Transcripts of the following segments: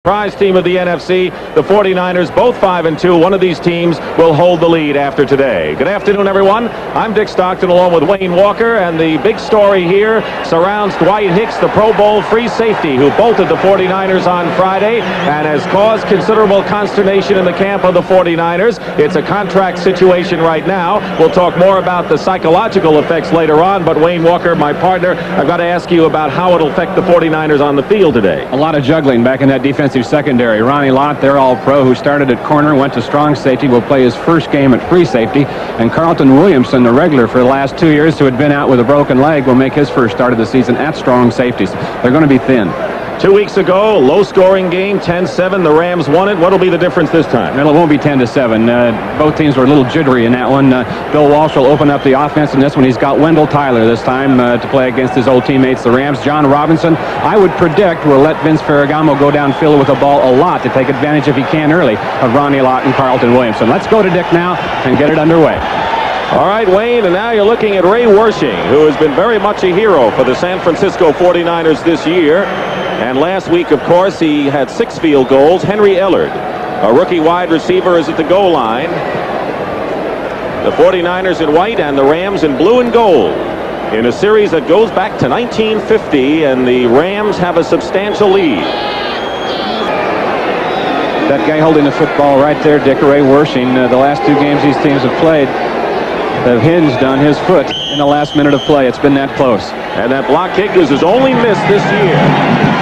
Prize team of the NFC, the 49ers, both 5-2. One of these teams will hold the lead after today. Good afternoon, everyone. I'm Dick Stockton along with Wayne Walker, and the big story here surrounds Dwight Hicks, the Pro Bowl free safety who bolted the 49ers on Friday and has caused considerable consternation in the camp of the 49ers. It's a contract situation right now. We'll talk more about the psychological effects later on, but Wayne Walker, my partner, I've got to ask you about how it'll affect the 49ers on the field today. A lot of juggling back in that defensive secondary. Ronnie Lott, their all-pro, who started at corner, went to strong safety, will play his first game at free safety. And Carlton Williamson, the regular for the last 2 years, who had been out with a broken leg, will make his first start of the season at strong safeties. They're going to be thin. 2 weeks ago, low-scoring game, 10-7. The Rams won it. What'll be the difference this time? Well, it won't be 10-7. Both teams were a little jittery in that one. Bill Walsh will open up the offense in this one. He's got Wendell Tyler this time to play against his old teammates, the Rams. John Robinson, I would predict, will let Vince Ferragamo go downfield with the ball a lot to take advantage, if he can early, of Ronnie Lott and Carlton Williamson. Let's go to Dick now and get it underway. All right, Wayne, and now you're looking at Ray Wersching, who has been very much a hero for the San Francisco 49ers this year. And last week, of course, he had 6 field goals. Henry Ellard, a rookie wide receiver, is at the goal line. The 49ers in white and the Rams in blue and gold in a series that goes back to 1950, and the Rams have a substantial lead. That guy holding the football right there, Dick, Ray Wersching, the last 2 games these teams have played have hinged on his foot in the last minute of play. It's been that close. And that block kick was his only miss this year.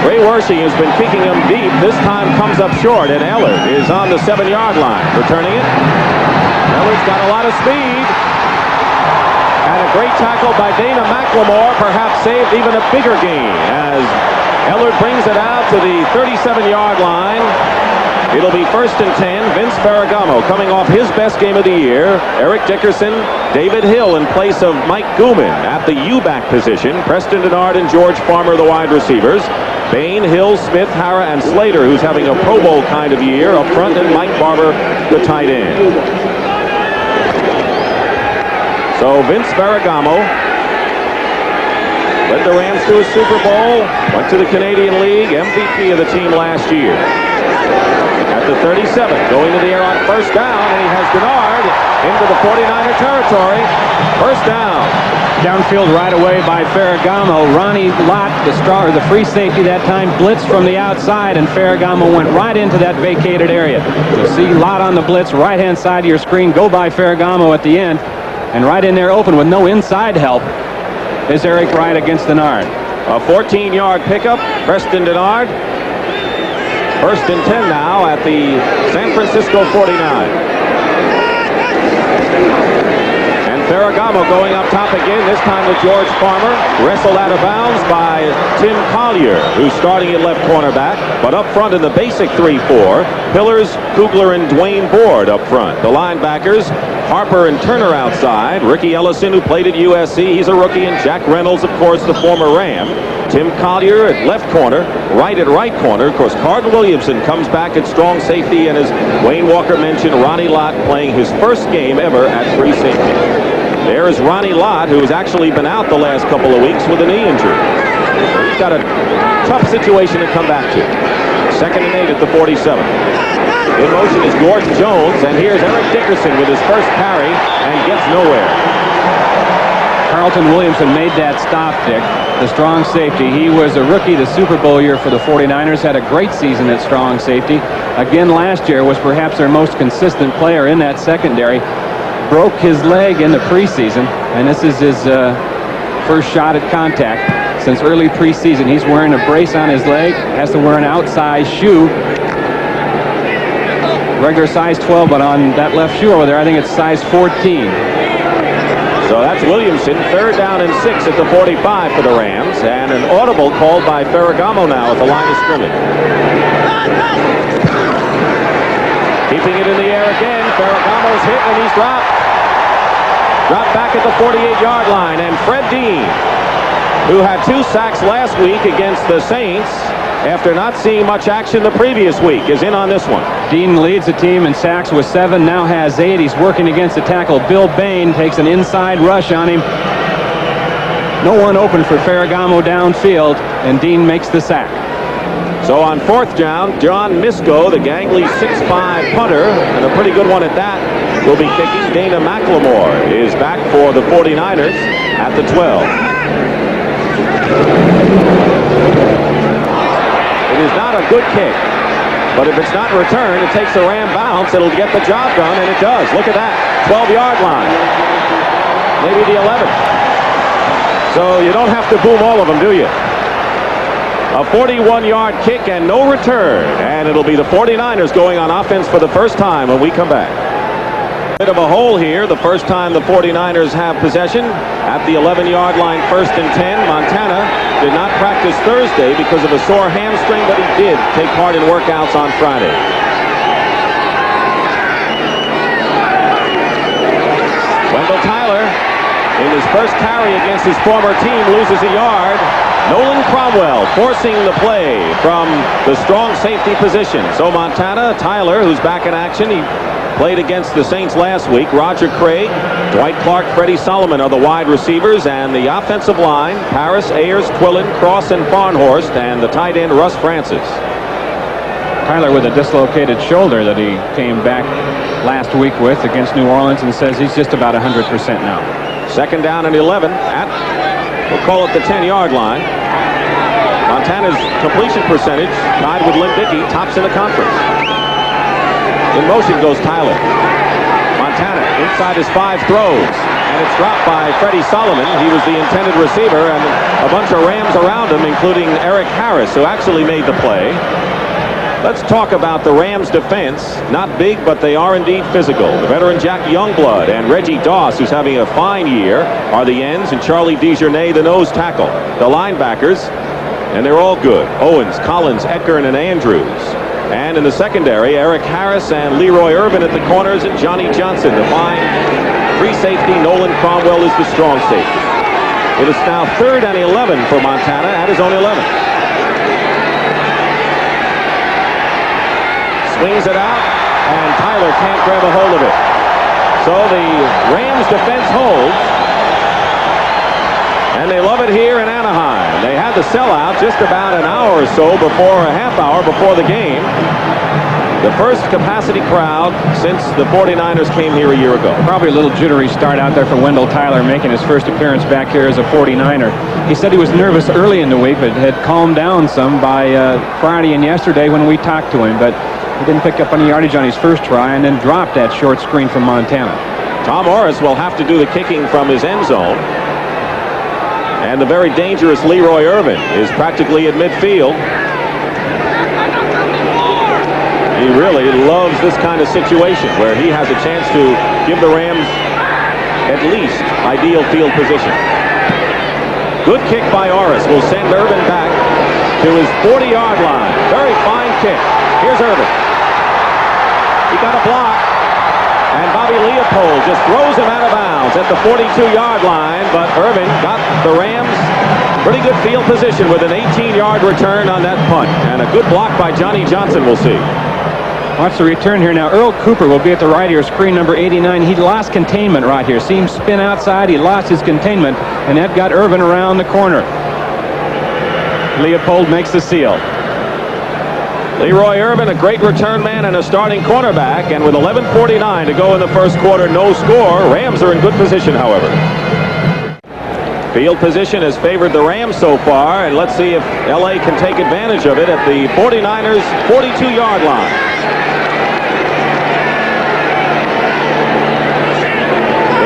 Ray Wersching has been kicking him deep. This time comes up short, and Ellard is on the 7-yard line, returning it. Ellard's got a lot of speed. And a great tackle by Dana McLemore perhaps saved even a bigger gain as Ellard brings it out to the 37-yard line. It'll be 1st and 10. Vince Ferragamo coming off his best game of the year. Eric Dickerson, David Hill in place of Mike Gooman at the U-back position. Preston Denard and George Farmer, the wide receivers. Bain, Hill, Smith, Hara, and Slater, who's having a Pro Bowl kind of year up front, and Mike Barber, the tight end. So Vince Ferragamo led the Rams to a Super Bowl, went to the Canadian League, MVP of the team last year. At the 37, going to the air on 1st down, and he has Denard into the 49er territory. 1st down. Downfield right away by Ferragamo. Ronnie Lott, the free safety that time, blitzed from the outside, and Ferragamo went right into that vacated area. You'll see Lott on the blitz, right-hand side of your screen, go by Ferragamo at the end, and right in there open with no inside help is Eric Wright against Denard. A 14-yard pickup, Preston Denard. 1st and 10 now at the San Francisco 49. And Ferragamo going up top again, this time with George Farmer. Wrestled out of bounds by Tim Collier, who's starting at left cornerback. But up front in the basic 3-4, Pillars, Kugler, and Dwayne Board up front. The linebackers, Harper and Turner outside. Ricky Ellison, who played at USC, he's a rookie. And Jack Reynolds, of course, the former Ram. Tim Collier at left corner, Wright at right corner. Of course, Carlton Williamson comes back at strong safety, and as Wayne Walker mentioned, Ronnie Lott playing his first game ever at free safety. There is Ronnie Lott, who has actually been out the last couple of weeks with a knee injury. So he's got a tough situation to come back to. 2nd and 8 at the 47. In motion is Gordon Jones, and here's Eric Dickerson with his first carry and gets nowhere. Carlton Williamson made that stop, Dick, the strong safety. He was a rookie the Super Bowl year for the 49ers, had a great season at strong safety. Again, last year was perhaps their most consistent player in that secondary. Broke his leg in the preseason, and this is his first shot at contact since early preseason. He's wearing a brace on his leg, has to wear an outside shoe. Regular size 12, but on that left shoe over there, I think it's size 14. So that's Williamson, 3rd down and 6 at the 45 for the Rams, and an audible called by Ferragamo now at the line of scrimmage. Keeping it in the air again, Ferragamo's hit and he's dropped. Dropped back at the 48-yard line, and Fred Dean, who had 2 sacks last week against the Saints after not seeing much action the previous week, is in on this one. Dean leads the team in sacks with 7, now has 8. He's working against the tackle. Bill Bain takes an inside rush on him. No one open for Ferragamo downfield, and Dean makes the sack. So on fourth down, John Misko, the gangly 6'5" punter, and a pretty good one at that, will be kicking. Dana McLemore is back for the 49ers at the 12. It is not a good kick, but if it's not returned, it takes a Ram bounce. It'll get the job done, and it does. Look at that, 12-yard line, maybe the 11th. So you don't have to boom all of them, do you? A 41-yard kick and no return, and it'll be the 49ers going on offense for the first time when we come back. Bit of a hole here. The first time the 49ers have possession at the 11-yard line, 1st and 10. Montana did not practice Thursday because of a sore hamstring, but he did take part in workouts on Friday. Wendell Tyler, in his first carry against his former team, loses a yard. Nolan Cromwell forcing the play from the strong safety position. So Montana, Tyler, who's back in action, he played against the Saints last week. Roger Craig, Dwight Clark, Freddie Solomon are the wide receivers, and the offensive line, Paris, Ayers, Twillen, Cross, and Farnhorst, and the tight end, Russ Francis. Tyler with a dislocated shoulder that he came back last week with against New Orleans, and says he's just about 100% now. Second down and 11 at, we'll call it the 10-yard line. Montana's completion percentage, tied with Lynn Dickey, tops in the conference. In motion goes Tyler. Montana inside his 5 throws, and it's dropped by Freddie Solomon. He was the intended receiver, and a bunch of Rams around him, including Eric Harris, who actually made the play. Let's talk about the Rams defense. Not big, but they are indeed physical. The veteran Jack Youngblood and Reggie Doss, who's having a fine year, are the ends, and Charlie DeJournay, the nose tackle. The linebackers, and they're all good. Owens, Collins, Eckern, and Andrews. And in the secondary, Eric Harris and Leroy Irvin at the corners, and Johnny Johnson, the fine free safety. Nolan Cromwell is the strong safety. It is now 3rd and 11 for Montana at his own 11. Swings it out, and Tyler can't grab a hold of it. So the Rams defense holds, and they love it here in Anaheim. They had the sellout just about an hour or so before, a half hour before the game. The first capacity crowd since the 49ers came here a year ago. Probably a little jittery start out there for Wendell Tyler, making his first appearance back here as a 49er. He said he was nervous early in the week, but had calmed down some by Friday and yesterday when we talked to him. But he didn't pick up any yardage on his first try, and then dropped that short screen from Montana. Tom Orris will have to do the kicking from his end zone. And the very dangerous Leroy Irvin is practically at midfield. He really loves this kind of situation where he has a chance to give the Rams at least ideal field position. Good kick by Orris will send Irvin back to his 40-yard line. Very fine kick. Here's Irvin. He got a block, and Bobby Leopold just throws him out of bounds at the 42-yard line, but Irvin got the Rams pretty good field position with an 18-yard return on that punt, and a good block by Johnny Johnson, we'll see. Watch the return here now. Earl Cooper will be at the right here, screen number 89. He lost containment right here. See him spin outside. He lost his containment, and that got Irvin around the corner. Leopold makes the seal. Leroy Irvin, a great return man and a starting cornerback, and with 11:49 to go in the first quarter, no score. Rams are in good position, however. Field position has favored the Rams so far, and let's see if LA can take advantage of it at the 49ers 42-yard line.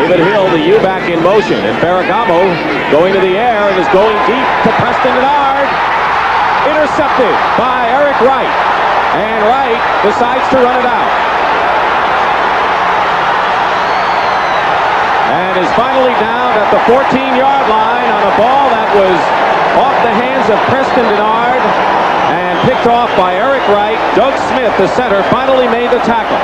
David Hill, the U-back in motion, and Ferragamo going to the air and is going deep to Preston Denard. Intercepted by Eric Wright, and Wright decides to run it out. And is finally down at the 14-yard line on a ball that was off the hands of Preston Denard and picked off by Eric Wright. Doug Smith, the center, finally made the tackle.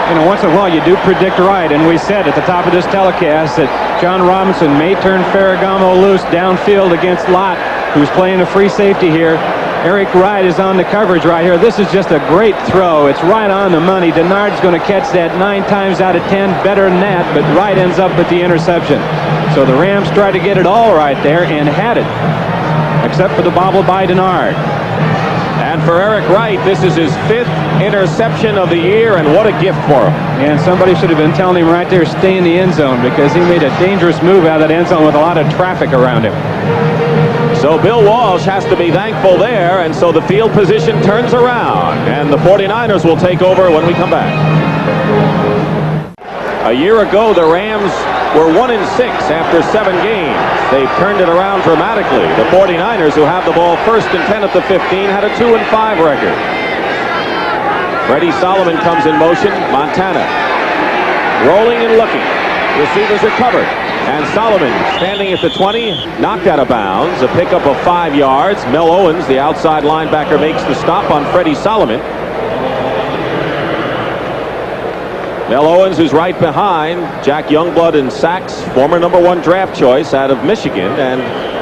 You know, once in a while you do predict right, and we said at the top of this telecast that John Robinson may turn Ferragamo loose downfield against Lott, who's playing a free safety here. Eric Wright is on the coverage right here. This is just a great throw. It's right on the money. Denard's going to catch that 9 times out of 10, better than that, but Wright ends up with the interception. So the Rams tried to get it all right there and had it. except for the bobble by Denard. And for Eric Wright, this is his 5th interception of the year, and what a gift for him. And somebody should have been telling him right there, stay in the end zone, because he made a dangerous move out of that end zone with a lot of traffic around him. So Bill Walsh has to be thankful there, and so the field position turns around, and the 49ers will take over when we come back. A year ago, the Rams were 1-6 after 7 games. They've turned it around dramatically. The 49ers, who have the ball 1st and 10 at the 15, had a 2-5 record. Freddie Solomon comes in motion. Montana rolling and looking. Receivers are covered. And Solomon standing at the 20, knocked out of bounds. A pickup of 5 yards. Mel Owens, the outside linebacker, makes the stop on Freddie Solomon. Mel Owens, who's right behind Jack Youngblood in sacks, former #1 draft choice out of Michigan, and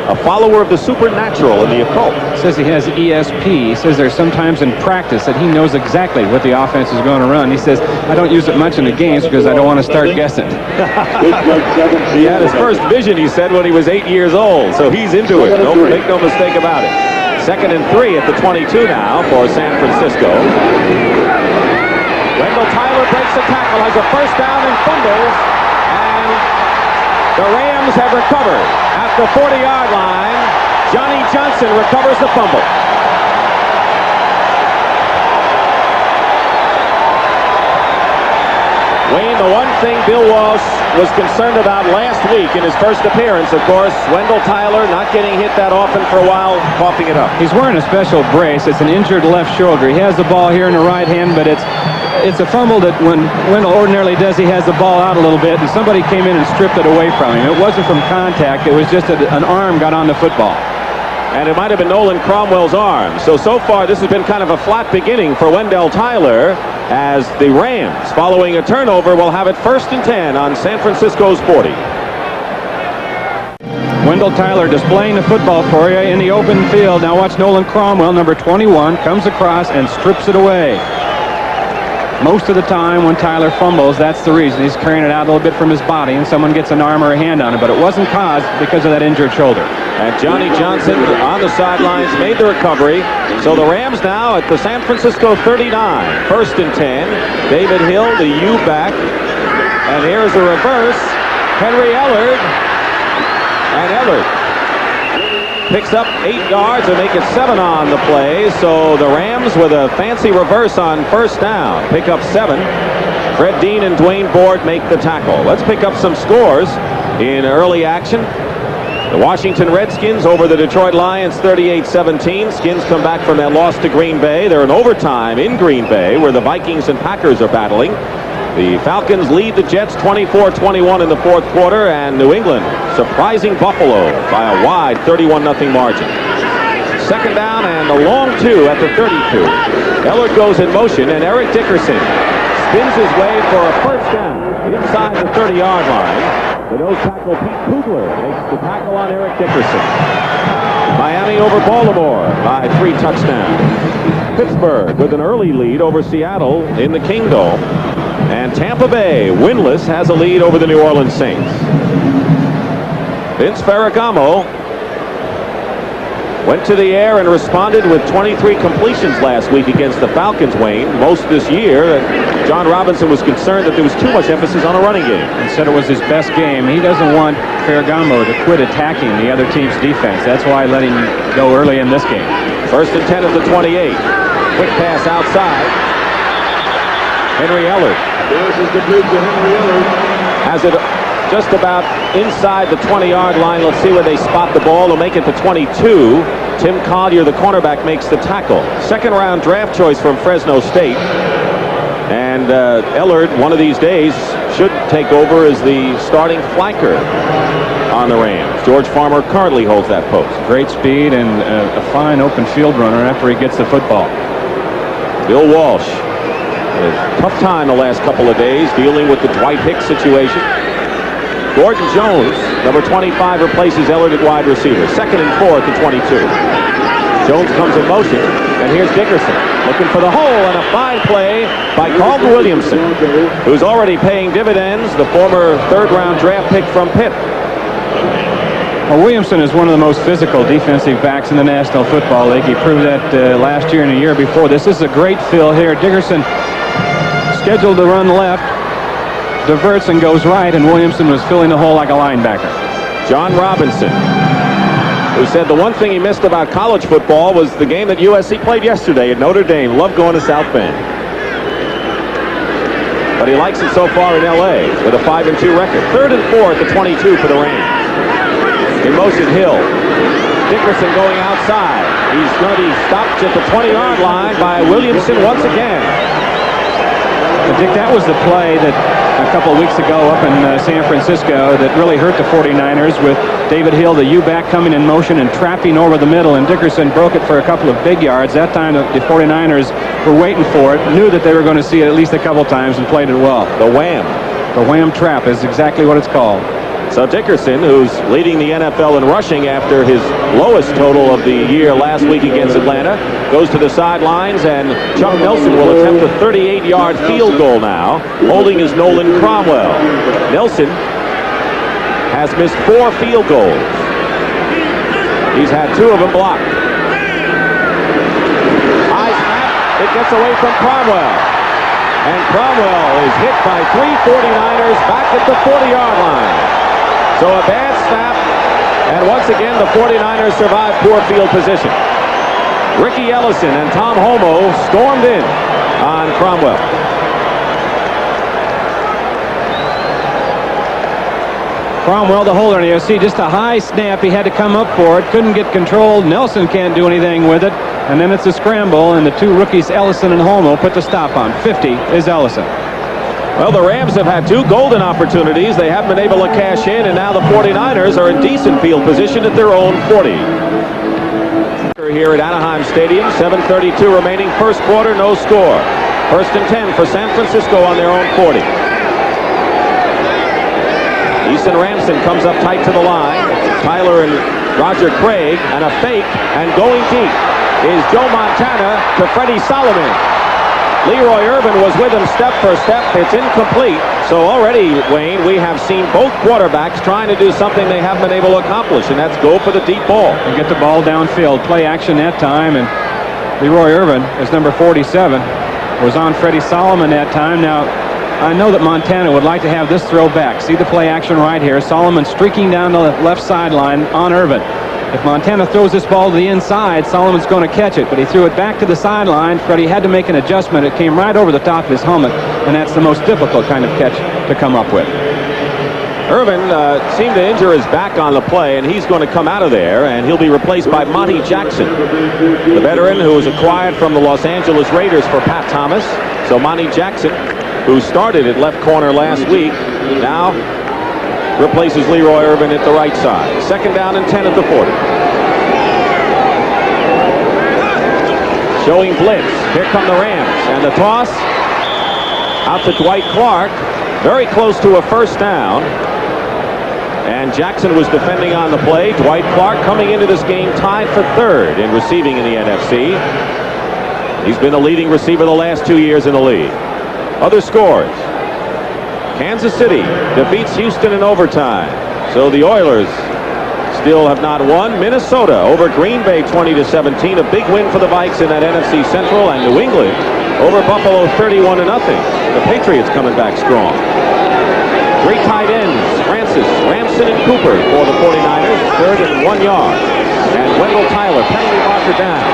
a follower of the supernatural and the occult. Says he has ESP. He says there's sometimes in practice that he knows exactly what the offense is going to run. He says, I don't use it much in the games because I don't want to start guessing. He had his first vision, he said, when he was 8 years old, so he's into it. Make no mistake about it. 2nd and 3 at the 22 now for San Francisco. Wendell Tyler breaks a tackle, has a first down and fumbles, and the Rams have recovered. At the 40-yard line, Johnny Johnson recovers the fumble. Wayne, the one thing Bill Walsh was concerned about last week in his first appearance, of course, Wendell Tyler not getting hit that often for a while, coughing it up. He's wearing a special brace. It's an injured left shoulder. He has the ball here in the right hand, but it's a fumble that when Wendell ordinarily does, he has the ball out a little bit, and somebody came in and stripped it away from him. It wasn't from contact. It was just an arm got on the football. And it might have been Nolan Cromwell's arm. So far, this has been kind of a flat beginning for Wendell Tyler, as the Rams, following a turnover, will have it 1st and 10 on San Francisco's 40. Wendell Tyler displaying the football for you in the open field. Now watch Nolan Cromwell, number 21, comes across and strips it away. Most of the time when Tyler fumbles, that's the reason. He's carrying it out a little bit from his body, and someone gets an arm or a hand on it, but it wasn't caused because of that injured shoulder. And Johnny Johnson on the sidelines made the recovery. So the Rams now at the San Francisco 39. 1st and 10. David Hill, the U back. And here's a reverse. Henry Ellard. And Ellard picks up 8 yards and make it 7 on the play. So the Rams with a fancy reverse on 1st down. Pick up 7. Fred Dean and Dwayne Board make the tackle. Let's pick up some scores in early action. The Washington Redskins over the Detroit Lions 38-17. Skins come back from that loss to Green Bay. They're in overtime in Green Bay, where the Vikings and Packers are battling. The Falcons lead the Jets 24-21 in the 4th quarter, and New England surprising Buffalo by a wide 31-0 margin. 2nd down and a long 2 at the 32. Ellard goes in motion, and Eric Dickerson spins his way for a 1st down inside the 30-yard line. The nose tackle Pete Kugler makes the tackle on Eric Dickerson. Miami over Baltimore by 3 touchdowns. Pittsburgh with an early lead over Seattle in the Kingdome. And Tampa Bay, winless, has a lead over the New Orleans Saints. Vince Ferragamo went to the air and responded with 23 completions last week against the Falcons, Wayne. Most this year. John Robinson was concerned that there was too much emphasis on a running game. And said it was his best game. He doesn't want Ferragamo to quit attacking the other team's defense. That's why I let him go early in this game. 1st and 10 at the 28. Quick pass outside. Henry Ellard. This is complete to Henry Ellard. Has it just about inside the 20-yard line. Let's see where they spot the ball. They'll make it to 22. Tim Collier, the cornerback, makes the tackle. 2nd-round draft choice from Fresno State. And Ellard, one of these days, should take over as the starting flanker on the Rams. George Farmer currently holds that post. Great speed and a fine open field runner after he gets the football. Bill Walsh, a tough time the last couple of days dealing with the Dwight Hicks situation. Gordon Jones, number 25, replaces Ellard at wide receiver. 2nd and 4 at the 22. Jones comes in motion, and here's Dickerson looking for the hole, and a fine play by Carlton Williamson, who's already paying dividends, the former 3rd-round draft pick from Pitt. Well, Williamson is one of the most physical defensive backs in the National Football League. He proved that last year and the year before. This is a great fill here. Dickerson scheduled to run left, diverts and goes right, and Williamson was filling the hole like a linebacker. John Robinson, who said the one thing he missed about college football was the game that USC played yesterday at Notre Dame. Loved going to South Bend. But he likes it so far in L.A. with a 5-2 record. 3rd and 4 at the 22 for the Rams. In motion, Hill. Dickerson going outside. He's going to be stopped at the 20-yard line by Williamson once again. But Dick, that was the play that a couple of weeks ago up in San Francisco that really hurt the 49ers with David Hill, the U-back, coming in motion and trapping over the middle, and Dickerson broke it for a couple of big yards. That time the 49ers were waiting for it, knew that they were going to see it at least a couple times, and played it well. The wham. The wham trap is exactly what it's called. So Dickerson, who's leading the NFL in rushing after his lowest total of the year last week against Atlanta, goes to the sidelines, and Chuck Nelson will attempt a 38-yard field goal now, holding is Nolan Cromwell. Nelson has missed 4 field goals. He's had 2 of them blocked. High snap, it gets away from Cromwell. And Cromwell is hit by 3 49ers back at the 40-yard line. So a bad snap, and once again the 49ers survive poor field position. Ricky Ellison and Tom Homo stormed in on Cromwell. Cromwell, the holder, and you see just a high snap. He had to come up for it, couldn't get control. Nelson can't do anything with it, and then it's a scramble, and the 2 rookies, Ellison and Homo, put the stop on. 50 is Ellison. Well, the Rams have had 2 golden opportunities. They haven't been able to cash in, and now the 49ers are in decent field position at their own 40. Here at Anaheim Stadium, 7:32 remaining, first quarter, no score. 1st and 10 for San Francisco on their own 40. Eason Ramson comes up tight to the line. Tyler and Roger Craig, and a fake, and going deep is Joe Montana to Freddie Solomon. Leroy Irvin was with him step for step. It's incomplete. So already, Wayne, we have seen both quarterbacks trying to do something they haven't been able to accomplish, and that's go for the deep ball. And get the ball downfield. Play action that time, and Leroy Irvin is number 47. Was on Freddie Solomon that time. Now, I know that Montana would like to have this throw back. See the play action right here. Solomon streaking down the left sideline on Irvin. If Montana throws this ball to the inside, Solomon's going to catch it, but he threw it back to the sideline. Freddie had to make an adjustment. It came right over the top of his helmet, and that's the most difficult kind of catch to come up with. Irvin seemed to injure his back on the play, and he's going to come out of there, and he'll be replaced by Monty Jackson, the veteran who was acquired from the Los Angeles Raiders for Pat Thomas. So Monty Jackson, who started at left corner last week, now replaces Leroy Irvin at the right side. 2nd down and 10 at the 40. Showing blitz. Here come the Rams. And the toss out to Dwight Clark. Very close to a 1st down. And Jackson was defending on the play. Dwight Clark coming into this game tied for 3rd in receiving in the NFC. He's been the leading receiver the last 2 years in the league. Other scores. Kansas City defeats Houston in overtime. So the Oilers still have not won. Minnesota over Green Bay 20-17. A big win for the Vikes in that NFC Central. And New England over Buffalo 31-0. The Patriots coming back strong. 3 tight ends. Francis, Ramson, and Cooper for the 49ers. 3rd and 1 yard. And Wendell Tyler, penalty marker down.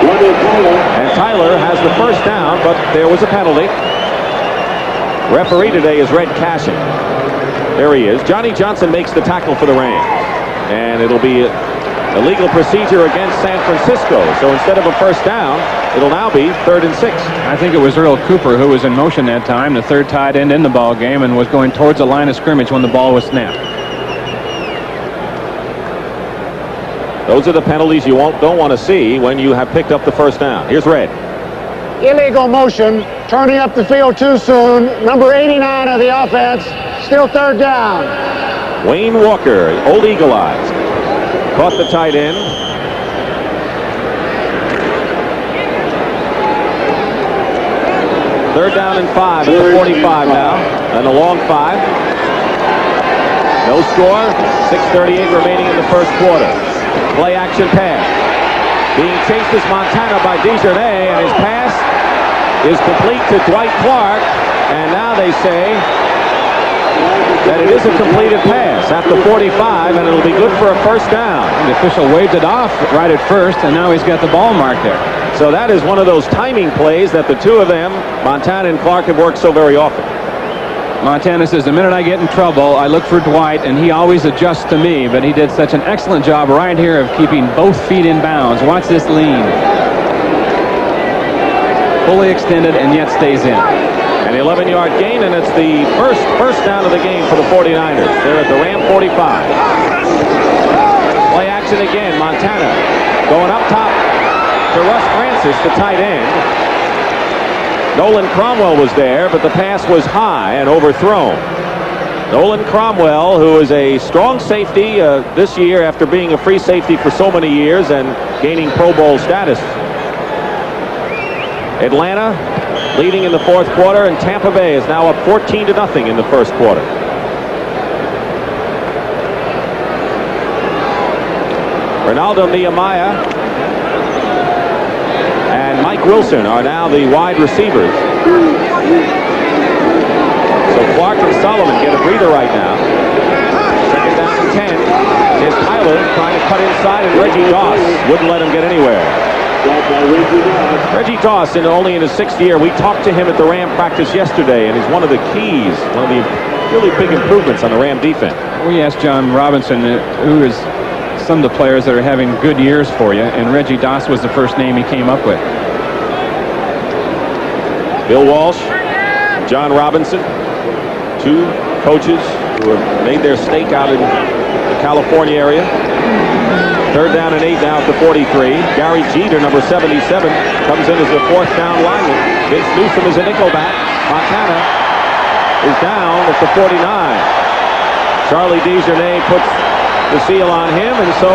And Tyler has the 1st down, but there was a penalty. Referee today is Red Cashin. There he is. Johnny Johnson makes the tackle for the Rams. And it'll be a legal procedure against San Francisco. So instead of a 1st down, it'll now be 3rd and 6. I think it was Earl Cooper who was in motion that time, the 3rd tight end in the ball game, and was going towards the line of scrimmage when the ball was snapped. Those are the penalties you don't want to see when you have picked up the 1st down. Here's Red. Illegal motion, turning up the field too soon. Number 89 of the offense, still 3rd down. Wayne Walker, old Eagle Eyes, caught the tight end. Third down and 5 at the 45 now, and a long 5. No score. 6:38 remaining in the first quarter. Play action pass. Being chased is Montana by Dejournay, and his pass is complete to Dwight Clark. And now they say that it is a completed pass at the 45, and it'll be good for a first down. The official waved it off right at first, and now he's got the ball marked there. So that is one of those timing plays that the two of them, Montana and Clark, have worked so very often. Montana says, the minute I get in trouble, I look for Dwight, and he always adjusts to me, but he did such an excellent job right here of keeping both feet in bounds. Watch this lean. Fully extended and yet stays in. An 11-yard gain, and it's the first down of the game for the 49ers. They're at the Ram 45. Play action again. Montana going up top to Russ Francis, the tight end. Nolan Cromwell was there, but the pass was high and overthrown. Nolan Cromwell, who is a strong safety this year after being a free safety for so many years and gaining Pro Bowl status. Atlanta leading in the fourth quarter, and Tampa Bay is now up 14-0 in the first quarter. Ronaldo Nehemiah and Mike Wilson are now the wide receivers. So Clark and Sullivan get a breather right now. Second down and 10. Here's Tyler trying to cut inside, and Reggie Doss wouldn't let him get anywhere. Reggie Doss, only in his 6th year. We talked to him at the Ram practice yesterday, and he's one of the keys, one of the really big improvements on the Ram defense. We asked John Robinson, who is some of the players that are having good years for you, and Reggie Doss was the first name he came up with. Bill Walsh, John Robinson, two coaches who have made their stake out in the California area. Third down and 8 now at the 43. Gary Jeter, number 77, comes in as the fourth down lineman. Vince Newsom is a nickelback. Montana is down at the 49. Charlie Dejournay puts the seal on him, and so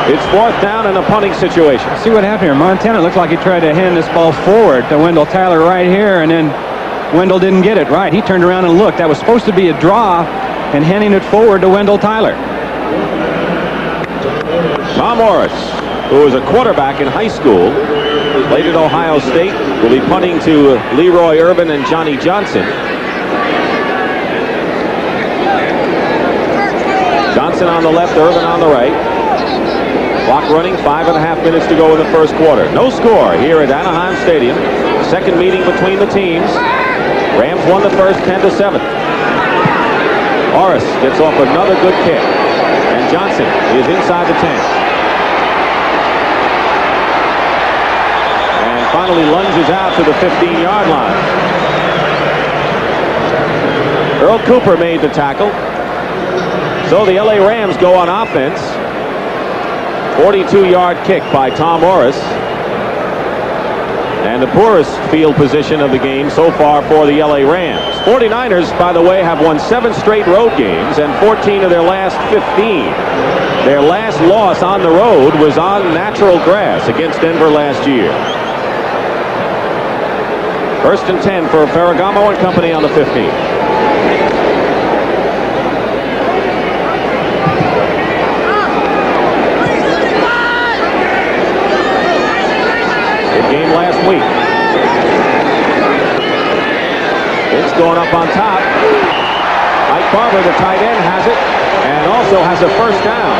it's fourth down in a punting situation. See what happened here. Montana looked like he tried to hand this ball forward to Wendell Tyler right here, and then Wendell didn't get it right. He turned around and looked. That was supposed to be a draw, and handing it forward to Wendell Tyler. Tom Morris, who was a quarterback in high school, played at Ohio State, will be punting to Leroy Urban and Johnny Johnson. Johnson on the left, Urban on the right. Clock running, 5.5 minutes to go in the first quarter. No score here at Anaheim Stadium. Second meeting between the teams. Rams won the first 10-7. Morris gets off another good kick. And Johnson is inside the 10. And finally lunges out to the 15-yard line. Earl Cooper made the tackle. So the LA Rams go on offense. 42-yard kick by Tom Morris. And the poorest field position of the game so far for the LA Rams. 49ers, by the way, have won 7 straight road games and 14 of their last 15. Their last loss on the road was on natural grass against Denver last year. First and 10 for Ferragamo and company on the 15. Game last week. It's going up on top. Mike Barber, the tight end, has it, and also has a first down.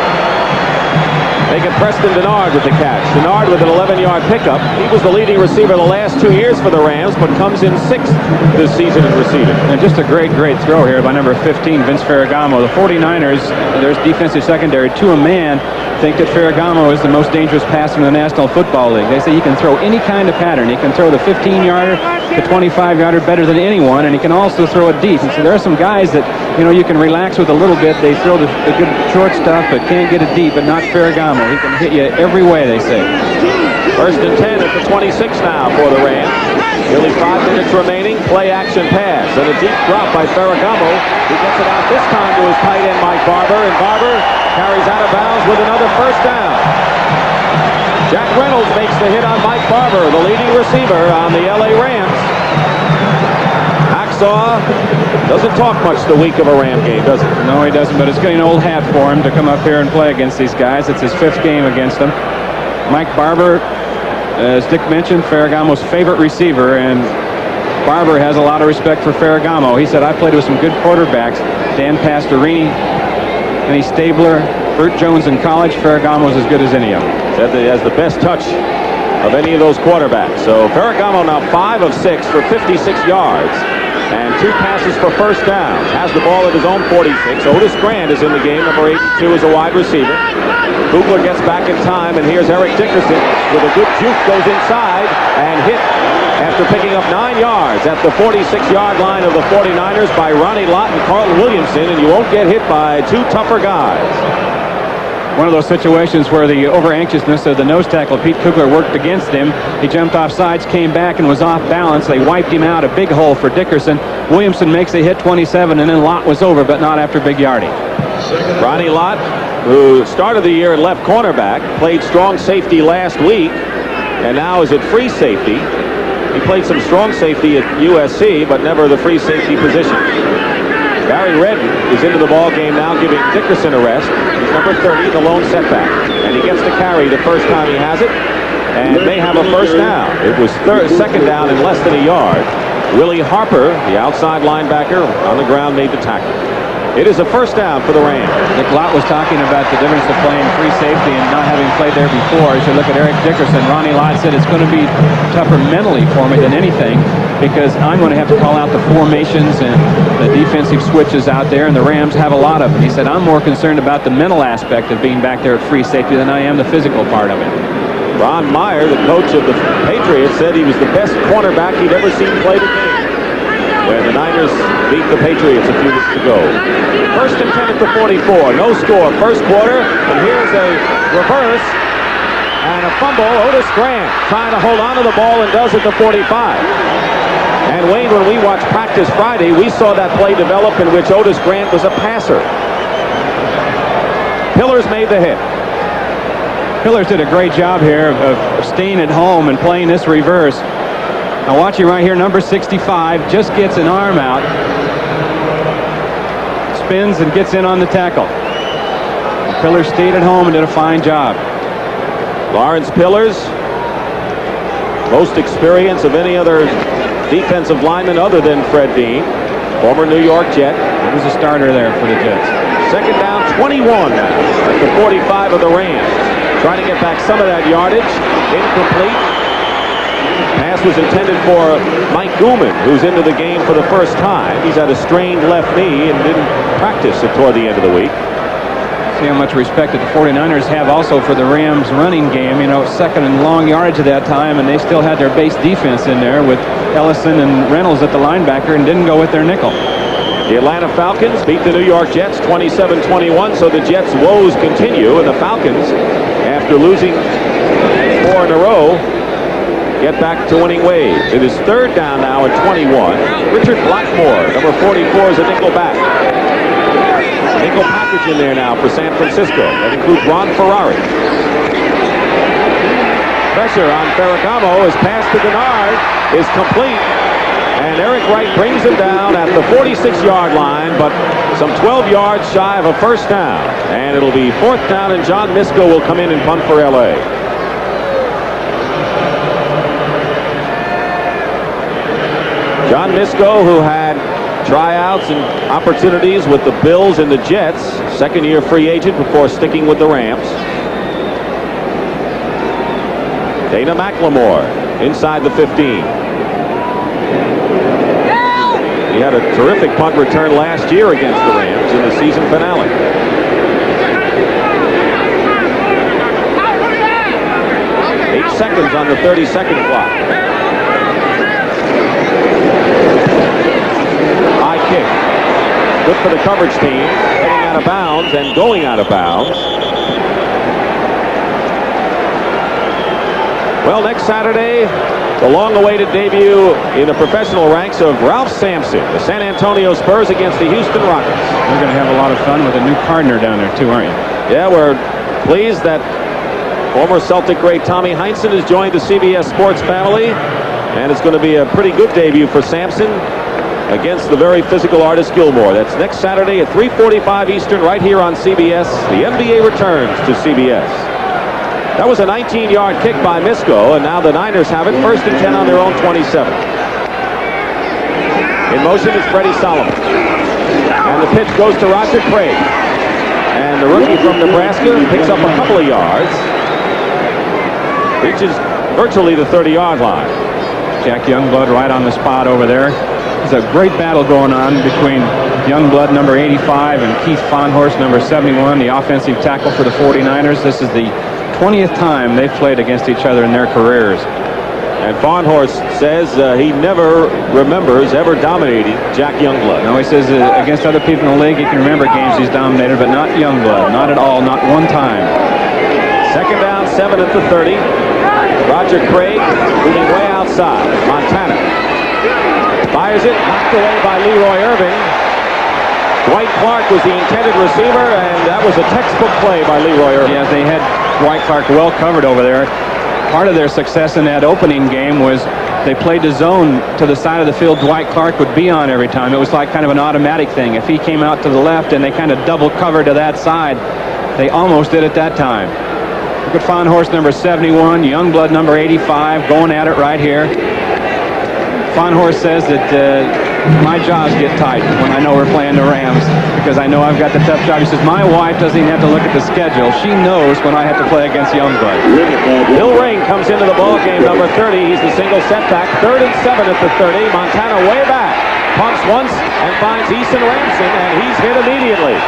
They get Preston Denard with the catch. Denard with an 11-yard pickup. He was the leading receiver the last 2 years for the Rams, but comes in 6th this season in receiving. And just a great throw here by number 15, Vince Ferragamo. The 49ers, their defensive secondary, to a man, think that Ferragamo is the most dangerous passer in the National Football League. They say he can throw any kind of pattern. He can throw the 15-yarder, the 25-yarder better than anyone, and he can also throw it deep. And so there are some guys that, you can relax with a little bit. They throw the good short stuff, but can't get it deep, but not Ferragamo. He can hit you every way, they say. First and 10 at the 26 now for the Rams. Nearly 5 minutes remaining. Play action pass. And a deep drop by Ferragamo. He gets it out this time to his tight end, Mike Barber. And Barber carries out of bounds with another first down. Jack Reynolds makes the hit on Mike Barber, the leading receiver on the LA Rams. Max Hacksaw doesn't talk much the week of a Ram game, does it? No, he doesn't, but it's getting an old hat for him to come up here and play against these guys. It's his 5th game against them. Mike Barber, as Dick mentioned, Ferragamo's favorite receiver, and Barber has a lot of respect for Ferragamo. He said, I played with some good quarterbacks. Dan Pastorini, Kenny Stabler, Burt Jones in college. Ferragamo's as good as any of them. Said that he has the best touch of any of those quarterbacks. So Ferragamo now 5 of 6 for 56 yards and 2 passes for first downs. Has the ball at his own 46. Otis Grant is in the game. Number 82 is a wide receiver. Kugler gets back in time, and here's Eric Dickerson with a good juke, goes inside and hit after picking up 9 yards at the 46-yard line of the 49ers by Ronnie Lott and Carlton Williamson, and you won't get hit by 2 tougher guys. One of those situations where the over-anxiousness of the nose tackle, Pete Kugler, worked against him. He jumped off sides, came back, and was off balance. They wiped him out, a big hole for Dickerson. Williamson makes a hit 27, and then Lott was over, but not after big yardage. Ronnie Lott, who started the year at left cornerback, played strong safety last week, and now is at free safety. He played some strong safety at USC, but never the free safety position. Barry Redden is into the ball game now, giving Dickerson a rest. He's number 30, the lone setback. And he gets the carry the first time he has it. And they have a first down. It was second down in less than a yard. Willie Harper, the outside linebacker, on the ground made the tackle. It is a first down for the Rams. Nick Lott was talking about the difference of playing free safety and not having played there before. As you look at Eric Dickerson, Ronnie Lott said it's going to be tougher mentally for me than anything because I'm going to have to call out the formations and the defensive switches out there, and the Rams have a lot of them. He said, I'm more concerned about the mental aspect of being back there at free safety than I am the physical part of it. Ron Meyer, the coach of the Patriots, said he was the best cornerback he'd ever seen play the game when the Niners beat the Patriots a few weeks ago. First and 10 at the 44. No score. First quarter. And here's a reverse and a fumble. Otis Grant trying to hold on to the ball and does at the 45. And Wayne, when we watched practice Friday, we saw that play develop in which Otis Grant was a passer. Pillars made the hit. Pillars did a great job here of staying at home and playing this reverse. Now watch him right here, number 65, just gets an arm out, spins and gets in on the tackle. Pillars stayed at home and did a fine job. Lawrence Pillars, most experience of any other defensive lineman other than Fred Dean, former New York Jet. He was a starter there for the Jets. Second down, 21 now at the 45 of the Rams. Trying to get back some of that yardage. Incomplete. Pass was intended for Mike Gulman, who's into the game for the first time. He's had a strained left knee and didn't practice it toward the end of the week. See how much respect that the 49ers have also for the Rams running game. You know, second and long yardage at that time, and they still had their base defense in there with Ellison and Reynolds at the linebacker and didn't go with their nickel. The Atlanta Falcons beat the New York Jets 27-21, so the Jets' woes continue, and the Falcons, after losing 4 in a row, get back to winning ways. It is third down now at 21. Richard Blackmore, number 44, is a nickel back. Nickel package in there now for San Francisco. That includes Ron Ferrari. Pressure on Ferragamo. His pass to Denard is complete. And Eric Wright brings him down at the 46-yard line, but some 12 yards shy of a first down. And it'll be fourth down, and John Misko will come in and punt for L.A. John Misko, who had tryouts and opportunities with the Bills and the Jets, second-year free agent before sticking with the Rams. Dana McLemore inside the 15. He had a terrific punt return last year against the Rams in the season finale. Eight seconds on the 30-second clock. High kick. Good for the coverage team. Heading out of bounds and going out of bounds. Well, next Saturday, the long-awaited debut in the professional ranks of Ralph Sampson, the San Antonio Spurs against the Houston Rockets. You're going to have a lot of fun with a new partner down there, too, aren't you? Yeah, we're pleased that former Celtic great Tommy Heinsohn has joined the CBS Sports family, and it's going to be a pretty good debut for Sampson. against the very physical Artis Gilmore. That's next Saturday at 3:45 Eastern right here on CBS. The NBA returns to CBS. That was a 19-yard kick by Misko, and now the Niners have it 1st and 10 on their own 27. In motion is Freddie Solomon. And the pitch goes to Roger Craig. And the rookie from Nebraska picks up a couple of yards. Reaches virtually the 30-yard line. Jack Youngblood right on the spot over there. There's a great battle going on between Youngblood, number 85, and Keith Fahnhorst, number 71, the offensive tackle for the 49ers. This is the 20th time they've played against each other in their careers. And Fahnhorst says he never remembers ever dominating Jack Youngblood. No, he says against other people in the league, he can remember games he's dominated, but not Youngblood. Not at all, not one time. 2nd down, 7 at the 30. Roger Craig moving way outside. Montana fires it, knocked away by Leroy Irving. Dwight Clark was the intended receiver, and that was a textbook play by Leroy Irving. Yeah, they had Dwight Clark well covered over there. Part of their success in that opening game was they played the zone to the side of the field Dwight Clark would be on every time. It was like kind of an automatic thing. If he came out to the left and they kind of double covered to that side, they almost did it that time. Look at Fahnhorst, number 71, Youngblood, number 85, going at it right here. Fahnhorst says that my jaws get tight when I know we're playing the Rams because I know I've got the tough job. He says, my wife doesn't even have to look at the schedule. She knows when I have to play against Youngblood. Bill Ring comes into the ball game, number 30. He's the single setback. 3rd and 7 at the 30. Montana way back. Punts once and finds Eason Ramson, and he's hit immediately.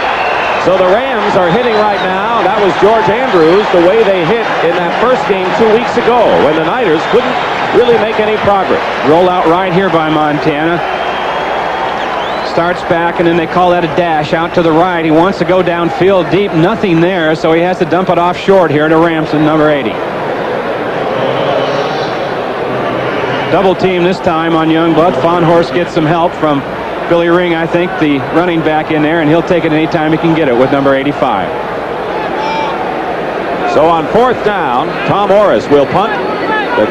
So the Rams are hitting right now. That was George Andrews, the way they hit in that first game 2 weeks ago when the Niners couldn't really make any progress. Roll out right here by Montana. Starts back, and then they call that a dash out to the right. He wants to go downfield deep. Nothing there, so he has to dump it off short here to Ramson, number 80. Double team this time on Youngblood. Fahnhorst gets some help from Billy Ring, I think, the running back in there, and he'll take it anytime he can get it with number 85. So on 4th down, Tom Orris will punt. The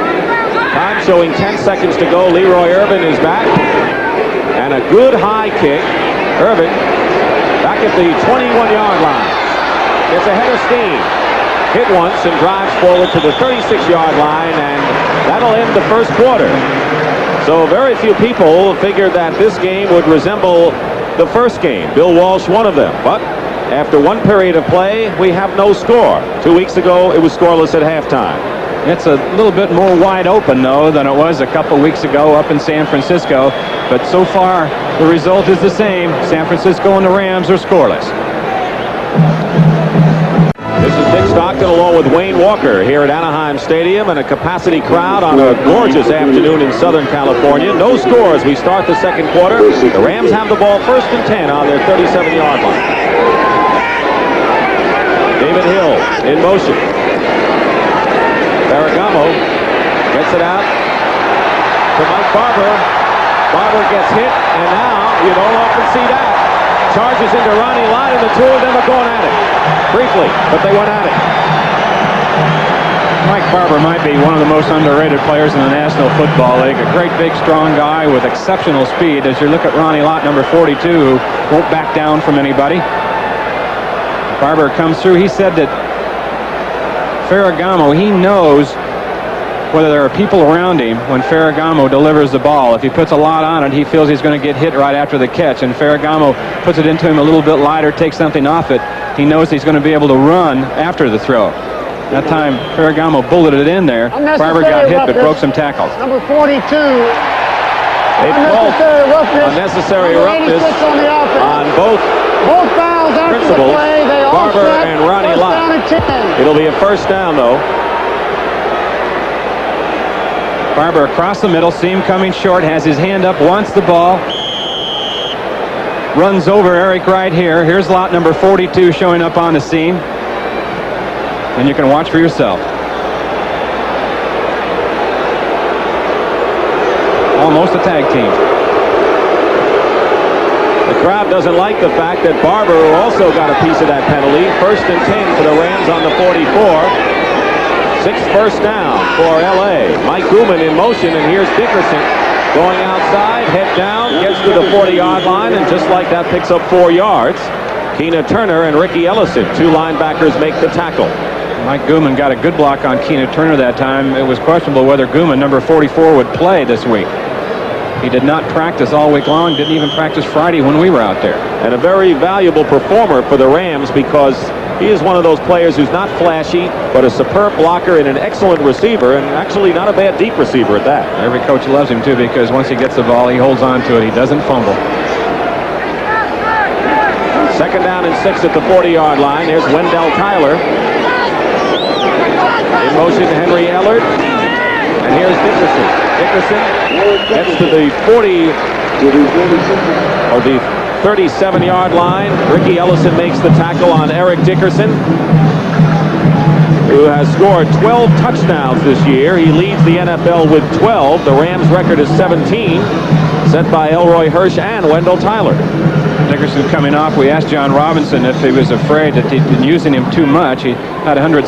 time showing 10 seconds to go. Leroy Irvin is back. And a good high kick. Irvin back at the 21-yard line. Gets ahead of steam. Hit once and drives forward to the 36-yard line, and that'll end the first quarter. So very few people figured that this game would resemble the first game. Bill Walsh, one of them. But after one period of play, we have no score. 2 weeks ago, it was scoreless at halftime. It's a little bit more wide open, though, than it was a couple weeks ago up in San Francisco. But so far, the result is the same. San Francisco and the Rams are scoreless. This is Dick Stockton along with Wayne Walker here at Anaheim Stadium, and a capacity crowd on a gorgeous afternoon in Southern California. No score as we start the second quarter. The Rams have the ball 1st and 10 on their 37-yard line. David Hill in motion. Ferragamo gets it out to Mike Barber. Barber gets hit, and now you don't often see that. Charges into Ronnie Lott, and the two of them are going at it. Briefly, but they went at it. Mike Barber might be one of the most underrated players in the National Football League. A great, big, strong guy with exceptional speed. As you look at Ronnie Lott, number 42, who won't back down from anybody. Barber comes through. He said that Ferragamo, he knows whether there are people around him when Ferragamo delivers the ball. If he puts a lot on it, he feels he's going to get hit right after the catch, and Ferragamo puts it into him a little bit lighter, takes something off it. He knows he's going to be able to run after the throw. That time, Ferragamo bulleted it in there. Barber got hit, but broke some tackles. Number 42. They called unnecessary roughness on both fouls after the principals, play. They all Barber set. and Ronnie First Lott. down and 10. It'll be a first down, though. Barber across the middle, see him coming short, has his hand up, wants the ball. Runs over Eric right here. Here's lot number 42 showing up on the scene. And you can watch for yourself. Almost a tag team. The crowd doesn't like the fact that Barber also got a piece of that penalty. 1st and 10 for the Rams on the 44. 6th first down for L.A. Mike Gooman in motion, and here's Dickerson. going outside, head down, gets to the 40-yard line, and just like that picks up 4 yards. Keena Turner and Ricky Ellison, 2 linebackers, make the tackle. Mike Gooman got a good block on Keena Turner that time. It was questionable whether Gooman, number 44, would play this week. He did not practice all week long, didn't even practice Friday when we were out there. And a very valuable performer for the Rams because he is one of those players who's not flashy, but a superb blocker and an excellent receiver, and actually not a bad deep receiver at that. Every coach loves him, too, because once he gets the ball, he holds on to it. He doesn't fumble. 2nd down and 6 at the 40-yard line. There's Wendell Tyler. In motion, Henry Ellard. And here's Dickerson. Dickerson gets to the 40, or the 37-yard line. Ricky Ellison makes the tackle on Eric Dickerson, who has scored 12 touchdowns this year. He leads the NFL with 12. The Rams' record is 17, set by Elroy Hirsch and Wendell Tyler. Dickerson coming off. We asked John Robinson if he was afraid that he'd been using him too much. He had 178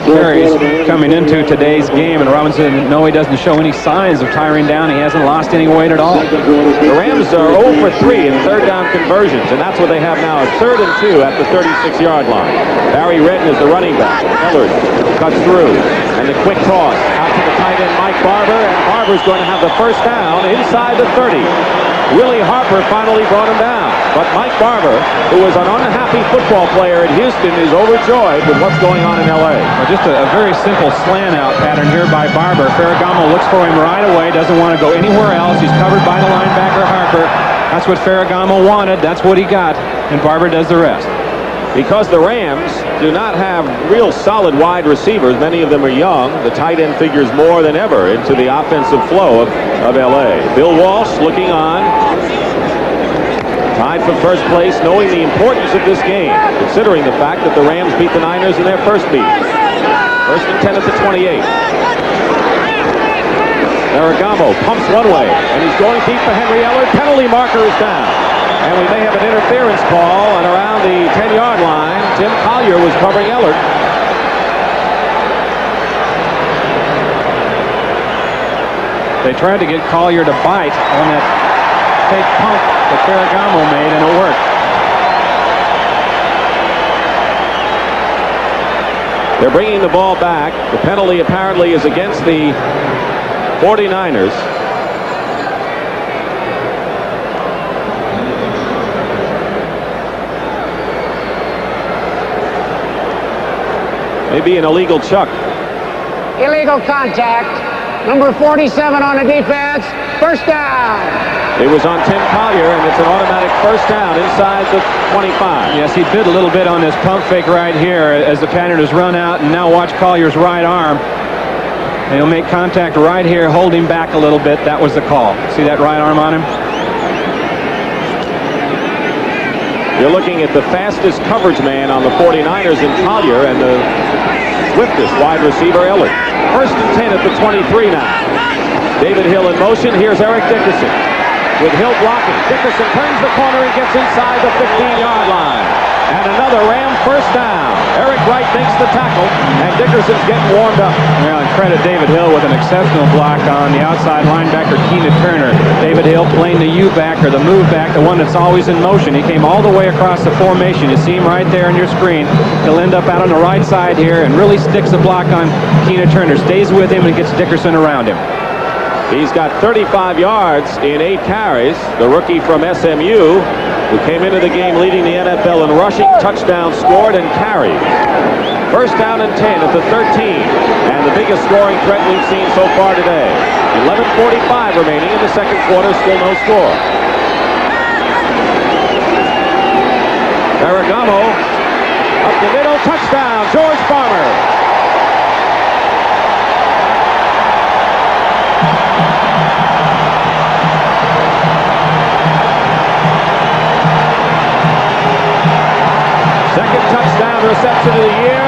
carries coming into today's game, and Robinson said no, he doesn't show any signs of tiring down. He hasn't lost any weight at all. The Rams are 0 for 3 in 3rd down conversions, and that's what they have now, a 3rd and 2 at the 36-yard line. Barry Redden is the running back. Ellard cuts through, and the quick toss out to the tight end Mike Barber, and Barber's going to have the 1st down inside the 30. Willie Harper finally brought him down. But Mike Barber, who was an unhappy football player in Houston, is overjoyed with what's going on in L.A. Well, just a very simple slant out pattern here by Barber. Ferragamo looks for him right away, doesn't want to go anywhere else. He's covered by the linebacker Harper. That's what Ferragamo wanted. That's what he got. And Barber does the rest. Because the Rams do not have real solid wide receivers, many of them are young, the tight end figures more than ever into the offensive flow of L.A. Bill Walsh looking on, tied for first place, knowing the importance of this game, considering the fact that the Rams beat the Niners in their first meeting. 1st and 10 at the 28. Ferragamo pumps one way, and he's going deep for Henry Ellard. Penalty marker is down. And we may have an interference call, and around the 10-yard line, Tim Collier was covering Ellard. They tried to get Collier to bite on that fake pump that Ferragamo made, and it worked. They're bringing the ball back. The penalty apparently is against the 49ers. Maybe an illegal chuck. Illegal contact. Number 47 on the defense. 1st down. It was on Tim Collier, and it's an automatic 1st down inside the 25. Yes, he bit a little bit on this pump fake right here as the pattern is run out, and now watch Collier's right arm. And he'll make contact right here, hold him back a little bit. That was the call. See that right arm on him? You're looking at the fastest coverage man on the 49ers in Collier and the swiftest wide receiver, Ellard. 1st and 10 at the 23 now. David Hill in motion. Here's Eric Dickerson. With Hill blocking, Dickerson turns the corner and gets inside the 15-yard line. And another Ram 1st down. Eric Wright makes the tackle, and Dickerson's getting warmed up. Well, and credit David Hill with an exceptional block on the outside linebacker, Keena Turner. David Hill playing the U-back, or the move back, the one that's always in motion. He came all the way across the formation. You see him right there on your screen. He'll end up out on the right side here and really sticks the block on Keena Turner. Stays with him and gets Dickerson around him. He's got 35 yards in 8 carries. The rookie from SMU, who came into the game leading the NFL in rushing, touchdown scored, and carried. 1st down and 10 at the 13. And the biggest scoring threat we've seen so far today. 11:45 remaining in the 2nd quarter, still no score. Ferragamo up the middle, touchdown, George Farmer. Reception of the year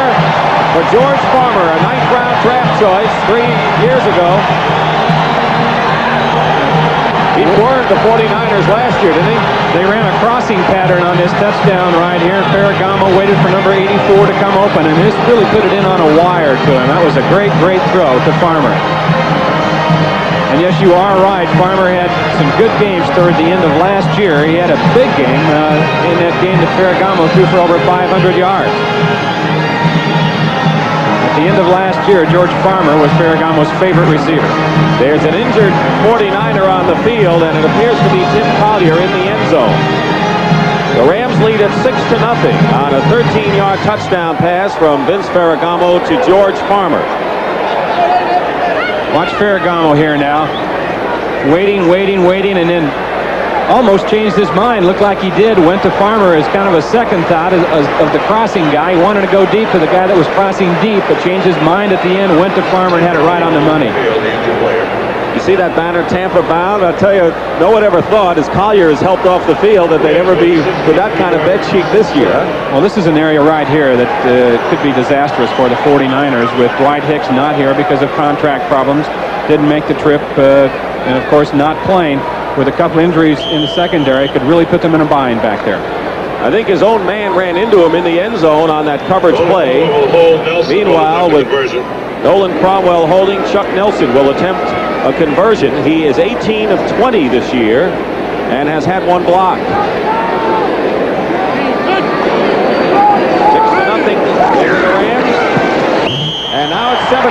for George Farmer, a 9th-round draft choice 3 years ago. He burned the 49ers last year, didn't he? They ran a crossing pattern on this touchdown right here. Ferragamo waited for number 84 to come open, and this really put it in on a wire to him. That was a great, great throw to Farmer. And yes, Yes, you are right. Farmer had some good games toward the end of last year. He had a big game in that game that Ferragamo threw for over 500 yards. At the end of last year, George Farmer was Ferragamo's favorite receiver. There's an injured 49er on the field, and it appears to be Tim Collier in the end zone. The Rams lead at 6-0 on a 13-yard touchdown pass from Vince Ferragamo to George Farmer. Watch Ferragamo here now. Waiting, and then almost changed his mind. Looked like he did. Went to Farmer as kind of a second thought of the crossing guy. He wanted to go deep to the guy that was crossing deep, but changed his mind at the end, went to Farmer and had it right on the money. You see that banner, Tampa bound? I'll tell you, no one ever thought, as Collier has helped off the field, that they'd ever be with that kind of bed sheet this year. Well, this is an area right here that could be disastrous for the 49ers, with Dwight Hicks not here because of contract problems. Didn't make the trip, and of course not playing. With a couple injuries in the secondary, could really put them in a bind back there. I think his own man ran into him in the end zone on that coverage play. Meanwhile, with Nolan Cromwell holding, Chuck Nelson will attempt a conversion. He is 18 of 20 this year and has had one block. 6-0 over the Rams. And now it's 7-0.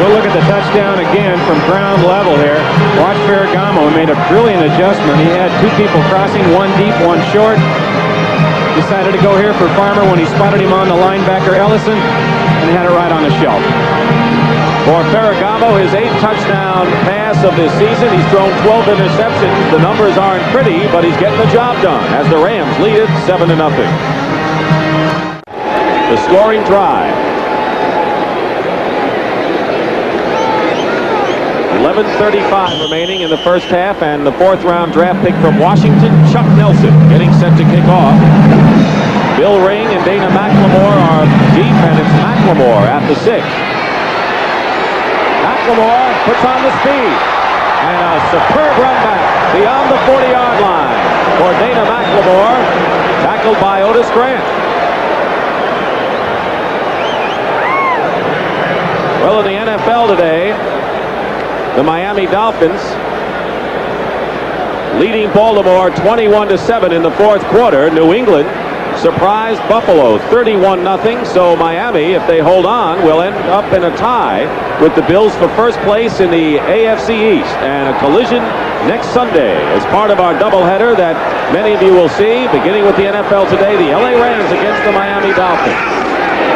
We'll look at the touchdown again from ground level here. Watch Ferragamo made a brilliant adjustment. He had two people crossing, one deep, one short. Decided to go here for Farmer when he spotted him on the linebacker Ellison, and he had it right on the shelf. For Ferragamo, his 8th touchdown pass of this season. He's thrown 12 interceptions. The numbers aren't pretty, but he's getting the job done as the Rams lead it 7-0. The scoring drive. 11:35 remaining in the first half, and the 4th-round draft pick from Washington, Chuck Nelson, getting set to kick off. Bill Ring and Dana McLemore are deep, and it's McLemore at the 6. McLemore puts on the speed, and a superb run back beyond the 40-yard line for Dana McLemore, tackled by Otis Grant. Well, in the NFL today, the Miami Dolphins leading Baltimore 21-7 in the 4th quarter. New England surprised Buffalo 31-0. So Miami, if they hold on, will end up in a tie with the Bills for first place in the AFC East, and a collision next Sunday as part of our doubleheader that many of you will see, beginning with the NFL today. The LA Rams against the Miami Dolphins.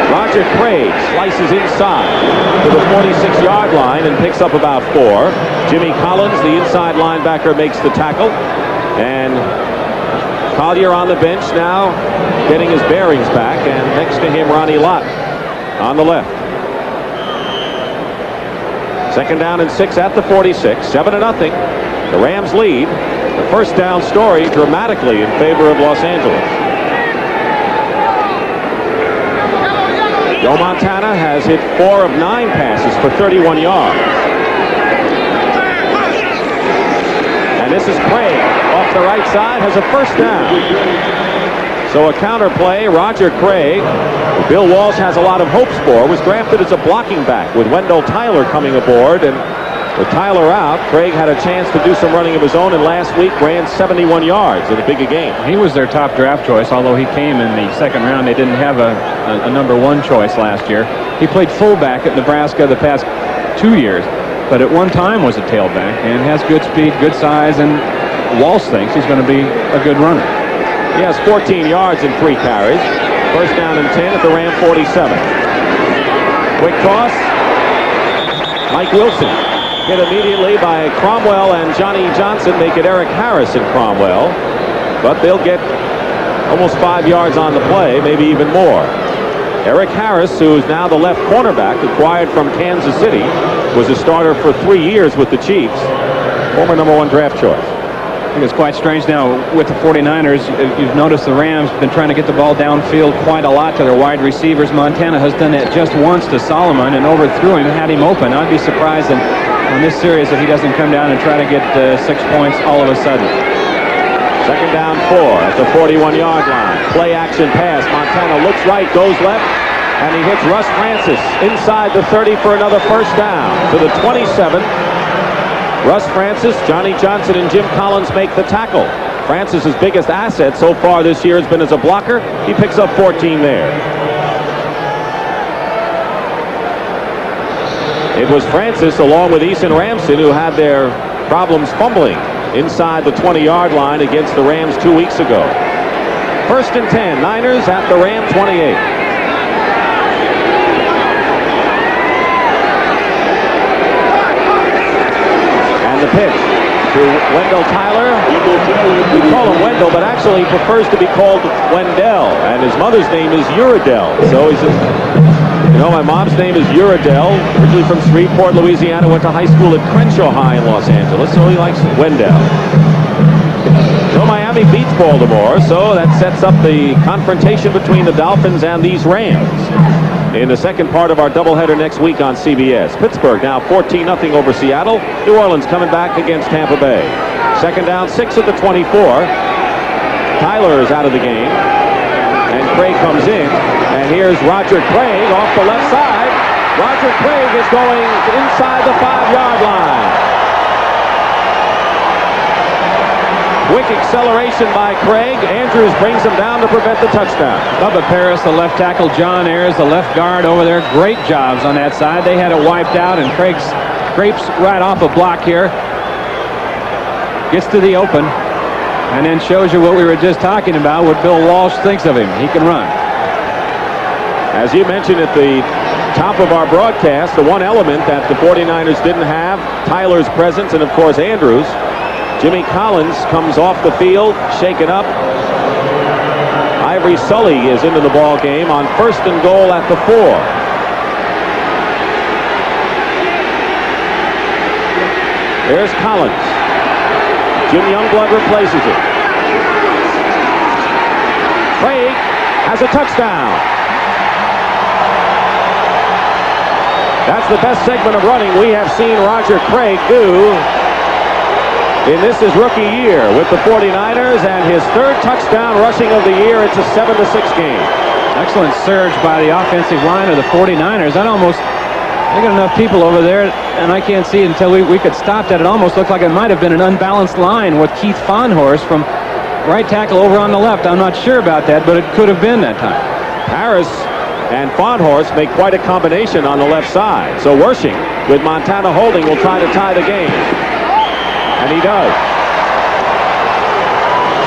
Roger Craig slices inside to the 46-yard line and picks up about 4. Jimmy Collins, the inside linebacker, makes the tackle. And Collier on the bench now, getting his bearings back. And next to him, Ronnie Lott on the left. 2nd down and 6 at the 46. 7-0. The Rams lead. The first down story dramatically in favor of Los Angeles. Joe Montana has hit 4 of 9 passes for 31 yards. And this is Craig off the right side, has a first down. So a counter play. Roger Craig, who Bill Walsh has a lot of hopes for, was drafted as a blocking back with Wendell Tyler coming aboard. And with Tyler out, Craig had a chance to do some running of his own, and last week ran 71 yards in a big game. He was their top draft choice, although he came in the 2nd round. They didn't have a number 1 choice last year. He played fullback at Nebraska the past 2 years, but at one time was a tailback, and has good speed, good size, and Walsh thinks he's going to be a good runner. He has 14 yards in 3 carries. First down and 10 at the Ram 47. Quick toss. Mike Wilson hit immediately by Cromwell, and Johnny Johnson make it Eric Harris and Cromwell. But they'll get almost 5 yards on the play, maybe even more. Eric Harris, who is now the left cornerback, acquired from Kansas City, was a starter for 3 years with the Chiefs. Former number 1 draft choice. I think it's quite strange now with the 49ers. You've noticed the Rams have been trying to get the ball downfield quite a lot to their wide receivers. Montana has done that just once to Solomon and overthrew him and had him open. I'd be surprised on this series if he doesn't come down and try to get 6 points all of a sudden. 2nd down 4 at the 41-yard line. Play action pass. Montana looks right, goes left, And he hits Russ Francis inside the 30 for another first down. To the 27. Russ Francis, Johnny Johnson, and Jim Collins make the tackle. Francis's biggest asset so far this year has been as a blocker. He picks up 14 there. It was Francis along with Eason Ramsden who had their problems fumbling inside the 20-yard line against the Rams 2 weeks ago. First and 10, Niners at the Ram 28. The pitch to Wendell Tyler. We call him Wendell, but actually he prefers to be called Wendell, and his mother's name is Uradell. So he says, you know, my mom's name is Uradell, originally from Shreveport, Louisiana, went to high school at Crenshaw High in Los Angeles, so he likes Wendell. So Miami beats Baltimore, so that sets up the confrontation between the Dolphins and these Rams in the second part of our doubleheader next week on CBS. Pittsburgh now 14-0 over Seattle. New Orleans coming back against Tampa Bay. Second down, 6 at the 24. Tyler is out of the game. And Craig comes in. And here's Roger Craig off the left side. Roger Craig is going inside the 5-yard line. Quick acceleration by Craig. Andrews brings him down to prevent the touchdown. Bubba Paris, the left tackle, John Ayers, the left guard over there. Great jobs on that side. They had it wiped out, and Craig scrapes right off a block here. Gets to the open, and then shows you what we were just talking about, what Bill Walsh thinks of him. He can run. As you mentioned at the top of our broadcast, the one element that the 49ers didn't have, Tyler's presence, and of course Andrews. Jimmy Collins comes off the field, shaken up. Ivory Sully is into the ball game on first and goal at the 4. There's Collins. Jim Youngblood replaces it. Craig has a touchdown. That's the best segment of running we have seen Roger Craig do in this his rookie year with the 49ers, and his third touchdown rushing of the year. It's a 7-6 game. Excellent surge by the offensive line of the 49ers. They got enough people over there, and I can't see it until we could stop that. It almost looked like it might have been an unbalanced line with Keith Fahnhorst from right tackle over on the left. I'm not sure about that, but it could have been that time. Harris and Fahnhorst make quite a combination on the left side. So Wersching with Montana holding will try to tie the game. And he does.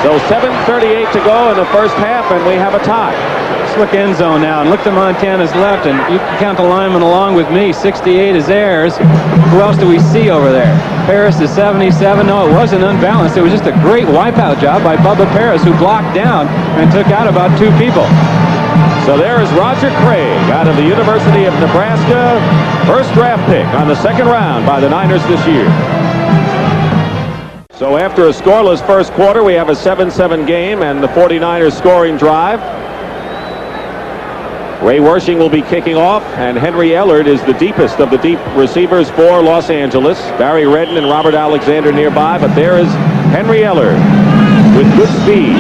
So 7:38 to go in the first half, and we have a tie. Let's look end zone now, and look to Montana's left, and you can count the linemen along with me. 68 is Ayers. Who else do we see over there? Paris is 77. No, it wasn't unbalanced. It was just a great wipeout job by Bubba Paris, who blocked down and took out about 2 people. So there is Roger Craig out of the University of Nebraska. First draft pick on the second round by the Niners this year. So after a scoreless first quarter, we have a 7-7 game and the 49ers scoring drive. Ray Wersching will be kicking off, and Henry Ellard is the deepest of the deep receivers for Los Angeles. Barry Redden and Robert Alexander nearby, but there is Henry Ellard with good speed.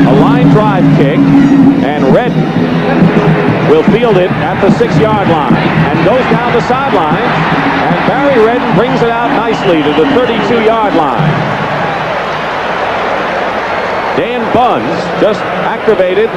A line drive kick, and Redden will field it at the 6-yard line and goes down the sideline, and Barry Redden brings it out nicely to the 32-yard line. Dan Bunz just activated,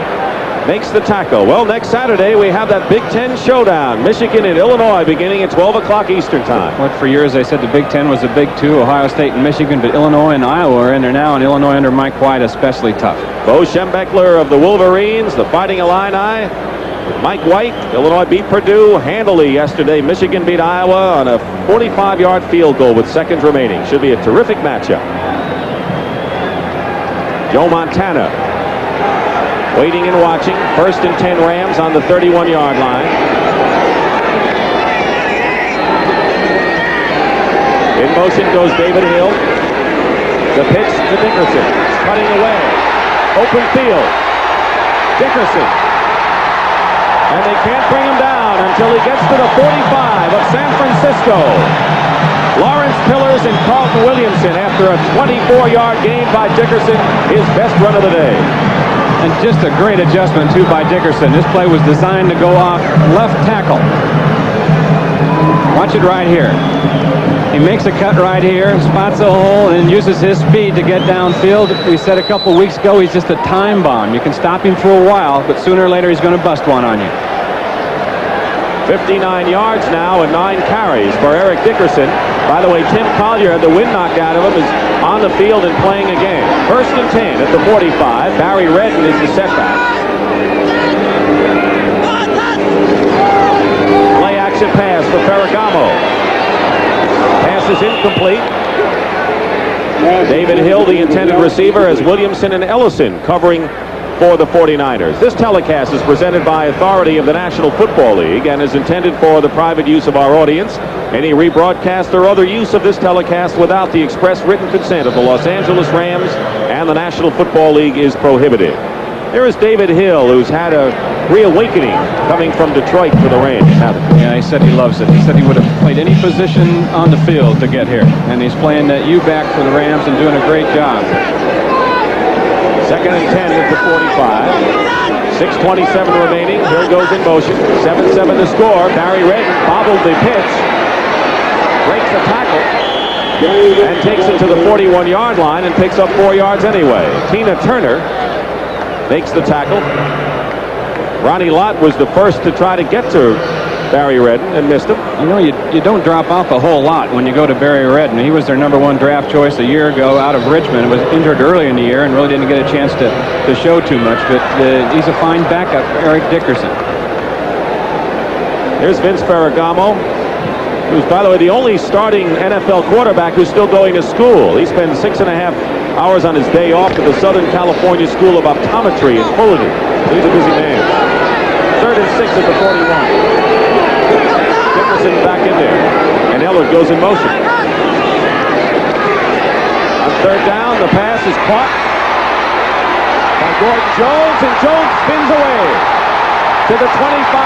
makes the tackle. Well, next Saturday we have that Big Ten showdown. Michigan and Illinois beginning at 12 o'clock Eastern time. What for years they said the Big Ten was the Big Two, Ohio State and Michigan, but Illinois and Iowa are in there now, and Illinois under Mike White especially tough. Bo Schembechler of the Wolverines, the Fighting Illini. Mike White, Illinois beat Purdue handily yesterday. Michigan beat Iowa on a 45-yard field goal with seconds remaining. Should be a terrific matchup. Joe Montana waiting and watching. First and 10 Rams on the 31-yard line. In motion goes David Hill. The pitch to Dickerson. Cutting away. Open field. Dickerson. And they can't bring him down until he gets to the 45 of San Francisco. Lawrence Pillars and Carlton Williamson after a 24-yard gain by Dickerson, his best run of the day. And just a great adjustment, too, by Dickerson. This play was designed to go off left tackle. Watch it right here. He makes a cut right here, spots a hole, and uses his speed to get downfield. We said a couple weeks ago he's just a time bomb. You can stop him for a while, but sooner or later he's going to bust one on you. 59 yards now and 9 carries for Eric Dickerson. By the way, Tim Collier had the wind knocked out of him, is on the field and playing again. 1st and 10 at the 45. Barry Redden is the setback. Play action pass for Ferragamo. Pass is incomplete. David Hill, the intended receiver, as Williamson and Ellison covering for the 49ers. This telecast is presented by authority of the National Football League and is intended for the private use of our audience. Any rebroadcast or other use of this telecast without the express written consent of the Los Angeles Rams and the National Football League is prohibited. There is David Hill, who's had a reawakening coming from Detroit for the Rams. Yeah, he said he loves it. He said he would have played any position on the field to get here. And he's playing that U-back for the Rams and doing a great job. 2nd and 10 at the 45. 6:27 remaining. Here goes in motion. 7-7 to score. Barry Redden bobbled the pitch. Breaks the tackle. And takes it to the 41-yard line and picks up 4 yards anyway. Tina Turner makes the tackle. Ronnie Lott was the first to try to get to Barry Redden and missed him. You know, you don't drop off a whole lot when you go to Barry Redden. He was their #1 draft choice a year ago out of Richmond. Was injured early in the year and really didn't get a chance to show too much. But he's a fine backup, Eric Dickerson. Here's Vince Ferragamo, who's, by the way, the only starting NFL quarterback who's still going to school. He spends 6.5 hours on his day off at the Southern California School of Optometry in Fullerton. He's a busy man. 3rd and 6 at the 41. Dickerson back in there. And Ellard goes in motion. On 3rd down, the pass is caught by Gordon Jones, and Jones spins away to the 25.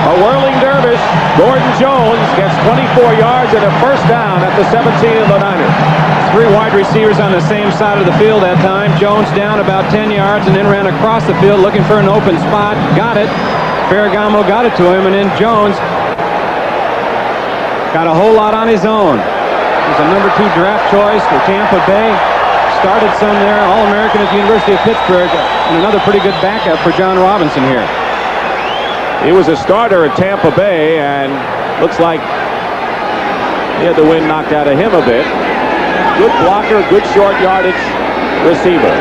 A whirling dervish, Gordon Jones gets 24 yards and a 1st down at the 17 of the Niners. 3 wide receivers on the same side of the field that time. Jones down about 10 yards and then ran across the field looking for an open spot. Got it. Ferragamo got it to him, and then Jones got a whole lot on his own. He's a #2 draft choice for Tampa Bay. Started some there, All-American at the University of Pittsburgh, and another pretty good backup for John Robinson here. He was a starter at Tampa Bay, and looks like he had the wind knocked out of him a bit. Good blocker, good short yardage receiver.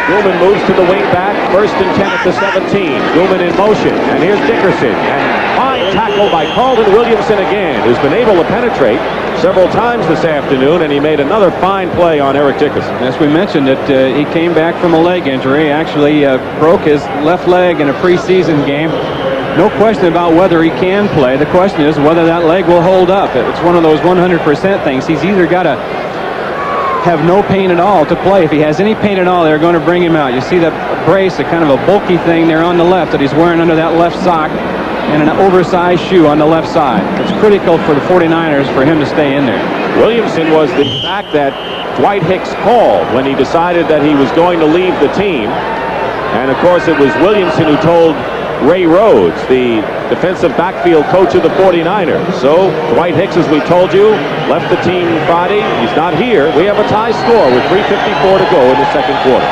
Gilman moves to the wing back. 1st and 10 at the 17. Gilman in motion, and here's Dickerson. And fine tackle by Carlton Williamson again, who's been able to penetrate several times this afternoon, and he made another fine play on Eric Dickerson. As we mentioned, he came back from a leg injury. Actually broke his left leg in a preseason game. No question about whether he can play. The question is whether that leg will hold up. It's one of those 100% things. He's either got to have no pain at all to play. If he has any pain at all, they're going to bring him out. You see that brace, a kind of a bulky thing there on the left that he's wearing under that left sock, and an oversized shoe on the left side. It's critical for the 49ers for him to stay in there. Williamson was the fact that Dwight Hicks called when he decided that he was going to leave the team. And, of course, it was Williamson who told Ray Rhodes, the defensive backfield coach of the 49ers. So Dwight Hicks, as we told you, left the team Friday. He's not here. We have a tie score with 3:54 to go in the 2nd quarter.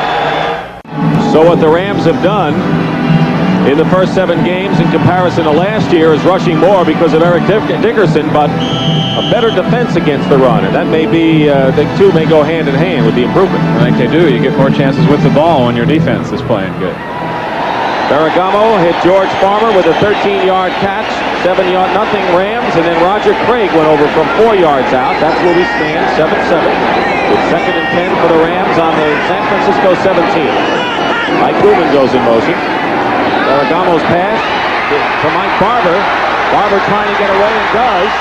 So what the Rams have done in the first 7 games in comparison to last year is rushing more because of Eric Dickerson, but a better defense against the run. And that may be, the two may go hand in hand with the improvement. I think they do. You get more chances with the ball when your defense is playing good. Ferragamo hit George Farmer with a 13-yard catch, 7-0 Rams, and then Roger Craig went over from 4 yards out. That's where we stand, 7-7, with 2nd and 10 for the Rams on the San Francisco 17. Mike Gilman goes in motion. Ferragamo's pass to Mike Barber. Barber trying to get away and does.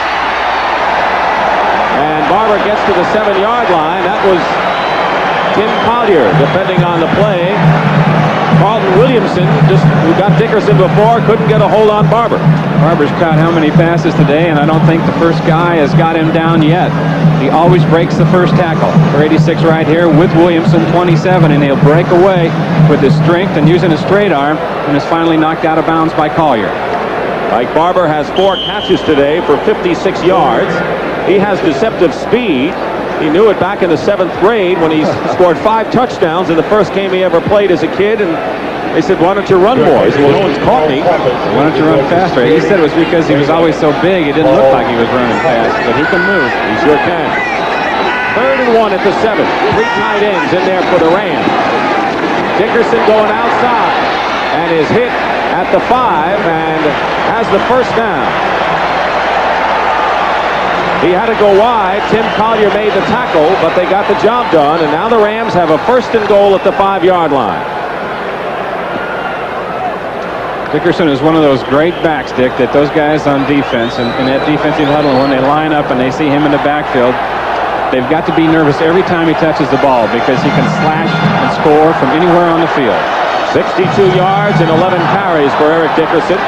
And Barber gets to the 7-yard line. That was Tim Collier defending on the play. Carlton Williamson, who got Dickerson before, couldn't get a hold on Barber. Barber's caught how many passes today, and I don't think the first guy has got him down yet. He always breaks the first tackle. For 86 right here with Williamson, 27, and he'll break away with his strength and using his straight arm, and is finally knocked out of bounds by Collier. Mike Barber has 4 catches today for 56 yards. He has deceptive speed. He knew it back in the 7th grade when he scored 5 touchdowns in the first game he ever played as a kid, and they said, "Why don't you run more?" He said, "Well, no one's caught me." Why don't you run faster? He said it was because he was always so big, it didn't look like he was running fast, but he can move. He sure can. 3rd and 1 at the 7. 3 tight ends in there for the Rams. Dickerson going outside and is hit at the 5 and has the first down. He had to go wide. Tim Collier made the tackle, but they got the job done, and now the Rams have a 1st and goal at the 5-yard line. Dickerson is one of those great backs, Dick, that those guys on defense and in that defensive huddle, when they line up and they see him in the backfield, they've got to be nervous every time he touches the ball because he can slash and score from anywhere on the field. 62 yards and 11 carries for Eric Dickerson.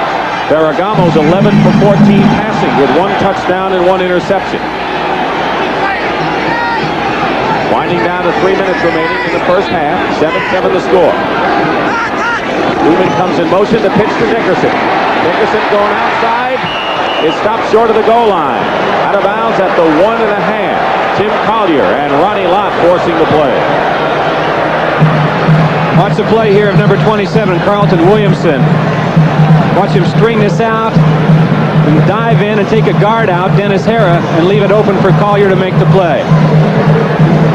Ferragamo's 11 for 14 passing with 1 touchdown and 1 interception. Winding down to 3 minutes remaining in the first half. 7-7 the score. Newman comes in motion to pitch to Dickerson. Dickerson going outside. Is stopped short of the goal line. Out of bounds at the 1.5. Tim Collier and Ronnie Lott forcing the play. Watch the play here of number 27, Carlton Williamson. Watch him string this out and dive in and take a guard out, Dennis Hara, and leave it open for Collier to make the play.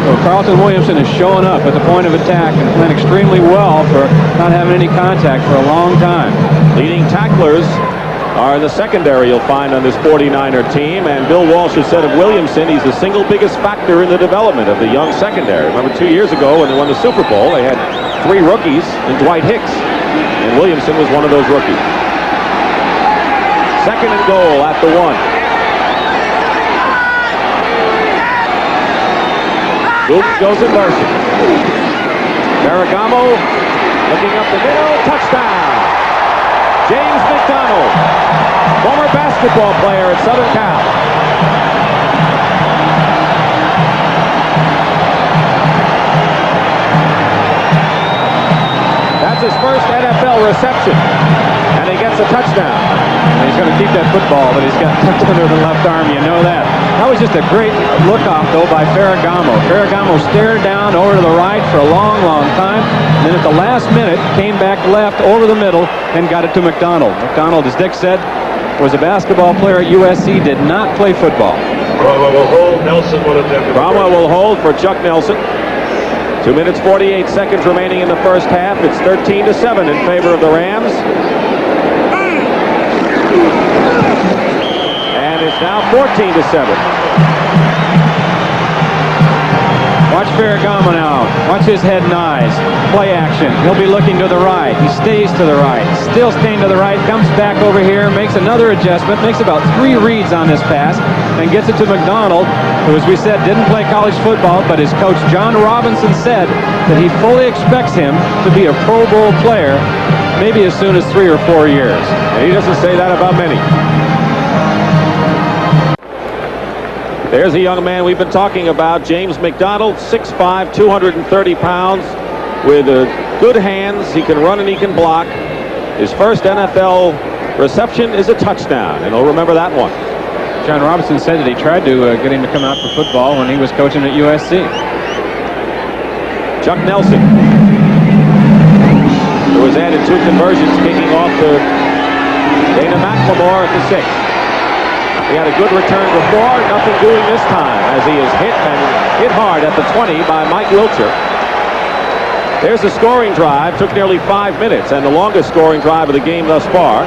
So Carlton Williamson is showing up at the point of attack and playing extremely well for not having any contact for a long time. Leading tacklers are in the secondary you'll find on this 49er team, and Bill Walsh has said of Williamson, he's the single biggest factor in the development of the young secondary. Remember 2 years ago when they won the Super Bowl, they had 3 rookies and Dwight Hicks, and Williamson was one of those rookies. 2nd and goal at the 1. Booth goes in motion. Ferragamo looking up the middle, touchdown. James McDonald, former basketball player at Southern Cal. That's his first NFL reception, and he gets a touchdown. And he's going to keep that football, but he's got tucked under the left arm, you know that. That was just a great look-off, though, by Ferragamo. Ferragamo stared down over to the right for a long, long time, and then at the last minute came back left over the middle and got it to McDonald. McDonald, as Dick said, was a basketball player at USC, did not play football. Cromwell will hold. Nelson will attempt. Cromwell will hold for Chuck Nelson. 2 minutes 48 seconds remaining in the first half. It's 13-7 in favor of the Rams. And it's now 14-7. Watch Ferragamo now. Watch his head and eyes. Play action. He'll be looking to the right. He stays to the right. Still staying to the right. Comes back over here. Makes another adjustment. Makes about 3 reads on this pass. And gets it to McDonald, who, as we said, didn't play college football, but his coach John Robinson said that he fully expects him to be a Pro Bowl player maybe as soon as 3 or 4 years. And he doesn't say that about many. There's a young man we've been talking about, James McDonald, 6'5", 230 pounds, with good hands. He can run and he can block. His first NFL reception is a touchdown, and he'll remember that one. John Robinson said that he tried to get him to come out for football when he was coaching at USC. Chuck Nelson, who has added 2 conversions, kicking off to Dana McLemore at the 6. He had a good return before, nothing doing this time as he is hit and hit hard at the 20 by Mike Wiltshire. There's a scoring drive, took nearly 5 minutes, and the longest scoring drive of the game thus far.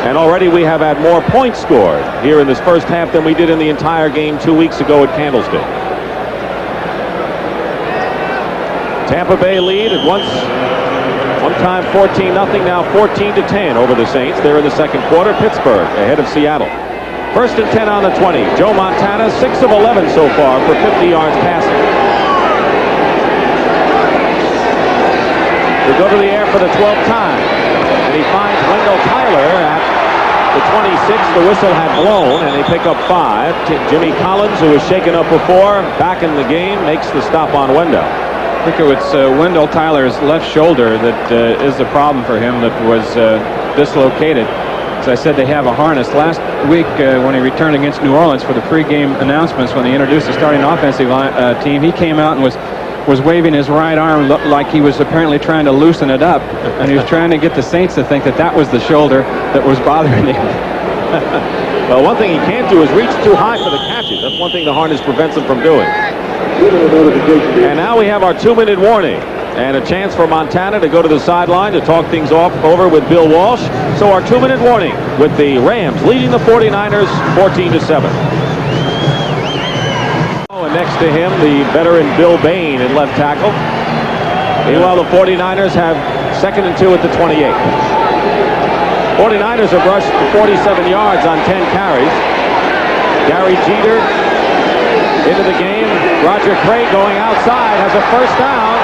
And already we have had more points scored here in this first half than we did in the entire game 2 weeks ago at Candlestick. Tampa Bay lead at one time 14-0, now 14-10 over the Saints. They're in the second quarter. Pittsburgh ahead of Seattle. 1st and 10 on the 20. Joe Montana, 6 of 11 so far for 50 yards passing. The go to the air for the 12th time. And he finds Wendell Tyler at the 26. The whistle had blown, and they pick up 5. Jimmy Collins, who was shaken up before, back in the game, makes the stop on Wendell. I think it's Wendell Tyler's left shoulder that is the problem for him, that was dislocated. As I said, they have a harness. Last week when he returned against New Orleans for the pregame announcements, when they introduced the starting offensive team, he came out and was waving his right arm, looked like he was apparently trying to loosen it up, and he was trying to get the Saints to think that that was the shoulder that was bothering him. Well, one thing he can't do is reach too high for the catches. That's one thing the harness prevents him from doing. And now we have our 2-minute warning and a chance for Montana to go to the sideline to talk things over with Bill Walsh. So our 2-minute warning with the Rams leading the 49ers 14-7. And next to him, the veteran Bill Bain at left tackle. Meanwhile, the 49ers have 2nd and 2 at the 28. 49ers have rushed for 47 yards on 10 carries. Gary Jeter into the game. Roger Craig going outside has a first down.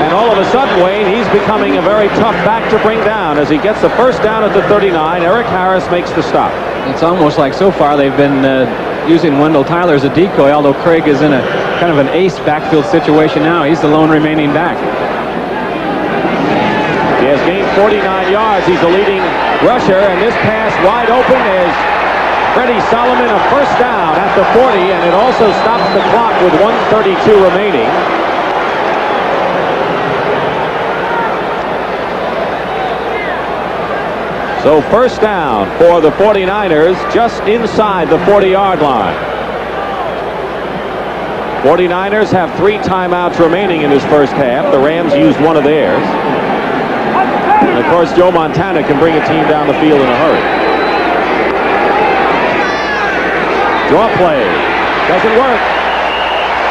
And all of a sudden, Wayne, he's becoming a very tough back to bring down. As he gets the first down at the 39, Eric Harris makes the stop. It's almost like so far they've been using Wendell Tyler as a decoy, although Craig is in a kind of an ace backfield situation now. He's the lone remaining back. He has gained 49 yards. He's the leading rusher, and this pass wide open is Freddie Solomon, a first down at the 40, and it also stops the clock with 1:32 remaining. So first down for the 49ers just inside the 40-yard line. 49ers have 3 timeouts remaining in this first half. The Rams used one of theirs. And of course, Joe Montana can bring a team down the field in a hurry. Draw play. Doesn't work.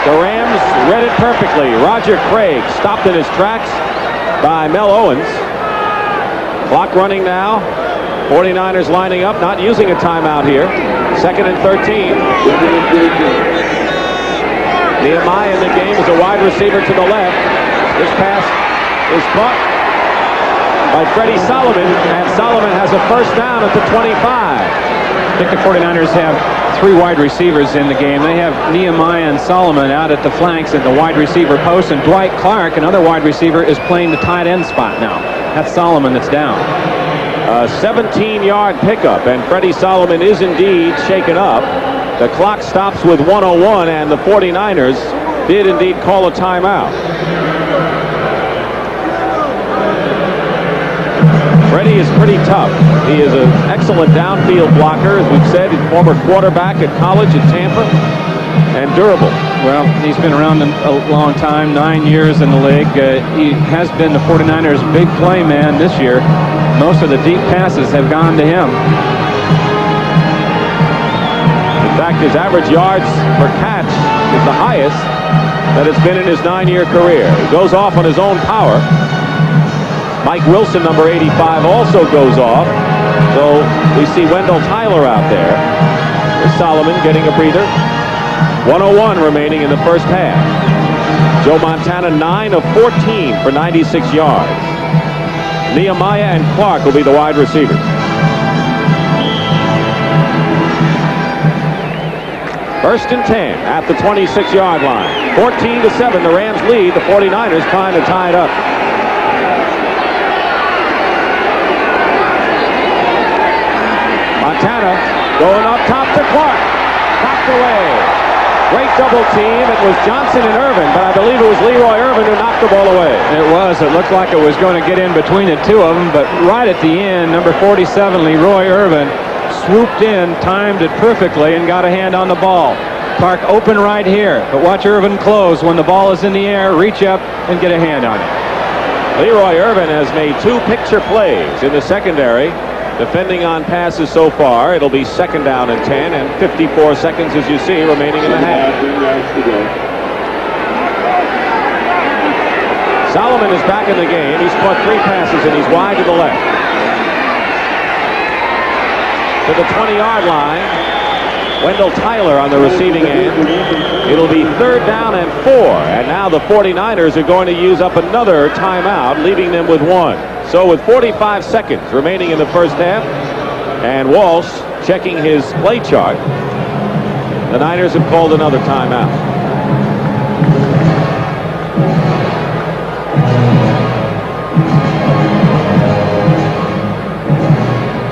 The Rams read it perfectly. Roger Craig stopped in his tracks by Mel Owens. Clock running now. 49ers lining up, not using a timeout here. 2nd and 13. Nehemiah in the game is a wide receiver to the left. This pass is caught by Freddie Solomon, and Solomon has a first down at the 25. I think the 49ers have 3 wide receivers in the game. They have Nehemiah and Solomon out at the flanks at the wide receiver post, and Dwight Clark, another wide receiver, is playing the tight end spot now. That's Solomon that's down. A 17-yard pickup, and Freddie Solomon is indeed shaken up. The clock stops with 1:01, and the 49ers did indeed call a timeout. Freddie is pretty tough. He is an excellent downfield blocker, as we've said. He's former quarterback at college at Tampa, and durable. Well, he's been around a long time, 9 years in the league. He has been the 49ers' big play man this year. Most of the deep passes have gone to him. In fact, his average yards per catch is the highest that it's been in his 9-year career. He goes off on his own power. Mike Wilson, number 85, also goes off. So we see Wendell Tyler out there. There's Solomon getting a breather. 1:01 remaining in the first half. Joe Montana 9 of 14 for 96 yards. Nehemiah and Clark will be the wide receivers. First and 10 at the 26-yard line. 14-7, the Rams lead. The 49ers trying to tie it up. Montana going up top to Clark. Knocked away. Great double team. It was Johnson and Irvin, but I believe it was Leroy Irvin who knocked the ball away. It was. It looked like it was going to get in between the two of them, but right at the end, number 47, Leroy Irvin, swooped in, timed it perfectly, and got a hand on the ball. Clark open right here, but watch Irvin close. When the ball is in the air, reach up and get a hand on it. Leroy Irvin has made 2 picture plays in the secondary. Defending on passes so far. It'll be 2nd down and 10, and 54 seconds, as you see, remaining in the half. Solomon is back in the game. He's caught 3 passes, and he's wide to the left. To the 20-yard line. Wendell Tyler on the receiving end It'll be 3rd down and 4. And now the 49ers are going to use up another timeout, leaving them with 1. So with 45 seconds remaining in the first half, and Walsh checking his play chart, the Niners have called another timeout.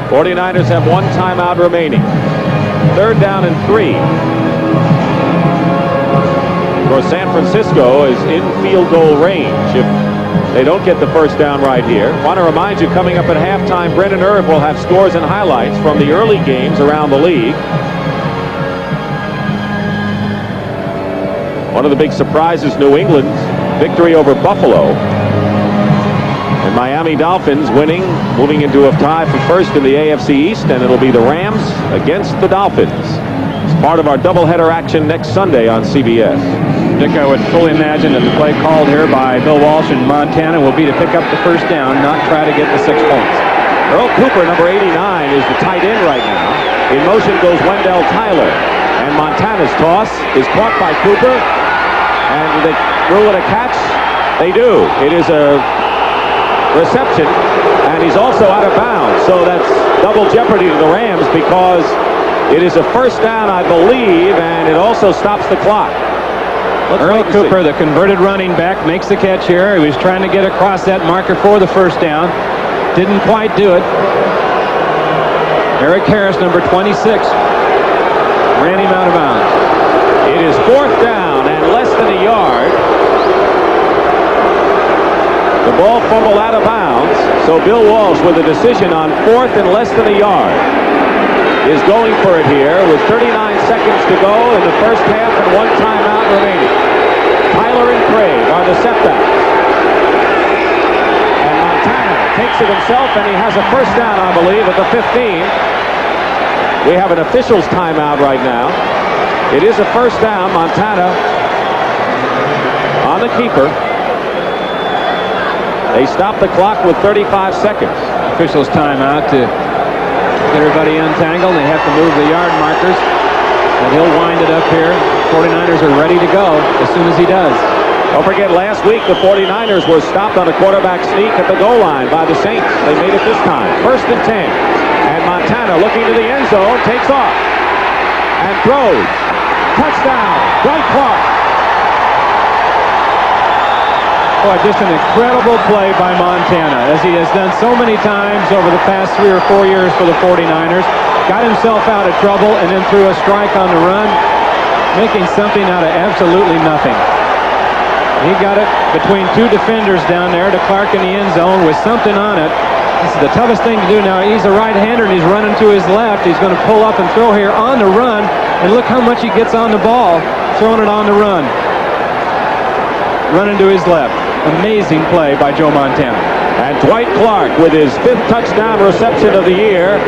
'49ers have 1 timeout remaining. 3rd down and 3. Of course, San Francisco is in field goal range if they don't get the first down right here. Want to remind you, coming up at halftime, Brennan Irv will have scores and highlights from the early games around the league. One of the big surprises, New England's victory over Buffalo. And Miami Dolphins winning, moving into a tie for first in the AFC East, and it'll be the Rams against the Dolphins. It's part of our doubleheader action next Sunday on CBS. Dick, I would fully imagine that the play called here by Bill Walsh in Montana will be to pick up the first down, not try to get the 6 points. Earl Cooper, number 89, is the tight end right now. In motion goes Wendell Tyler. And Montana's toss is caught by Cooper. And they rule it a catch. They do. It is a reception, and he's also out of bounds. So that's double jeopardy to the Rams because it is a first down, I believe, and it also stops the clock. Earl Cooper, the converted running back, makes the catch here. He was trying to get across that marker for the first down. Didn't quite do it. Eric Harris, number 26, ran him out of bounds. It is 4th down and less than a yard. The ball fumbled out of bounds, so Bill Walsh, with a decision on 4th and less than a yard, is going for it here with 39 seconds to go in the first half and 1 timeout remaining. Tyler and Craig are the setbacks. And Montana takes it himself, and he has a first down, I believe, at the 15. We have an official's timeout right now. It is a first down. Montana on the keeper. They stop the clock with 35 seconds. Officials timeout to get everybody untangled. They have to move the yard markers. And he'll wind it up here. 49ers are ready to go as soon as he does. Don't forget, last week the 49ers were stopped on a quarterback sneak at the goal line by the Saints. They made it this time. 1st and 10. And Montana, looking to the end zone, takes off and throws. Touchdown, Dwight Clark. Boy, just an incredible play by Montana, as he has done so many times over the past 3 or 4 years for the 49ers. Got himself out of trouble and then threw a strike on the run, making something out of absolutely nothing. He got it between 2 defenders down there to Clark in the end zone with something on it. This is the toughest thing to do now. He's a right-hander and he's running to his left. He's going to pull up and throw here on the run, and look how much he gets on the ball, throwing it on the run. Running to his left. Amazing play by Joe Montana. And Dwight Clark with his 5th touchdown reception of the year.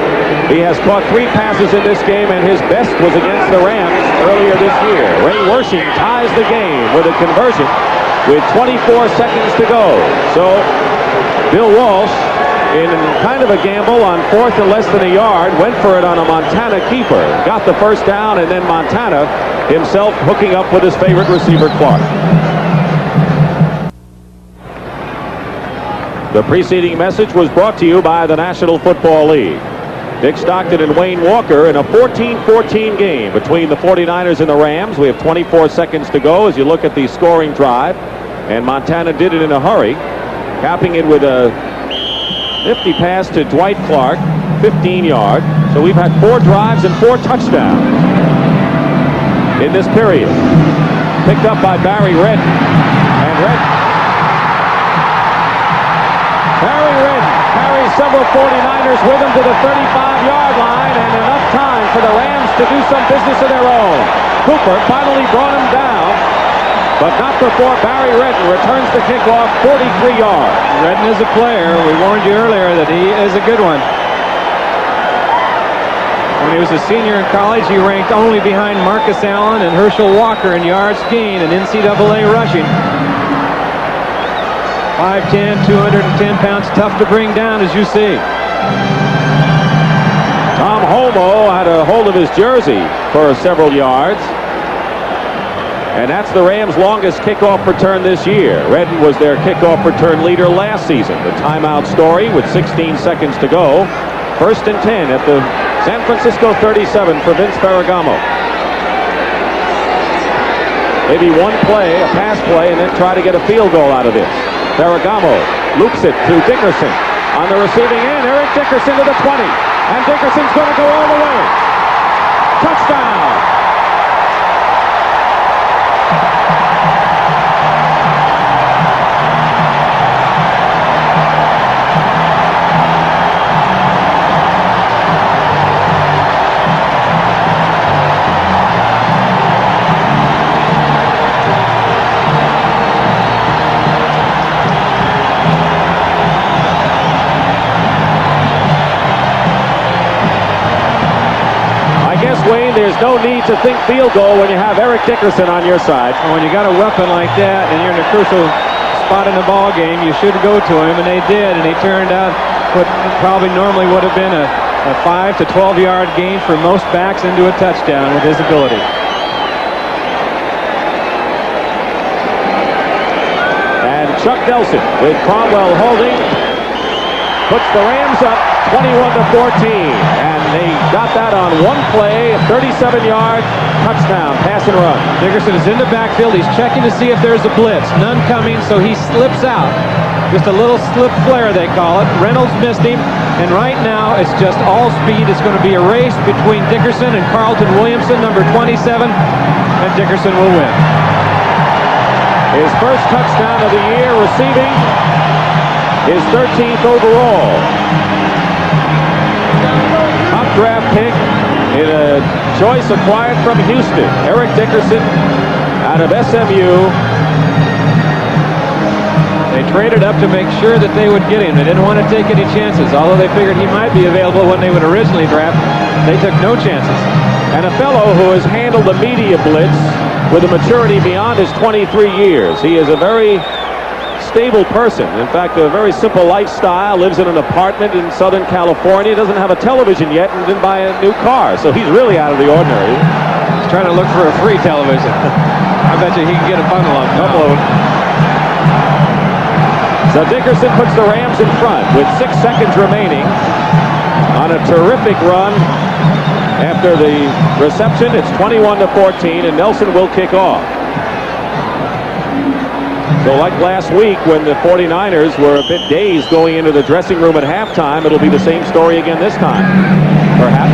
He has caught 3 passes in this game, and his best was against the Rams earlier this year. Ray Wersching ties the game with a conversion with 24 seconds to go. So Bill Walsh, in kind of a gamble on 4th and less than a yard, went for it on a Montana keeper. Got the first down, and then Montana himself hooking up with his favorite receiver, Clark. The preceding message was brought to you by the National Football League. Dick Stockton and Wayne Walker in a 14-14 game between the 49ers and the Rams. We have 24 seconds to go as you look at the scoring drive. And Montana did it in a hurry, capping it with a nifty pass to Dwight Clark, 15 yards. So we've had 4 drives and 4 touchdowns in this period. Picked up by Barry Redden. And Barry Redden carries several 49ers with him to the 35-yard line, and enough time for the Rams to do some business of their own. Cooper finally brought him down, but not before Barry Redden returns the kickoff 43 yards. Redden is a player. We warned you earlier that he is a good one. When he was a senior in college, he ranked only behind Marcus Allen and Herschel Walker in yards gained and NCAA rushing. 5'10", 210 pounds, tough to bring down, as you see. Tom Holmoe had a hold of his jersey for several yards. And that's the Rams' longest kickoff return this year. Redden was their kickoff return leader last season. The timeout story with 16 seconds to go. 1st and 10 at the San Francisco 37 for Vince Ferragamo. Maybe one play, a pass play, and then try to get a field goal out of this. Ferragamo loops it to Dickerson. On the receiving end, Eric Dickerson to the 20. And Dickerson's going to go all the way. Touchdown! Wayne, there's no need to think field goal when you have Eric Dickerson on your side. And when you got a weapon like that and you're in a crucial spot in the ball game, you should go to him, and they did, and he turned out what probably normally would have been a 5 to 12 yard gain for most backs into a touchdown with his ability. And Chuck Nelson with Cromwell holding puts the Rams up 21-14, and they got that on one play, a 37-yard touchdown, pass and run. Dickerson is in the backfield. He's checking to see if there's a blitz. None coming, so he slips out. Just a little slip flare, they call it. Reynolds missed him, and right now it's just all speed. It's going to be a race between Dickerson and Carlton Williamson, number 27, and Dickerson will win. His first touchdown of the year, receiving his 13th overall. Top draft pick in a choice acquired from Houston. Eric Dickerson out of SMU. They traded up to make sure that they would get him. They didn't want to take any chances. Although they figured he might be available when they would originally draft, they took no chances. And a fellow who has handled the media blitz with a maturity beyond his 23 years. He is a very stable person. In fact, a very simple lifestyle, lives in an apartment in Southern California, doesn't have a television yet, and didn't buy a new car. So he's really out of the ordinary. He's trying to look for a free television. I bet you he can get a bundle of them. Couple of them. So Dickerson puts the Rams in front with 6 seconds remaining on a terrific run. After the reception, it's 21-14, and Nelson will kick off. So like last week when the 49ers were a bit dazed going into the dressing room at halftime, it'll be the same story again this time, perhaps.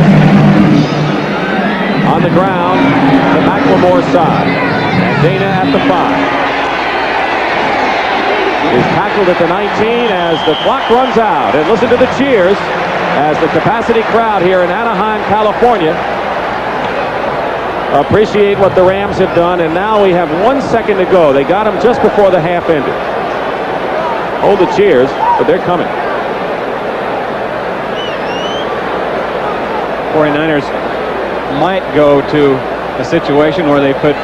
On the ground, the McLemore side, and Dana at the 5. Is tackled at the 19 as the clock runs out. And listen to the cheers as the capacity crowd here in Anaheim, California, appreciate what the Rams have done. And now we have 1 second to go. They got him just before the half ended. Hold the cheers, but they're coming. 49ers might go to a situation where they put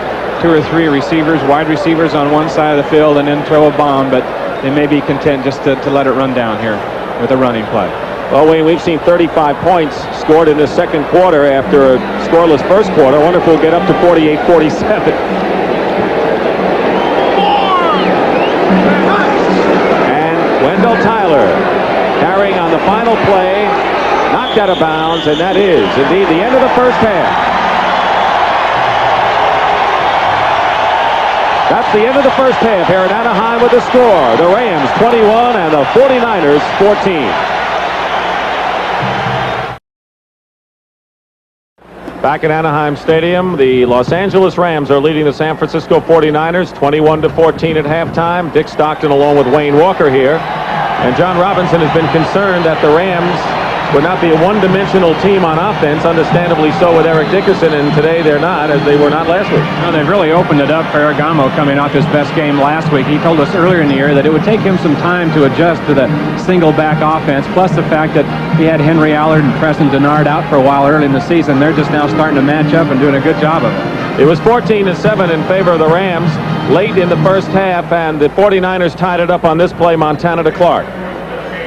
2 or 3 receivers, wide receivers on one side of the field and then throw a bomb, but they may be content just to let it run down here with a running play. Well, Wayne, we've seen 35 points scored in the second quarter after a scoreless first quarter. I wonder if we'll get up to 48-47. And Wendell Tyler carrying on the final play, knocked out of bounds, and that is indeed the end of the first half. That's the end of the first half here in Anaheim with the score. The Rams 21 and the 49ers 14. Back at Anaheim Stadium, the Los Angeles Rams are leading the San Francisco 49ers 21-14 at halftime. Dick Stockton along with Wayne Walker here. And John Robinson has been concerned that the Rams would not be a one-dimensional team on offense, understandably so with Eric Dickerson, and today they're not, as they were not last week. No, they've really opened it up. Ferragamo coming off his best game last week. He told us earlier in the year that it would take him some time to adjust to the single-back offense, plus the fact that he had Henry Allard and Preston Denard out for a while early in the season. They're just now starting to match up and doing a good job of it. It was 14-7 in favor of the Rams late in the first half, and the 49ers tied it up on this play, Montana to Clark.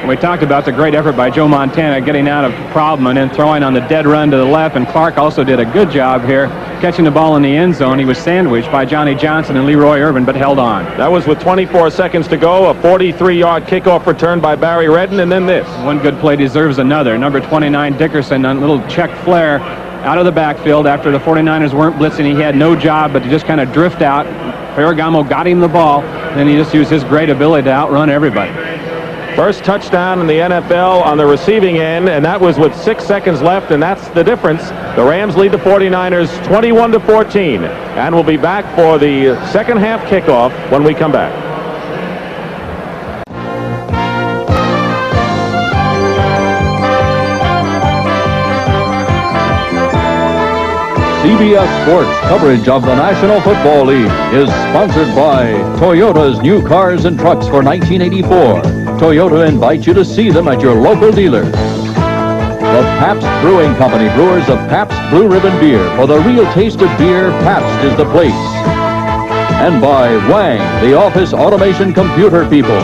We talked about the great effort by Joe Montana getting out of problem and then throwing on the dead run to the left, and Clark also did a good job here catching the ball in the end zone. He was sandwiched by Johnny Johnson and Leroy Irvin, but held on. That was with 24 seconds to go, a 43-yard kickoff return by Barry Redden, and then this. One good play deserves another. Number 29, Dickerson, on a little check flare out of the backfield after the 49ers weren't blitzing. He had no job but to just kind of drift out. Ferragamo got him the ball, and then he just used his great ability to outrun everybody. First touchdown in the NFL on the receiving end, and that was with 6 seconds left, and that's the difference. The Rams lead the 49ers 21-14, and we'll be back for the second half kickoff when we come back. CBS Sports coverage of the National Football League is sponsored by Toyota's new cars and trucks for 1984. Toyota invites you to see them at your local dealer. The Pabst Brewing Company, brewers of Pabst Blue Ribbon Beer. For the real taste of beer, Pabst is the place. And by Wang, the office automation computer people.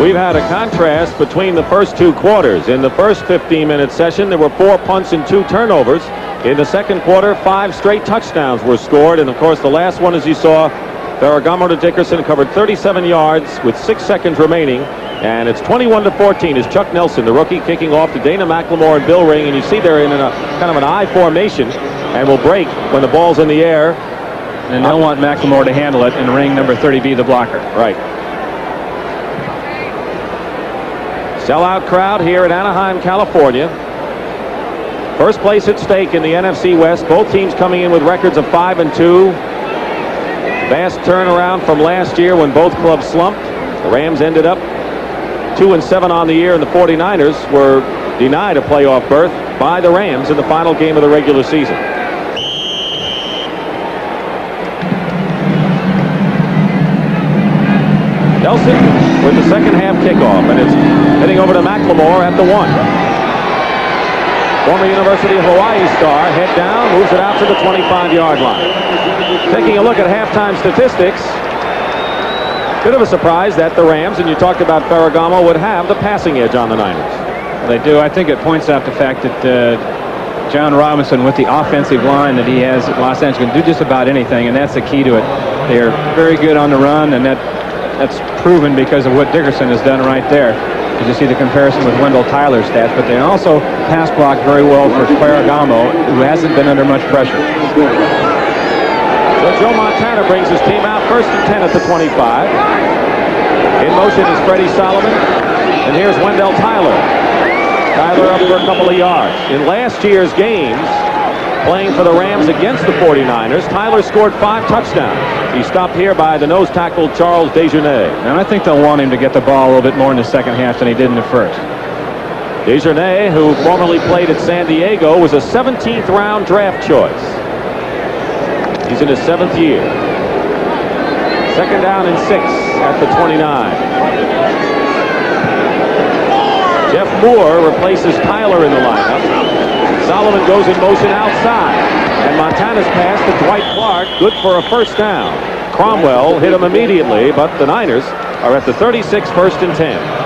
We've had a contrast between the first two quarters. In the first 15-minute session, there were 4 punts and 2 turnovers. In the second quarter, 5 straight touchdowns were scored. And, of course, the last one, as you saw, Ferragamo to Dickerson covered 37 yards with 6 seconds remaining. And it's 21-14 as Chuck Nelson, the rookie, kicking off to Dana McLemore and Bill Ring. And you see they're in a kind of an I formation and will break when the ball's in the air. And they'll want McLemore to handle it, and Ring, number 30, be the blocker. Right. Sellout crowd here in Anaheim, California. First place at stake in the NFC West. Both teams coming in with records of 5-2. Vast turnaround from last year when both clubs slumped. The Rams ended up 2-7 on the year, and the 49ers were denied a playoff berth by the Rams in the final game of the regular season. Nelson with the second half kickoff, and it's heading over to McLemore at the 1. Former University of Hawaii star, head down, moves it out to the 25-yard line. Taking a look at halftime statistics, bit of a surprise that the Rams, and you talked about Ferragamo, would have the passing edge on the Niners. They do. I think it points out the fact that John Robinson, with the offensive line that he has at Los Angeles, can do just about anything, and that's the key to it. They are very good on the run, and that's proven because of what Dickerson has done right there. You see the comparison with Wendell Tyler's stats, but they also pass block very well for Ferragamo, who hasn't been under much pressure. So Joe Montana brings his team out, 1st and 10 at the 25. In motion is Freddie Solomon, and here's Wendell Tyler. Tyler up for a couple of yards. In last year's games, playing for the Rams against the 49ers, Tyler scored 5 touchdowns. He's stopped here by the nose tackle, Charles Desjardins. And I think they'll want him to get the ball a little bit more in the second half than he did in the first. Desjardins, who formerly played at San Diego, was a 17th round draft choice. He's in his 7th year. Second down and 6 at the 29. Jeff Moore replaces Tyler in the lineup. Solomon goes in motion outside, and Montana's pass to Dwight Clark, good for a first down. Cromwell hit him immediately, but the Niners are at the 36, 1st and 10.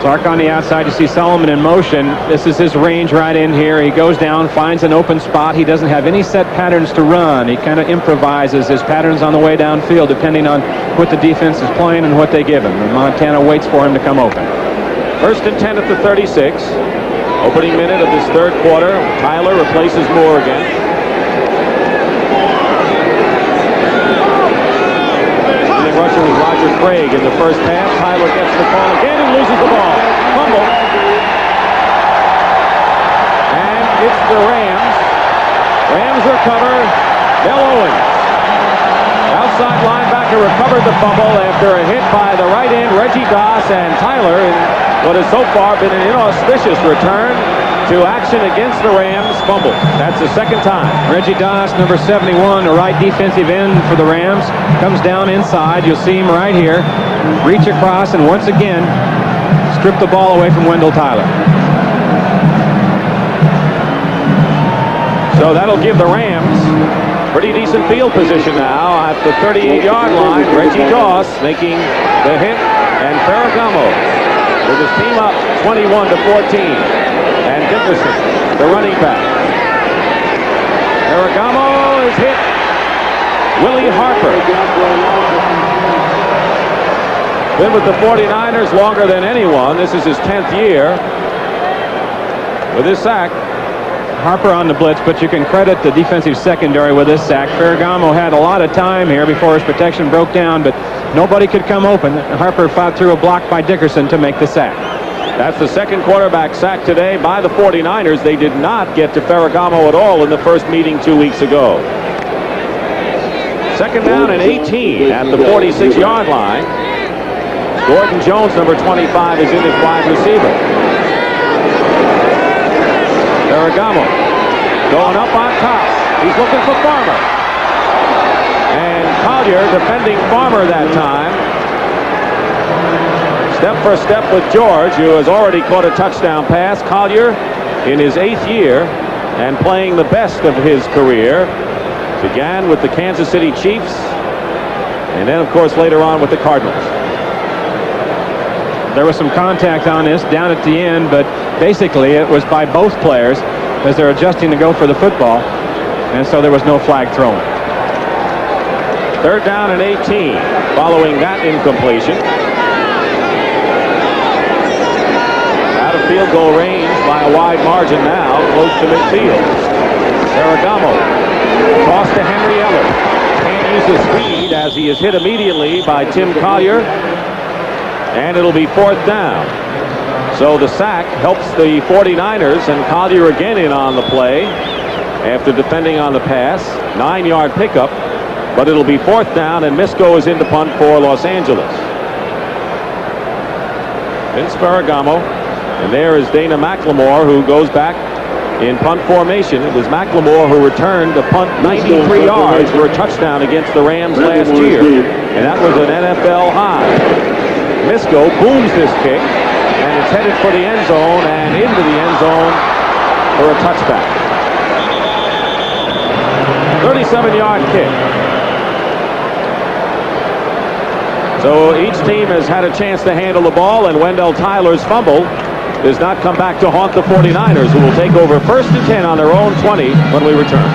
Clark on the outside. You see Solomon in motion. This is his range right in here. He goes down, finds an open spot. He doesn't have any set patterns to run. He kind of improvises his patterns on the way downfield depending on what the defense is playing and what they give him. And Montana waits for him to come open. 1st and 10 at the 36. Opening minute of this third quarter. Tyler replaces Moore again. Leading rusher was Roger Craig in the first half. Tyler gets the ball again and loses the ball. Fumble. And it's the Rams. Rams recover. Del Owens, outside linebacker, recovered the fumble after a hit by the right end, Reggie Doss, and Tyler in what has so far been an inauspicious return to action against the Rams fumble. That's the second time. Reggie Doss, number 71, the right defensive end for the Rams, comes down inside. You'll see him right here. Reach across and once again strip the ball away from Wendell Tyler. So that'll give the Rams pretty decent field position now at the 38-yard line. Reggie Doss making the hit, and Ferragamo with his team up 21-14. And Dickerson, the running back. Ferragamo is hit. Willie Harper. Been with the 49ers longer than anyone. This is his 10th year with his sack. Harper on the blitz, but you can credit the defensive secondary with this sack. Ferragamo had a lot of time here before his protection broke down, but nobody could come open. Harper fought through a block by Dickerson to make the sack. That's the second quarterback sack today by the 49ers. They did not get to Ferragamo at all in the first meeting 2 weeks ago. Second down and 18 at the 46-yard line. Gordon Jones, number 25, is in as wide receiver. Ferragamo going up on top. He's looking for Farmer. And Collier defending Farmer that time. Step for step with George, who has already caught a touchdown pass. Collier in his 8th year and playing the best of his career. Began with the Kansas City Chiefs and then, of course, later on with the Cardinals. There was some contact on this down at the end, but basically it was by both players as they're adjusting to go for the football, and so there was no flag thrown. Third down and 18 following that incompletion. Out of field goal range by a wide margin now, close to midfield. Ferragamo toss to Henry Ellis. Can't use his speed as he is hit immediately by Tim Collier. And it'll be fourth down. So the sack helps the 49ers, and Collier again in on the play after defending on the pass. 9-yard pickup, but it'll be fourth down, and Misko is in to punt for Los Angeles. Vince Ferragamo, and there is Dana McLemore, who goes back in punt formation. It was McLemore who returned to punt 93 yards for a touchdown against the Rams last year, and that was an NFL high. Misko booms this kick, and it's headed for the end zone and into the end zone for a touchback. 37-yard kick. So each team has had a chance to handle the ball, and Wendell Tyler's fumble does not come back to haunt the 49ers, who will take over first and 10 on their own 20 when we return.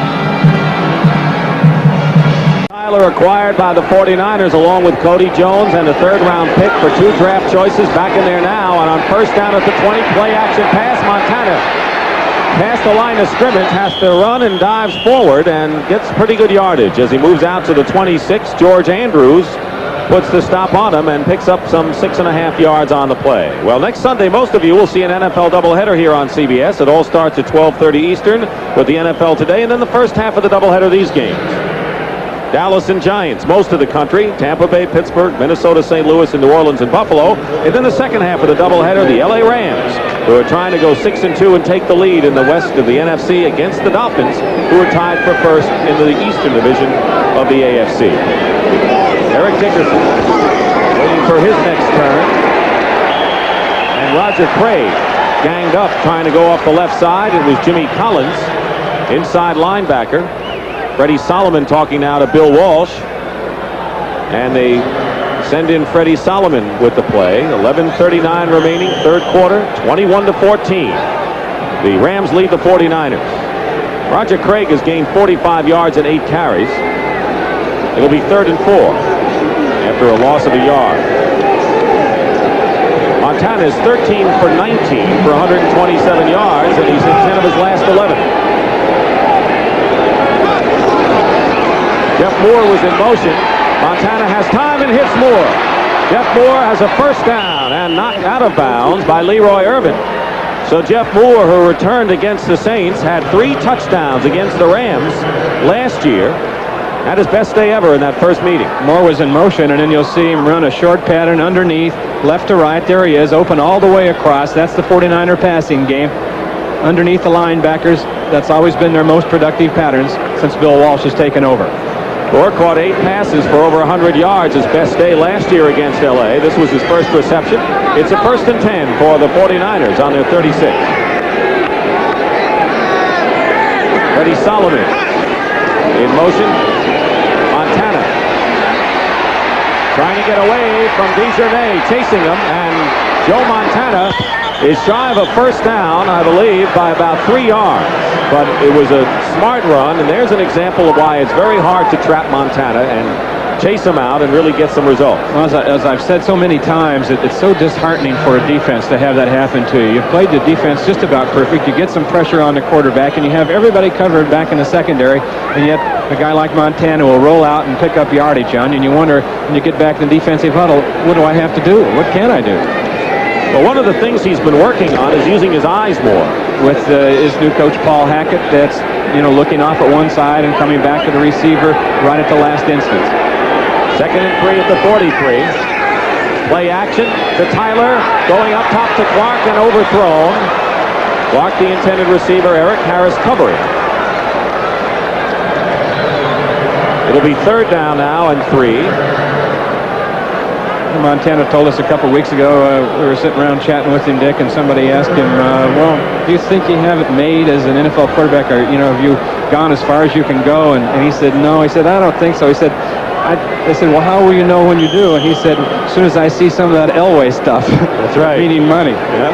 Tyler acquired by the 49ers along with Cody Jones and a third-round pick for 2 draft choices back in there now. And on first down at the 20, play action pass. Montana past the line of scrimmage, has to run and dives forward and gets pretty good yardage as he moves out to the 26. George Andrews puts the stop on him and picks up some 6.5 yards on the play. Well, next Sunday, most of you will see an NFL doubleheader here on CBS. It all starts at 12:30 Eastern with the NFL Today, and then the first half of the doubleheader, these games. Dallas and Giants, most of the country. Tampa Bay, Pittsburgh, Minnesota, St. Louis, and New Orleans and Buffalo. And then the second half of the doubleheader, the LA Rams, who are trying to go 6-2 and take the lead in the west of the NFC against the Dolphins, who are tied for first in the Eastern Division of the AFC. Eric Dickerson waiting for his next turn. And Roger Craig ganged up trying to go off the left side. It was Jimmy Collins, inside linebacker. Freddie Solomon talking now to Bill Walsh. And they send in Freddie Solomon with the play. 11:39 remaining, third quarter, 21-14. The Rams lead the 49ers. Roger Craig has gained 45 yards and 8 carries. It'll be 3rd and 4 after a loss of a yard. Montana is 13 for 19 for 127 yards, and he's hit 10 of his last 11. Jeff Moore was in motion. Montana has time and hits Moore. Jeff Moore has a first down and knocked out of bounds by Leroy Irvin. So Jeff Moore, who returned against the Saints, had 3 touchdowns against the Rams last year. Had his best day ever in that first meeting. Moore was in motion, and then you'll see him run a short pattern underneath, left to right. There he is, open all the way across. That's the 49er passing game. Underneath the linebackers, that's always been their most productive patterns since Bill Walsh has taken over. Moore caught 8 passes for over 100 yards, his best day last year against LA. This was his first reception. It's a 1st and 10 for the 49ers on their 36. Freddie Solomon in motion. Montana trying to get away from DeJournay, chasing him, and Joe Montana is shy of a first down, I believe, by about 3 yards. But it was a smart run, and there's an example of why it's very hard to trap Montana and chase him out and really get some results. Well, as I've said so many times, it's so disheartening for a defense to have that happen to you. You've played the defense just about perfect. You get some pressure on the quarterback, and you have everybody covered back in the secondary, and yet a guy like Montana will roll out and pick up yardage on you, and you wonder, when you get back in the defensive huddle, what do I have to do? What can I do? Well, one of the things he's been working on is using his eyes more. With his new coach, Paul Hackett, that's, looking off at one side and coming back to the receiver right at the last instance. 2nd and 3 at the 43. Play action to Tyler, going up top to Clark and overthrown. Clark, the intended receiver, Eric Harris covering. It'll be 3rd down now and 3. Montana told us a couple weeks ago, we were sitting around chatting with him, Dick, and somebody asked him, well, do you think you have it made as an NFL quarterback, or, have you gone as far as you can go? And he said, no. He said, I don't think so. He said, I said, well, how will you know when you do? And he said, as soon as I see some of that Elway stuff. That's right. Meaning money. Yep.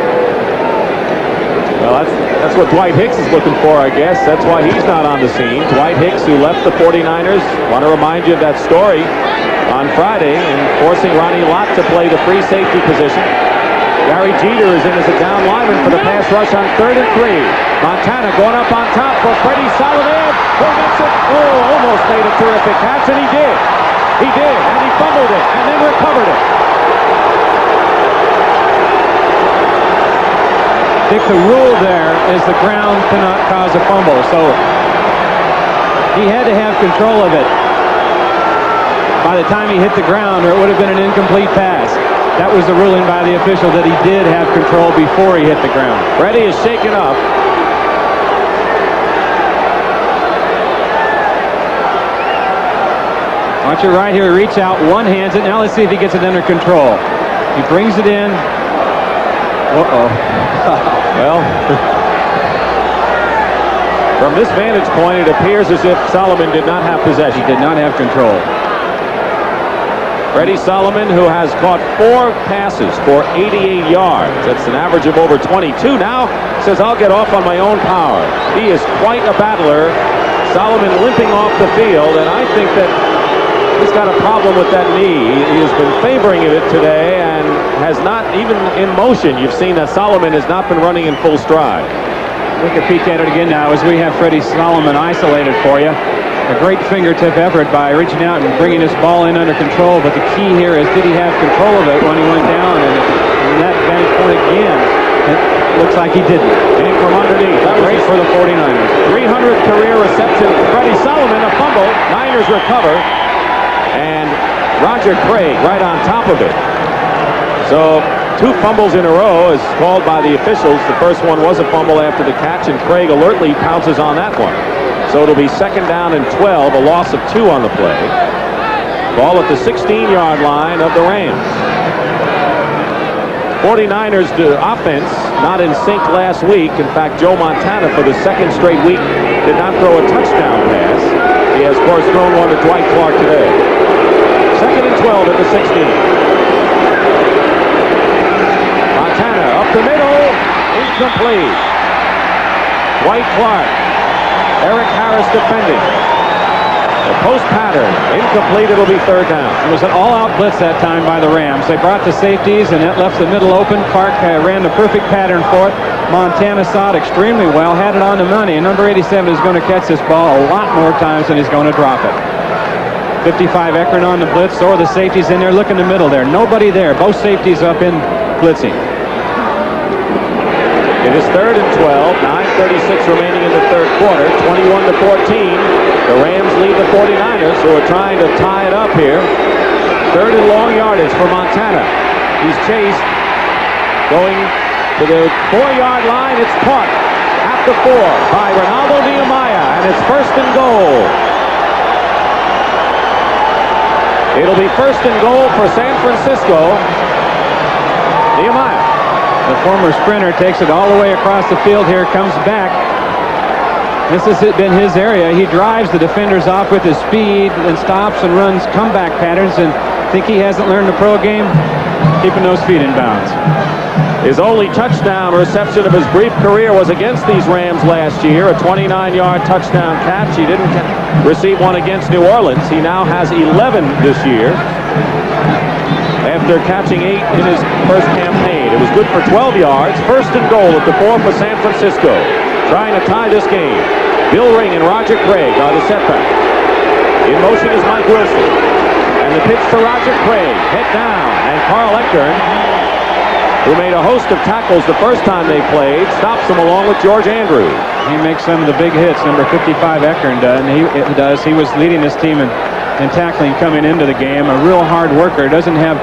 Well, that's what Dwight Hicks is looking for, I guess. That's why he's not on the scene. Dwight Hicks, who left the 49ers, want to remind you of that story on Friday and forcing Ronnie Lott to play the free safety position. Gary Jeter is in as a down lineman for the pass rush on 3rd and 3. Montana going up on top for Freddie Solomon, who makes it. Oh, almost made a terrific catch, and he did. He did, and he fumbled it, and then recovered it. Dick, the rule there is the ground cannot cause a fumble, so he had to have control of it by the time he hit the ground, or it would have been an incomplete pass. That was the ruling by the official, that he did have control before he hit the ground. Freddie is shaken up. Watch it right here. Reach out, one-hands it. Now let's see if he gets it under control. He brings it in. Uh-oh. Well, from this vantage point, it appears as if Solomon did not have possession. He did not have control. Freddie Solomon, who has caught 4 passes for 88 yards. That's an average of over 22. Now says, I'll get off on my own power. He is quite a battler. Solomon limping off the field, and I think that he's got a problem with that knee. He has been favoring it today and has not, even in motion, you've seen that Solomon has not been running in full stride. Look at peek at it again now as we have Freddie Solomon isolated for you. A great fingertip effort by reaching out and bringing this ball in under control, but the key here is, did he have control of it when he went down? And that vantage point again, it looks like he didn't. In from underneath. That was great for the 49ers. 300th career reception. Freddie Solomon, a fumble. Niners recover. And Roger Craig right on top of it. So 2 fumbles in a row is called by the officials. The first one was a fumble after the catch, and Craig alertly pounces on that one. So it'll be 2nd down and 12, a loss of 2 on the play. Ball at the 16-yard line of the Rams. 49ers offense not in sync last week. In fact, Joe Montana, for the 2nd straight week, did not throw a touchdown pass. He has, of course, thrown one to Dwight Clark today. 2nd and 12 at the 16. Montana up the middle, incomplete. Dwight Clark. Eric Harris defending. The post pattern, incomplete. It'll be 3rd down. It was an all-out blitz that time by the Rams. They brought the safeties, and that left the middle open. Clark ran the perfect pattern for it. Montana saw it extremely well, had it on the money, and number 87 is going to catch this ball a lot more times than he's going to drop it. 55 Ekron on the blitz, so are the safeties in there. Look in the middle there. Nobody there. Both safeties up in blitzing. It is 3rd and 12, 9:36 remaining in the 3rd quarter, 21-14. The Rams lead the 49ers, who are trying to tie it up here. 3rd and long yardage for Montana. He's chased, going to the 4-yard line. It's caught at the 4 by Ronaldo Nehemiah, and it's 1st and goal. It'll be 1st and goal for San Francisco. Nehemiah. The former sprinter takes it all the way across the field here, comes back. This has been his area. He drives the defenders off with his speed and stops and runs comeback patterns, and think he hasn't learned the pro game? Keeping those feet in bounds. His only touchdown reception of his brief career was against these Rams last year, a 29-yard touchdown catch. He didn't receive one against New Orleans. He now has 11 this year after catching 8 in his first campaign. It was good for 12 yards. First and goal at the 4 for San Francisco. Trying to tie this game. Bill Ring and Roger Craig are the setback. In motion is Mike Wilson. And the pitch to Roger Craig. Head down. And Carl Eckern, who made a host of tackles the first time they played, stops him along with George Andrews. He makes some of the big hits. Number 55 Eckern does. He was leading his team in tackling coming into the game. A real hard worker. Doesn't have,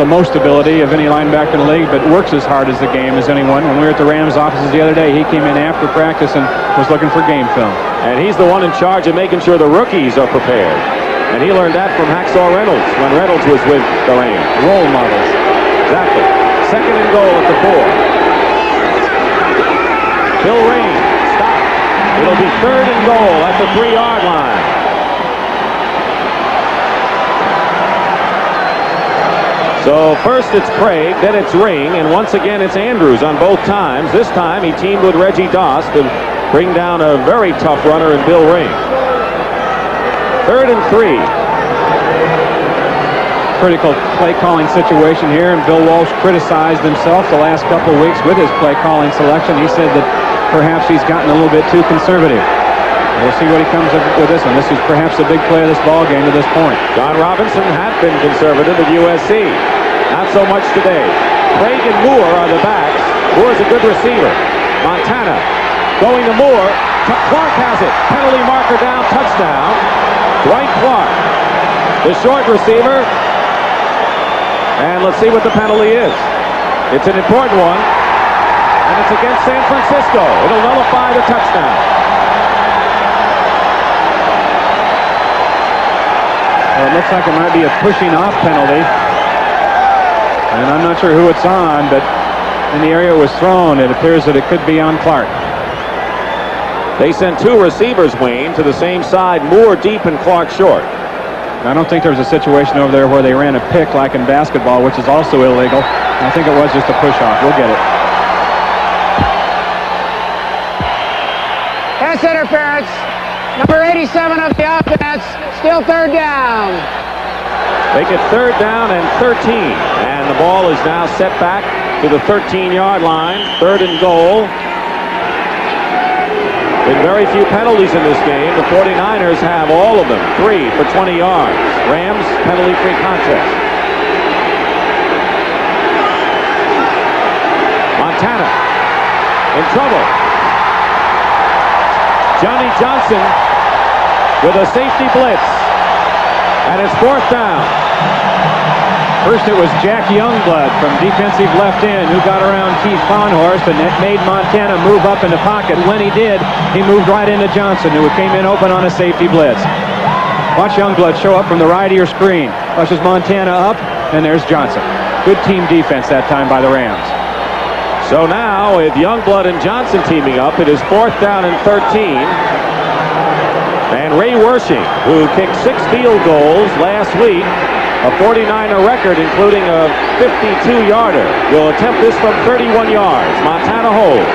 the most ability of any linebacker in the league, but works as hard as the game as anyone. When we were at the Rams offices the other day, he came in after practice and was looking for game film. And he's the one in charge of making sure the rookies are prepared. And he learned that from Hacksaw Reynolds when Reynolds was with the Rams. Role models. Exactly. Second and goal at the 4. Bill Ring, stop. It'll be third and goal at the 3-yard line. So first it's Craig, then it's Ring, and once again it's Andrews on both times. This time he teamed with Reggie Doss to bring down a very tough runner in Bill Ring. Third and 3. Critical play calling situation here, and Bill Walsh criticized himself the last couple of weeks with his play calling selection. He said that perhaps he's gotten a little bit too conservative. We'll see what he comes up with this one. This is perhaps the big play of this ball game to this point. John Robinson had been conservative at USC. Not so much today. Craig and Moore are the backs. Moore's a good receiver. Montana going to Moore. Clark has it. Penalty marker down. Touchdown. Dwight Clark, the short receiver. And let's see what the penalty is. It's an important one. And it's against San Francisco. It'll nullify the touchdown. Well, it looks like it might be a pushing off penalty. And I'm not sure who it's on, but in the area it was thrown, it appears that it could be on Clark. They sent 2 receivers, Wayne, to the same side. Moore deep and Clark short. I don't think there was a situation over there where they ran a pick like in basketball, which is also illegal. I think it was just a push off. We'll get it. Pass interference. Number 87 of the offense. Still third down. Make it third down and 13. And the ball is now set back to the 13-yard line. Third and goal. With very few penalties in this game, the 49ers have all of them. 3 for 20 yards. Rams, penalty-free contest. Montana in trouble. Johnny Johnson with a safety blitz. And it's fourth down. First it was Jack Youngblood from defensive left end who got around Keith Fahnhorst and it made Montana move up in the pocket. When he did, he moved right into Johnson, who came in open on a safety blitz. Watch Youngblood show up from the right of your screen. Rushes Montana up, and there's Johnson. Good team defense that time by the Rams. So now, with Youngblood and Johnson teaming up, it is fourth down and 13. And Ray Wersching, who kicked 6 field goals last week, a 49er record, including a 52-yarder, will attempt this from 31 yards. Montana holds.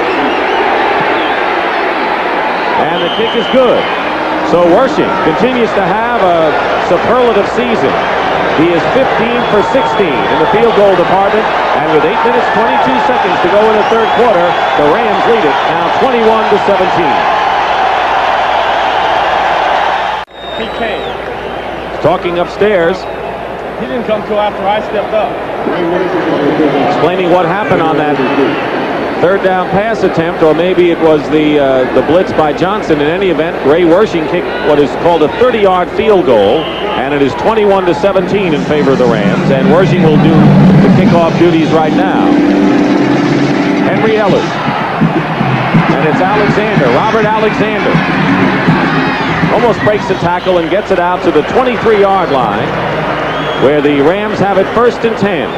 And the kick is good. So Wersching continues to have a superlative season. He is 15 for 16 in the field goal department. And with 8 minutes, 22 seconds to go in the third quarter, the Rams lead it now 21-17. PK. Talking upstairs. He didn't come till after I stepped up. Explaining what happened on that third down pass attempt, or maybe it was the blitz by Johnson. In any event, Ray Wersching kicked what is called a 30-yard field goal, and it is 21-17 in favor of the Rams. And Wersching will do the kickoff duties right now. Henry Ellis, and it's Alexander, Robert Alexander, almost breaks the tackle and gets it out to the 23-yard line, where the Rams have it first and 10.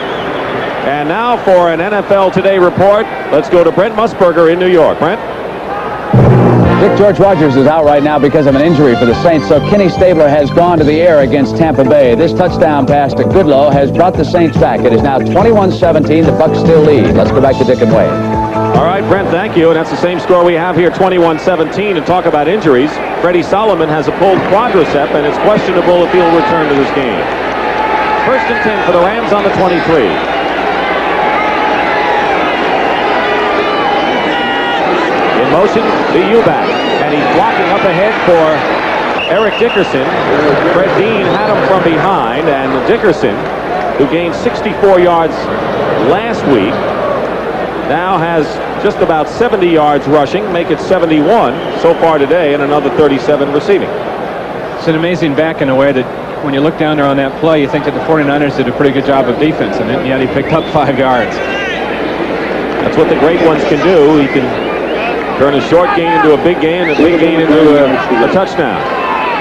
And now for an NFL Today report, let's go to Brent Musburger in New York. Brent? Dick George Rogers is out right now because of an injury for the Saints, so Kenny Stabler has gone to the air against Tampa Bay. This touchdown pass to Goodlow has brought the Saints back. It is now 21-17. The Bucs still lead. Let's go back to Dick and Wade. All right, Brent, thank you. And that's the same score we have here, 21-17. And talk about injuries. Freddie Solomon has a pulled quadricep, and it's questionable if he'll return to this game. 1st and 10 for the Rams on the 23. In motion, the U-back, and he's blocking up ahead for Eric Dickerson. Fred Dean had him from behind, and Dickerson, who gained 64 yards last week, now has just about 70 yards rushing, make it 71 so far today, and another 37 receiving. It's an amazing back in a way that when you look down there on that play, you think that the 49ers did a pretty good job of defense, and yet he picked up 5 yards. That's what the great ones can do. He can turn a short gain into a big gain, and a big gain into a touchdown.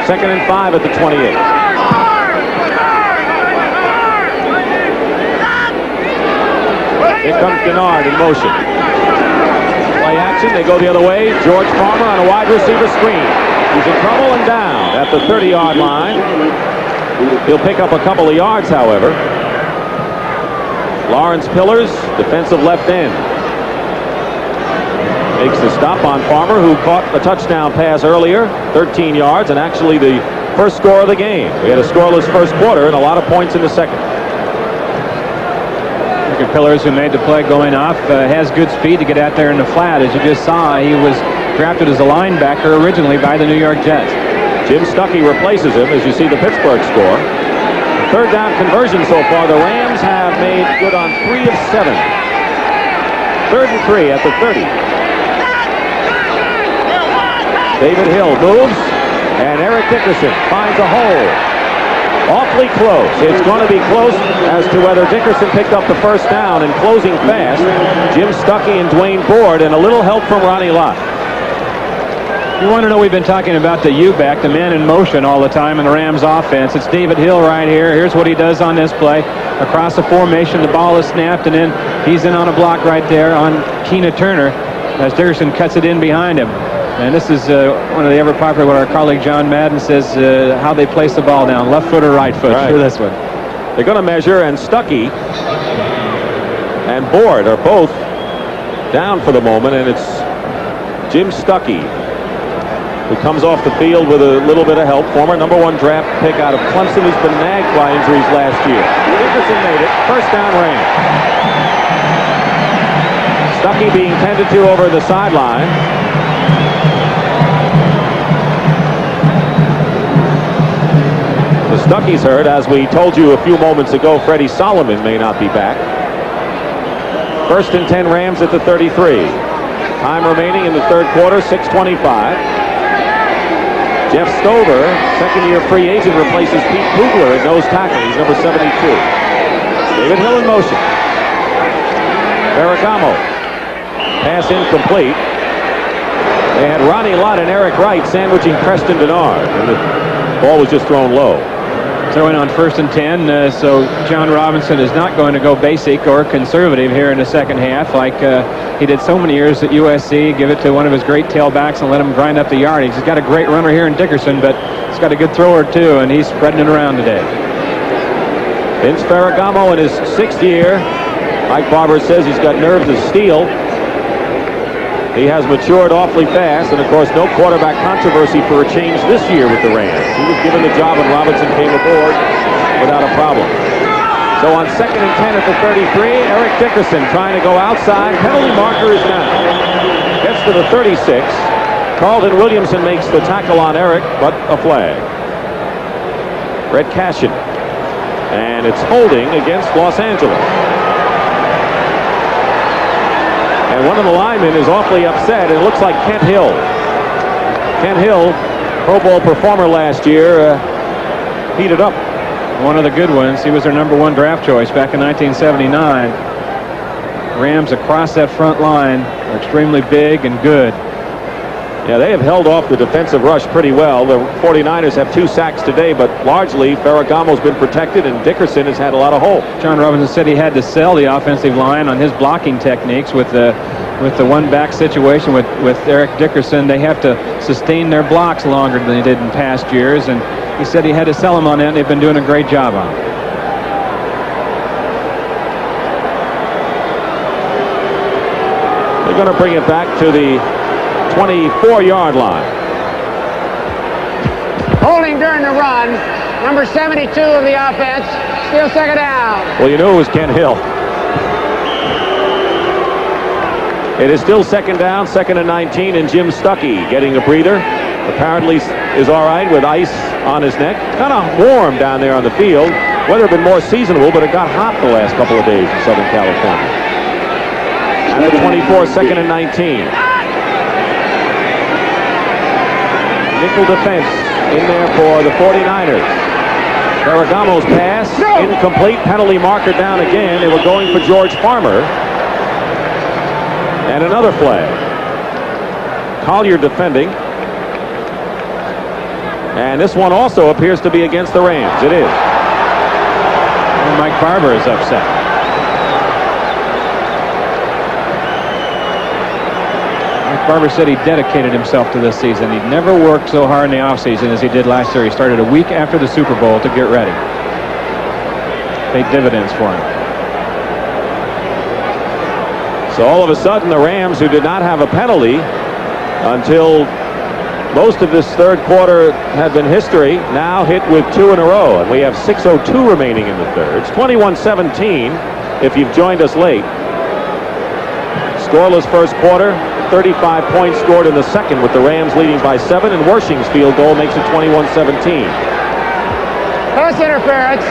2nd and 5 at the 28. Here comes Denard in motion. Play action, they go the other way. George Farmer on a wide receiver screen. He's in trouble and down at the 30-yard line. He'll pick up a couple of yards, however. Lawrence Pillars, defensive left end, makes the stop on Farmer, who caught a touchdown pass earlier, 13 yards, and actually the first score of the game. We had a scoreless first quarter and a lot of points in the second. Pillars, who made the play going off, has good speed to get out there in the flat. As you just saw, he was drafted as a linebacker originally by the New York Jets. Jim Stuckey replaces him as you see the Pittsburgh score. 3rd down conversion so far. The Rams have made good on 3 of 7. 3rd and 3 at the 30. David Hill moves, and Eric Dickerson finds a hole. Awfully close. It's going to be close as to whether Dickerson picked up the first down, and closing fast, Jim Stuckey and Dwayne Board, and a little help from Ronnie Lott. You want to know, we've been talking about the U-back, the man in motion all the time in the Rams offense. It's David Hill right here. Here's what he does on this play. Across the formation, the ball is snapped, and then he's in on a block right there on Keena Turner as Dickerson cuts it in behind him. And this is one of the ever popular, what our colleague John Madden says, how they place the ball down, left foot or right foot. Right. For this one. They're going to measure, and Stuckey and Board are both down for the moment, and it's Jim Stuckey who comes off the field with a little bit of help. Former #1 draft pick out of Clemson, who's been nagged by injuries last year. Dickerson made it. First down Rams. Stuckey being tended to over the sideline. Stuckey's hurt. As we told you a few moments ago, Freddie Solomon may not be back. 1st and 10 Rams at the 33. Time remaining in the 3rd quarter, 6:25. Jeff Stover, second-year free agent, replaces Pete Kugler at nose tackle. He's number 72. David Hill in motion. Ferragamo. Pass incomplete. They had Ronnie Lott and Eric Wright sandwiching Preston Denard, and the ball was just thrown low. Throwing on 1st and 10, so John Robinson is not going to go basic or conservative here in the second half like he did so many years at USC. Give it to one of his great tailbacks and let him grind up the yardage. He's got a great runner here in Dickerson, but he's got a good thrower too, and he's spreading it around today. Vince Ferragamo in his 6th year. Mike Barber says he's got nerves of steel. He has matured awfully fast, and of course no quarterback controversy for a change this year with the Rams. He was given the job when Robinson came aboard without a problem. So on 2nd and 10 at the 33, Eric Dickerson trying to go outside. Penalty marker is down. Gets to the 36. Carlton Williamson makes the tackle on Eric, but a flag. Red Cashin. And it's holding against Los Angeles. And one of the linemen is awfully upset. It looks like Kent Hill. Kent Hill, Pro Bowl performer last year, heated up. One of the good ones. He was their #1 draft choice back in 1979. Rams across that front line are extremely big and good. Yeah, they have held off the defensive rush pretty well. The 49ers have 2 sacks today, but largely Ferragamo's been protected and Dickerson has had a lot of hope. John Robinson said he had to sell the offensive line on his blocking techniques with the one-back situation with Eric Dickerson. They have to sustain their blocks longer than they did in past years, and he said he had to sell them on that, and they've been doing a great job on it. They're going to bring it back to the 24-yard line. Holding during the run, number 72 of the offense, still second down. Well, you knew it was Ken Hill. It is still second down, 2nd and 19, and Jim Stuckey getting a breather. Apparently is all right with ice on his neck. Kind of warm down there on the field. Weather had been more seasonable, but it got hot the last couple of days in Southern California. And the 24, 2nd and 19. Nickel defense in there for the 49ers. Ferragamo's pass, incomplete, penalty marker down again. They were going for George Farmer. And another flag. Collier defending. And this one also appears to be against the Rams. It is. And Mike Barber is upset. Barber said he dedicated himself to this season. He'd never worked so hard in the offseason as he did last year. He started a week after the Super Bowl to get ready. Paid dividends for him. So all of a sudden, the Rams, who did not have a penalty until most of this third quarter had been history, now hit with 2 in a row. And we have 6:02 remaining in the third. It's 21-17 if you've joined us late. Scoreless first quarter. 35 points scored in the second with the Rams leading by 7, and Wersching's field goal makes it 21-17. Pass interference,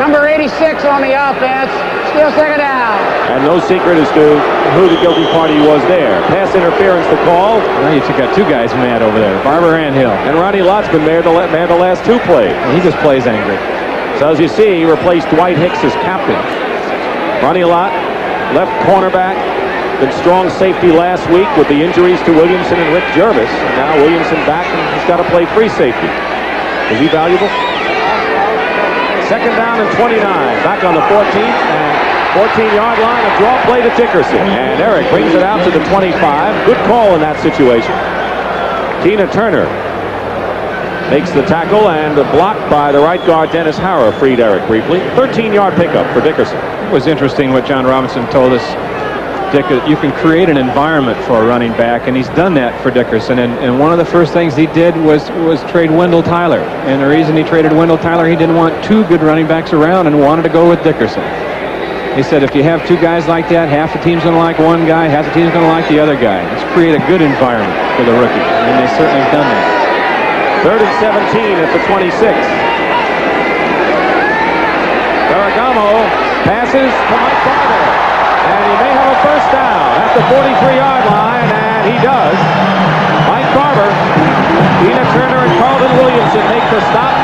number 86 on the offense, still second down. And no secret as to who the guilty party was there. Pass interference the call. Now you got 2 guys mad over there, Barber and Hill. And Ronnie Lott's been mad the last 2 plays. And he just plays angry. So as you see, he replaced Dwight Hicks as captain. Ronnie Lott, left cornerback. Been strong safety last week with the injuries to Williamson and Rick Jervis. And now Williamson back, and he's got to play free safety. Is he valuable? Second down and 29. Back on the 14th and 14-yard line. A draw play to Dickerson. And Eric brings it out to the 25. Good call in that situation. Tina Turner makes the tackle, and blocked by the right guard Dennis Harrow freed Eric briefly. 13-yard pickup for Dickerson. It was interesting what John Robinson told us. Dick, you can create an environment for a running back, and he's done that for Dickerson. And one of the first things he did was trade Wendell Tyler. And the reason he traded Wendell Tyler, he didn't want 2 good running backs around and wanted to go with Dickerson. He said if you have 2 guys like that, half the team's going to like one guy, half the team's going to like the other guy. Let's create a good environment for the rookie. And they certainly have done that. 3rd and 17 at the 26. Ferragamo passes to Mike Barber. And he may have a first down at the 43-yard line, and he does. Mike Barber, Tina Turner, and Carlton Williamson make the stop,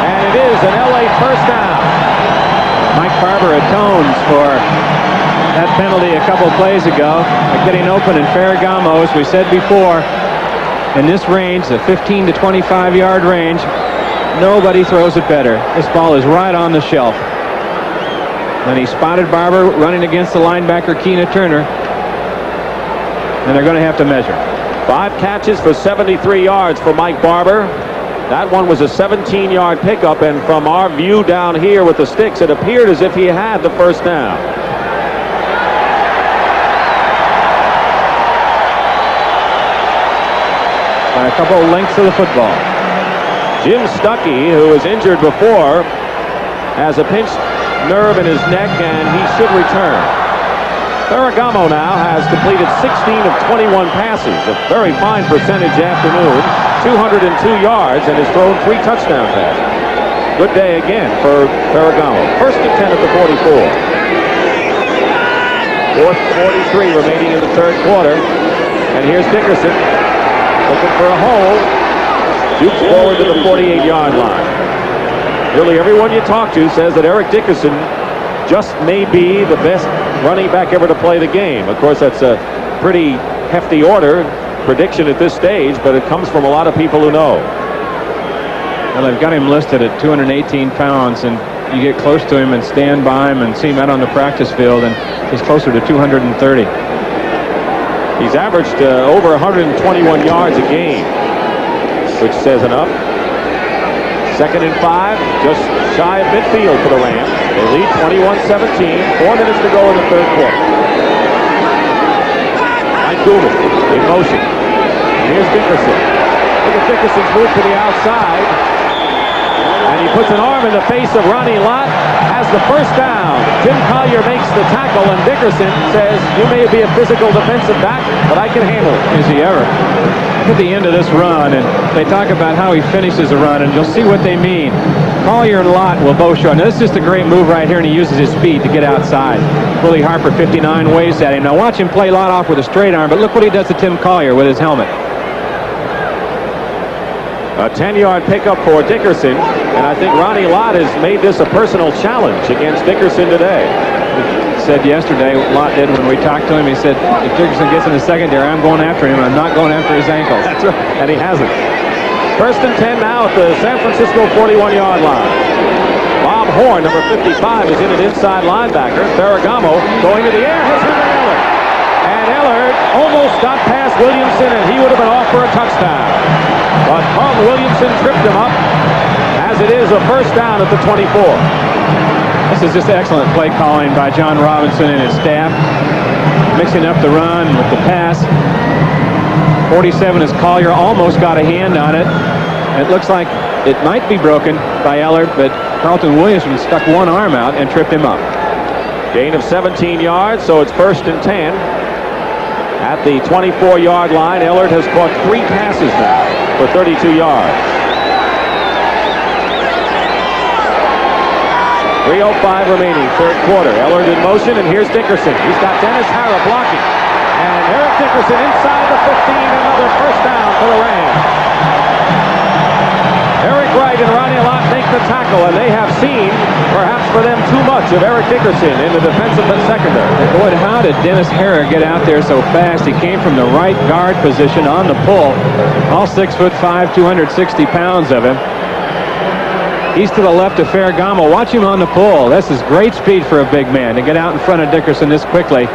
and it is an LA first down. Mike Barber atones for that penalty a couple plays ago by getting open in Ferragamo, as we said before. In this range, the 15 to 25-yard range, nobody throws it better. This ball is right on the shelf. And he spotted Barber running against the linebacker, Keena Turner. And they're going to have to measure. 5 catches for 73 yards for Mike Barber. That one was a 17-yard pickup, and from our view down here with the sticks, it appeared as if he had the first down. By a couple of lengths of the football. Jim Stuckey, who was injured before, has a pinched nerve in his neck, and he should return. Ferragamo now has completed 16 of 21 passes, a very fine percentage afternoon, 202 yards, and has thrown 3 touchdown passes. Good day again for Ferragamo. 1st and 10 at the 44. 4th 43 remaining in the third quarter, and here's Dickerson looking for a hole. Jukes forward to the 48-yard line. Really, everyone you talk to says that Eric Dickerson just may be the best running back ever to play the game. Of course, that's a pretty hefty order. prediction at this stage, but it comes from a lot of people who know. Well, they've got him listed at 218 pounds, and you get close to him and stand by him and see him out on the practice field, and he's closer to 230. He's averaged over 121 yards a game, which says enough. 2nd and 5, just shy of midfield for the Rams. They lead 21-17, 4 minutes to go in the third quarter. Mike Gouman in motion. And here's Dickerson. Look at Dickerson's move to the outside. And he puts an arm in the face of Ronnie Lott, has the first down. Tim Collier makes the tackle, and Dickerson says, you may be a physical defensive back, but I can handle it. Is he ever? Look at the end of this run, and they talk about how he finishes a run, and you'll see what they mean. Collier and Lott will both show. Now, this is just a great move right here, and he uses his speed to get outside. Willie Harper, 59, waves at him. Now, watch him play Lott off with a straight arm, but look what he does to Tim Collier with his helmet. A 10-yard pickup for Dickerson, and I think Ronnie Lott has made this a personal challenge against Dickerson today. He said yesterday, Lott did when we talked to him, he said, if Dickerson gets in the secondary, I'm going after him, and I'm not going after his ankles. That's right. And he hasn't. 1st and 10 now at the San Francisco 41-yard line. Bob Horn, number 55, is in an inside linebacker. Ferragamo going to the air. Here's Henry Ellard. And Ellard almost got past Williamson, and he would have been off for a touchdown. But Carlton Williamson tripped him up, as it is a first down at the 24. This is just excellent play calling by John Robinson and his staff, mixing up the run with the pass. 47 is Collier, almost got a hand on it. It looks like it might be broken by Ellard, but Carlton Williamson stuck one arm out and tripped him up. Gain of 17 yards, so it's 1st and 10. At the 24-yard line, Ellard has caught 3 passes now for 32 yards. 3:05 remaining, third quarter. Ellard in motion, and here's Dickerson. He's got Dennis Harrah blocking. And Eric Dickerson inside the 15, another first down for the Rams. Eric Wright and Ronnie Lott make the tackle, and they have seen, perhaps for them, too much of Eric Dickerson in the defensive secondary. Boy, how did Dennis Harrah get out there so fast? He came from the right guard position on the pull. All 6'5", 260 pounds of him. He's to the left of Ferragamo. Watch him on the pull. This is great speed for a big man to get out in front of Dickerson this quickly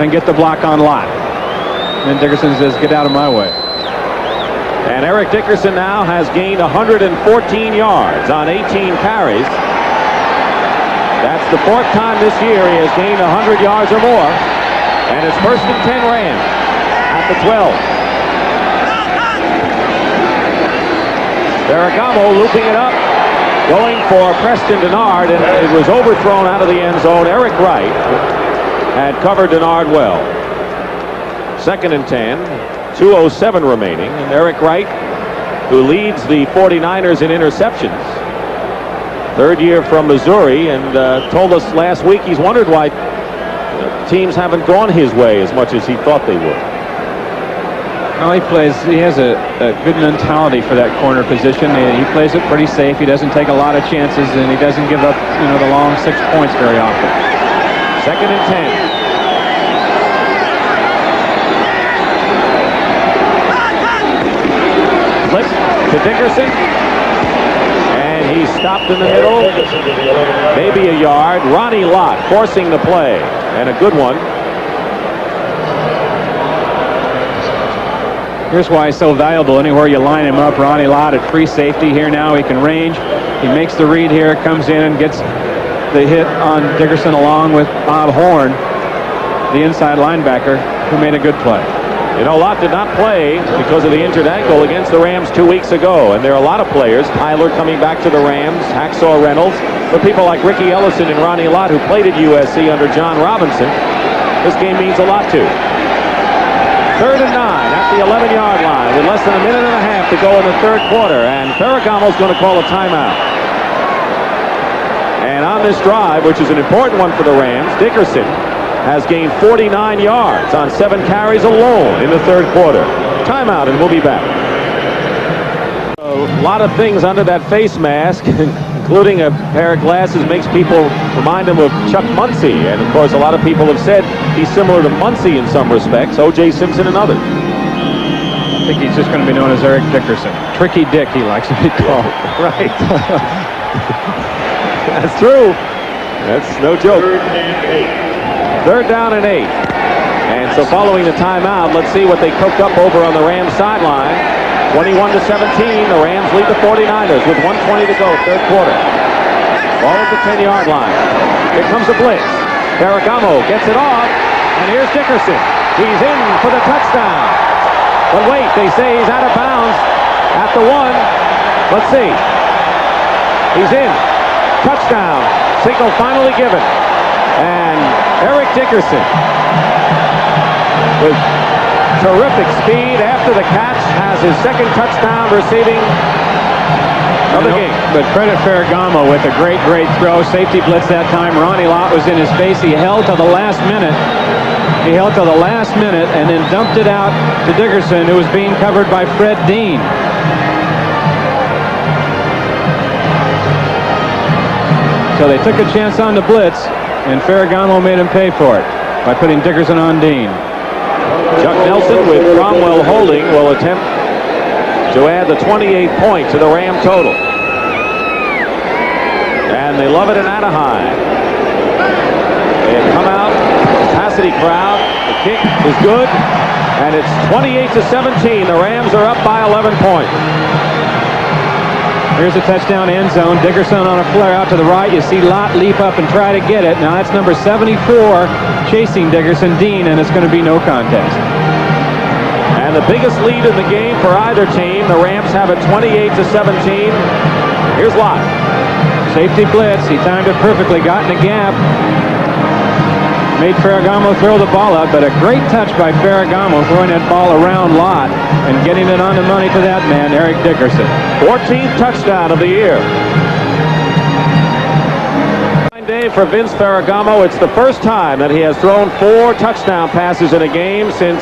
and get the block on Lott. And then Dickerson says, get out of my way. And Eric Dickerson now has gained 114 yards on 18 carries. That's the 4th time this year he has gained 100 yards or more. And it's 1st and 10 Rams at the 12. Ferragamo looping it up, going for Preston Denard, and it was overthrown out of the end zone. Eric Wright had covered Denard well. 2nd and 10, 2:07 remaining, and Eric Wright, who leads the 49ers in interceptions, 3rd year from Missouri, and told us last week he's wondered why teams haven't gone his way as much as he thought they would. Well, he has a good mentality for that corner position. He plays it pretty safe. He doesn't take a lot of chances, and he doesn't give up, the long 6 points very often. 2nd and 10. Flip to Dickerson, and he's stopped in the middle, maybe a yard. Ronnie Lott forcing the play, and a good one. Here's why he's so valuable. Anywhere you line him up, Ronnie Lott at free safety here now. He can range. He makes the read here, comes in and gets the hit on Dickerson along with Bob Horn, the inside linebacker, who made a good play. Lott did not play because of the injured ankle against the Rams 2 weeks ago. And there are a lot of players, Tyler coming back to the Rams, Hacksaw Reynolds, but people like Ricky Ellison and Ronnie Lott, who played at USC under John Robinson, this game means a lot to. 3rd and 9 at the 11-yard line with less than a minute and a half to go in the third quarter. And Ferragamo's going to call a timeout. And on this drive, which is an important one for the Rams, Dickerson has gained 49 yards on 7 carries alone in the third quarter. Timeout, and we'll be back. A lot of things under that face mask, including a pair of glasses, makes people remind him of Chuck Muncie. And, of course, a lot of people have said he's similar to Muncie in some respects, O.J. Simpson and others. think he's just going to be known as Eric Dickerson. Tricky Dick, he likes to be called. Right. That's true. That's no joke. Third down and 8. And so following the timeout, let's see what they cooked up over on the Rams sideline. 21-17, the Rams lead the 49ers with 1:20 to go, third quarter. Ball at the 10-yard line. Here comes a blitz. Ferragamo gets it off, and here's Dickerson. He's in for the touchdown. But wait, they say he's out of bounds at the 1. Let's see. He's in. Touchdown. Signal finally given. And Eric Dickerson, with terrific speed after the catch, has his second touchdown receiving of the game. But credit Ferragamo with a great throw. Safety blitz that time. Ronnie Lott was in his face. He held to the last minute. And then dumped it out to Dickerson, who was being covered by Fred Dean. So they took a chance on the blitz, and Ferragamo made him pay for it by putting Dickerson on Dean. Chuck Nelson, with Cromwell holding, will attempt to add the 28 point to the Ram total. And they love it in Anaheim. They have come out, capacity crowd. The kick is good, and it's 28-17. The Rams are up by 11 points. Here's a touchdown end zone. Dickerson on a flare out to the right. You see Lott leap up and try to get it. Now that's number 74 chasing Dickerson, Dean, and it's going to be no contest. And the biggest lead in the game for either team. The Rams have it 28-17. Here's Lott. Safety blitz. He timed it perfectly. Got in a gap. Made Ferragamo throw the ball up, but a great touch by Ferragamo throwing that ball around Lott and getting it on the money to that man, Eric Dickerson. 14th touchdown of the year. Day for Vince Ferragamo. It's the first time that he has thrown 4 touchdown passes in a game since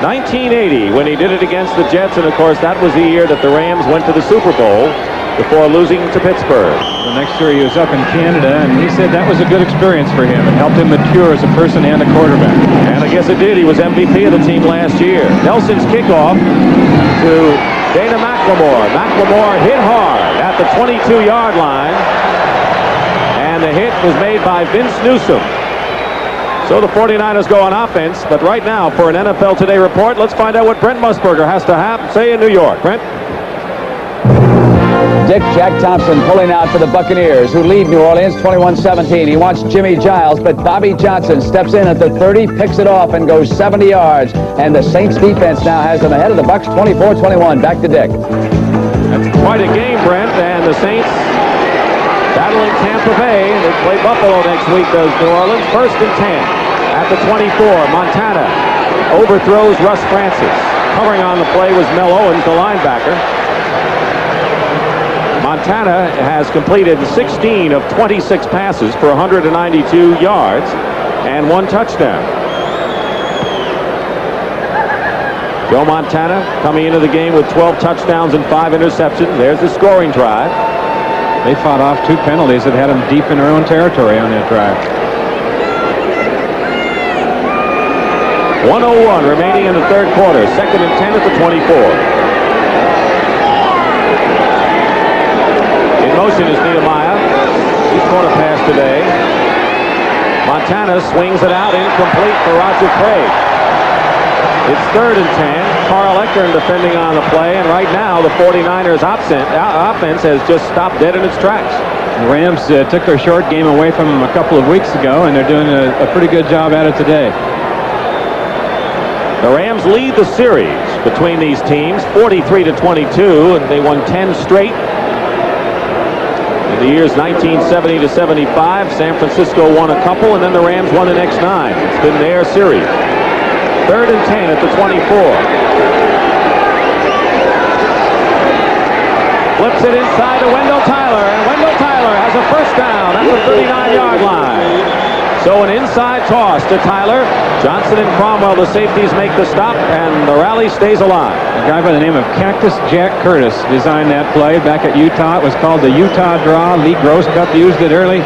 1980, when he did it against the Jets, and of course that was the year that the Rams went to the Super Bowl before losing to Pittsburgh. The next year he was up in Canada, and he said that was a good experience for him. It helped him mature as a person and a quarterback. And I guess it did. He was MVP of the team last year. Nelson's kickoff to Dana McLemore. McLemore hit hard at the 22-yard line, and the hit was made by Vince Newsom. So the 49ers go on offense, but right now for an NFL Today report, let's find out what Brent Musburger has to say in New York. Brent? Dick Jack Thompson pulling out for the Buccaneers, who lead New Orleans 21-17. He wants Jimmy Giles, but Bobby Johnson steps in at the 30, picks it off, and goes 70 yards. And the Saints defense now has them ahead of the Bucs 24-21. Back to Dick. That's quite a game, Brent, and the Saints battling Tampa Bay. They play Buffalo next week, does New Orleans. 1st and 10 at the 24. Montana overthrows Russ Francis. Covering on the play was Mel Owens, the linebacker. Montana has completed 16 of 26 passes for 192 yards and 1 touchdown. Joe Montana coming into the game with 12 touchdowns and 5 interceptions. There's the scoring drive. They fought off 2 penalties that had them deep in their own territory on that drive. 1:01 remaining in the third quarter. 2nd and 10 at the 24. Motion is Nehemiah. He's caught a pass today. Montana swings it out, incomplete for Roger Craig. It's 3rd and 10. Carl Eckern defending on the play, and right now the 49ers offense has just stopped dead in its tracks. The Rams took their short game away from them a couple of weeks ago, and they're doing a pretty good job at it today. The Rams lead the series between these teams 43-22, and they won 10 straight. In the years 1970 to 75, San Francisco won a couple, and then the Rams won the next 9. It's been their series. 3rd and 10 at the 24. Flips it inside to Wendell Tyler, and Wendell Tyler has a first down at the 39-yard line. So an inside toss to Tyler. Johnson and Cromwell, the safeties, make the stop, and the rally stays alive. A guy by the name of Cactus Jack Curtis designed that play back at Utah. It was called the Utah Draw. Lee Groscup used it early.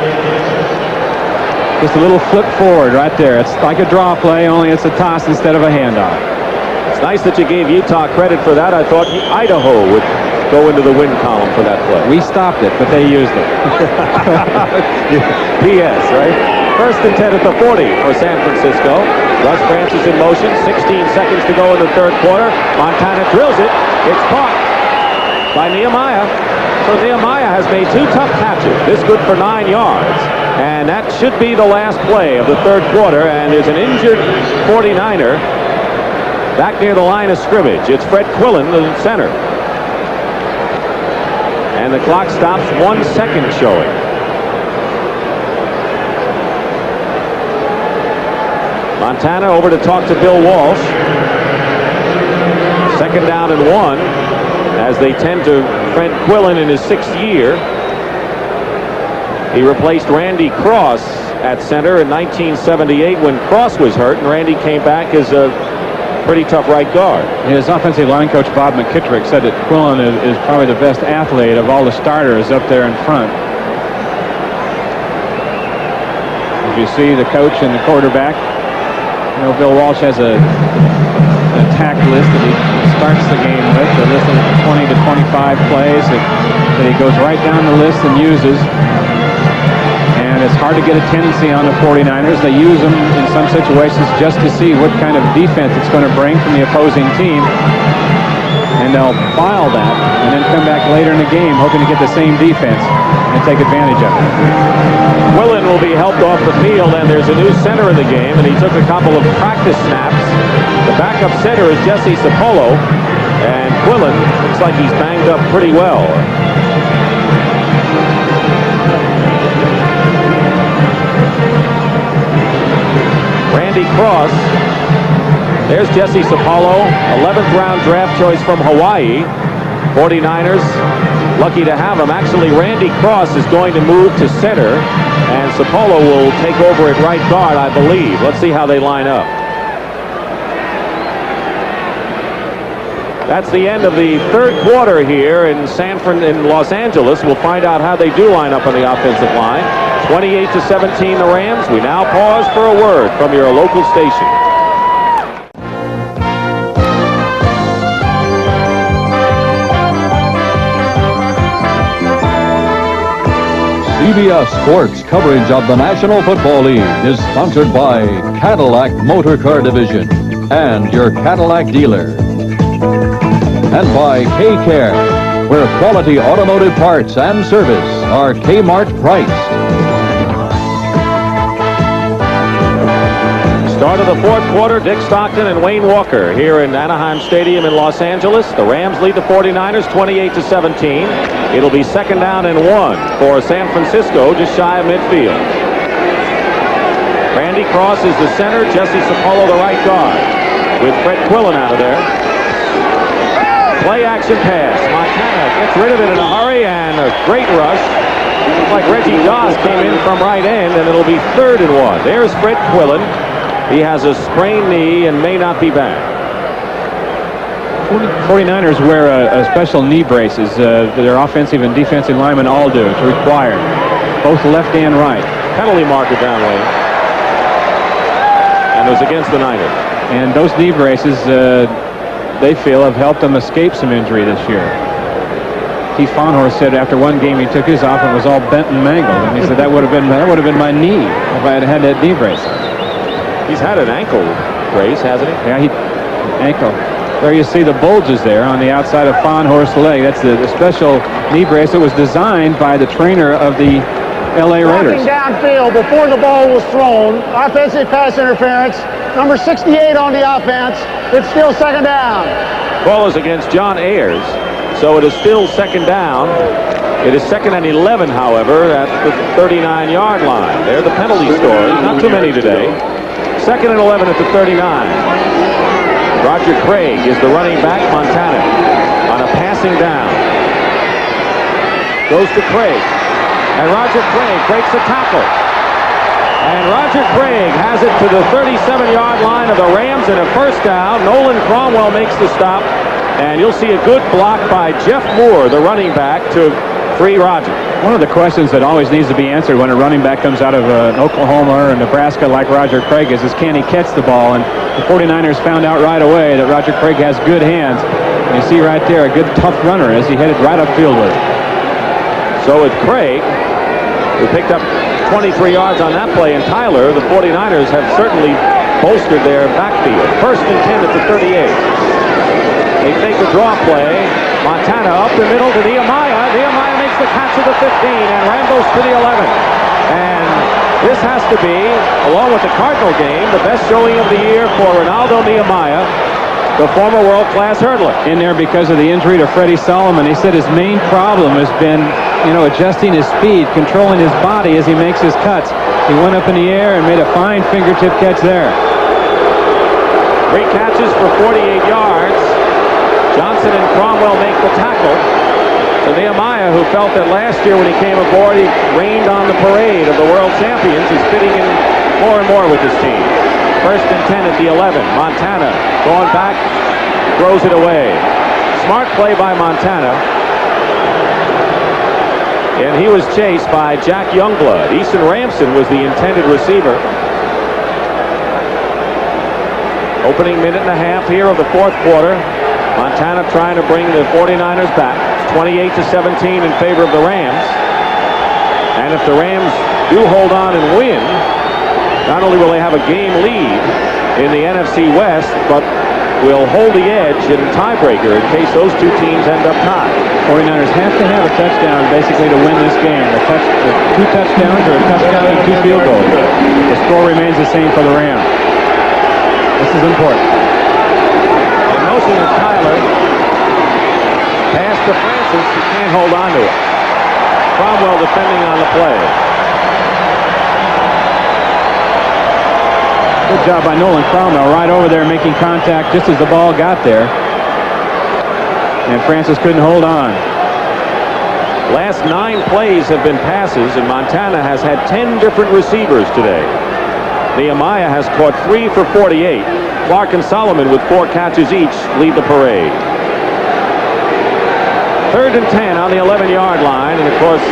Just a little flip forward right there. It's like a draw play, only it's a toss instead of a handoff. It's nice that you gave Utah credit for that. I thought Idaho would go into the win column for that play. We stopped it, but they used it. P.S., right? First and 10 at the 40 for San Francisco. Russ Francis in motion. 16 seconds to go in the third quarter. Montana drills it. It's caught by Nehemiah. So Nehemiah has made 2 tough catches. This good for 9 yards. And that should be the last play of the third quarter. And there's an injured 49er back near the line of scrimmage. It's Fred Quillen, the center. And the clock stops 1 second showing. Montana over to talk to Bill Walsh. Second down and 1 as they tend to Fred Quillen in his 6th year. He replaced Randy Cross at center in 1978 when Cross was hurt, and Randy came back as a pretty tough right guard. His offensive line coach Bob McKittrick said that Quillen is probably the best athlete of all the starters up there in front. As you see the coach and the quarterback, you know, Bill Walsh has a attack list that he starts the game with, a list of 20 to 25 plays that he goes right down the list and uses. And it's hard to get a tendency on the 49ers. They use them in some situations just to see what kind of defense it's going to bring from the opposing team. And they'll file that and then come back later in the game hoping to get the same defense and take advantage of it. Quillen will be helped off the field, and there's a new center in the game, and he took a couple of practice snaps. The backup center is Jesse Sapolo, and Quillen looks like he's banged up pretty well. Randy Cross. There's Jesse Sapolo, 11th round draft choice from Hawaii. 49ers lucky to have him. Actually, Randy Cross is going to move to center, and Sapolo will take over at right guard, I believe. Let's see how they line up. That's the end of the third quarter here in Los Angeles. We'll find out how they do line up on the offensive line. 28-17 the Rams. We now pause for a word from your local station. CBS Sports coverage of the National Football League is sponsored by Cadillac Motor Car Division and your Cadillac dealer. And by K-Care, where quality automotive parts and service are Kmart priced. Start of the fourth quarter, Dick Stockton and Wayne Walker here in Anaheim Stadium in Los Angeles. The Rams lead the 49ers 28-17. It'll be second down and 1 for San Francisco, just shy of midfield. Randy Cross is the center, Jesse Sapolo the right guard, with Fred Quillen out of there. Play action pass. Montana gets rid of it in a hurry, and a great rush. Looks like Reggie Doss came in from right end, and it'll be third and 1. There's Fred Quillen. He has a sprained knee and may not be back. 49ers wear a special knee braces. Their offensive and defensive linemen all do. It's required, both left and right. Penalty marker down lane. And it was against the Niners. And those knee braces, they feel, have helped them escape some injury this year. Keith Fahnhorst said after one game he took his off and it was all bent and mangled. And he said that would have been my knee if I had had that knee brace. He's had an ankle brace, hasn't he? Yeah, ankle. There you see the bulges there on the outside of Fahnhorst's leg. That's the special knee brace that was designed by the trainer of the L.A. Raiders. Walking downfield before the ball was thrown. Offensive pass interference. Number 68 on the offense. It's still second down. Ball is against John Ayers, so it is still second down. It is second and 11, however, at the 39-yard line. They're the penalty story. Not too many today. Second and 11 at the 39. Roger Craig is the running back. Montana on a passing down. Goes to Craig. And Roger Craig breaks the tackle. And Roger Craig has it to the 37-yard line of the Rams and a first down. Nolan Cromwell makes the stop. And you'll see a good block by Jeff Moore, the running back, to free Roger. One of the questions that always needs to be answered when a running back comes out of Oklahoma or Nebraska like Roger Craig is can he catch the ball? And the 49ers found out right away that Roger Craig has good hands. And you see right there a good tough runner as he headed right upfield with it. So with Craig, who picked up 23 yards on that play, and Tyler, the 49ers have certainly bolstered their backfield. 1st and 10 at the 38. They take a draw play. Montana up the middle to Nehemiah. Nehemiah makes the catch at the 15 and Rambos to the 11. And this has to be, along with the Cardinal game, the best showing of the year for Ronaldo Nehemiah, the former world-class hurdler. In there because of the injury to Freddie Solomon. He said his main problem has been, adjusting his speed, controlling his body as he makes his cuts. He went up in the air and made a fine fingertip catch there. 3 catches for 48 yards. Johnson and Cromwell make the tackle. So Nehemiah, who felt that last year when he came aboard, he rained on the parade of the world champions, is fitting in more and more with this team. 1st and 10 at the 11. Montana going back, throws it away. Smart play by Montana. And he was chased by Jack Youngblood. Easton Ramson was the intended receiver. Opening minute and a half here of the 4th quarter. Montana trying to bring the 49ers back. 28-17 in favor of the Rams. And if the Rams do hold on and win, not only will they have a game lead in the NFC West, but will hold the edge in a tiebreaker in case those two teams end up tied. 49ers have to have a touchdown basically to win this game. The 2 touchdowns or a touchdown and 2 field goals. The score remains the same for the Rams. This is important. Motion of Tyler. Pass to Francis. He can't hold on to it. Cromwell defending on the play. Good job by Nolan Cromwell right over there making contact just as the ball got there. And Francis couldn't hold on. Last 9 plays have been passes, and Montana has had 10 different receivers today. Nehemiah has caught 3 for 48. Clark and Solomon with 4 catches each lead the parade. 3rd and 10 on the 11-yard line, and of course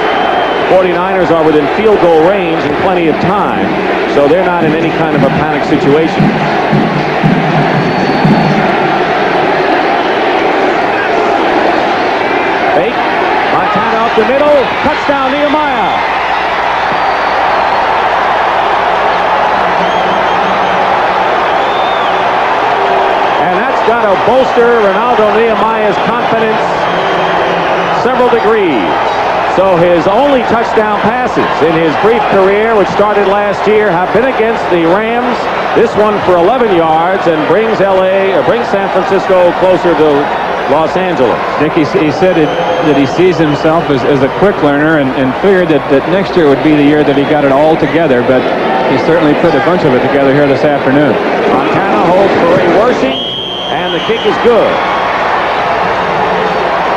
49ers are within field goal range and plenty of time, so they're not in any kind of a panic situation. Fake. Montana up the middle. Touchdown Nehemiah. Got to bolster Ronaldo Nehemiah's confidence several degrees. So his only touchdown passes in his brief career, which started last year, have been against the Rams. This one for 11 yards and brings San Francisco closer to Los Angeles. Dick, he said that he sees himself as a quick learner and figured that next year would be the year that he got it all together, but he certainly put a bunch of it together here this afternoon. Montana holds for Ray Wershing. And the kick is good.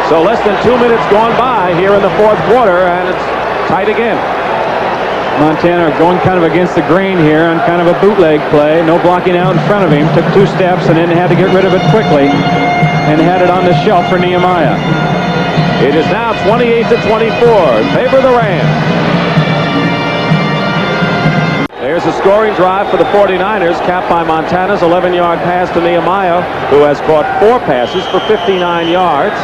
So less than 2 minutes gone by here in the 4th quarter, and it's tight again. Montana going kind of against the grain here on kind of a bootleg play. No blocking out in front of him. Took 2 steps and then had to get rid of it quickly and had it on the shelf for Nehemiah. It is now 28-24 in favor of the Rams. There's a scoring drive for the 49ers, capped by Montana's 11-yard pass to Nehemiah, who has caught 4 passes for 59 yards.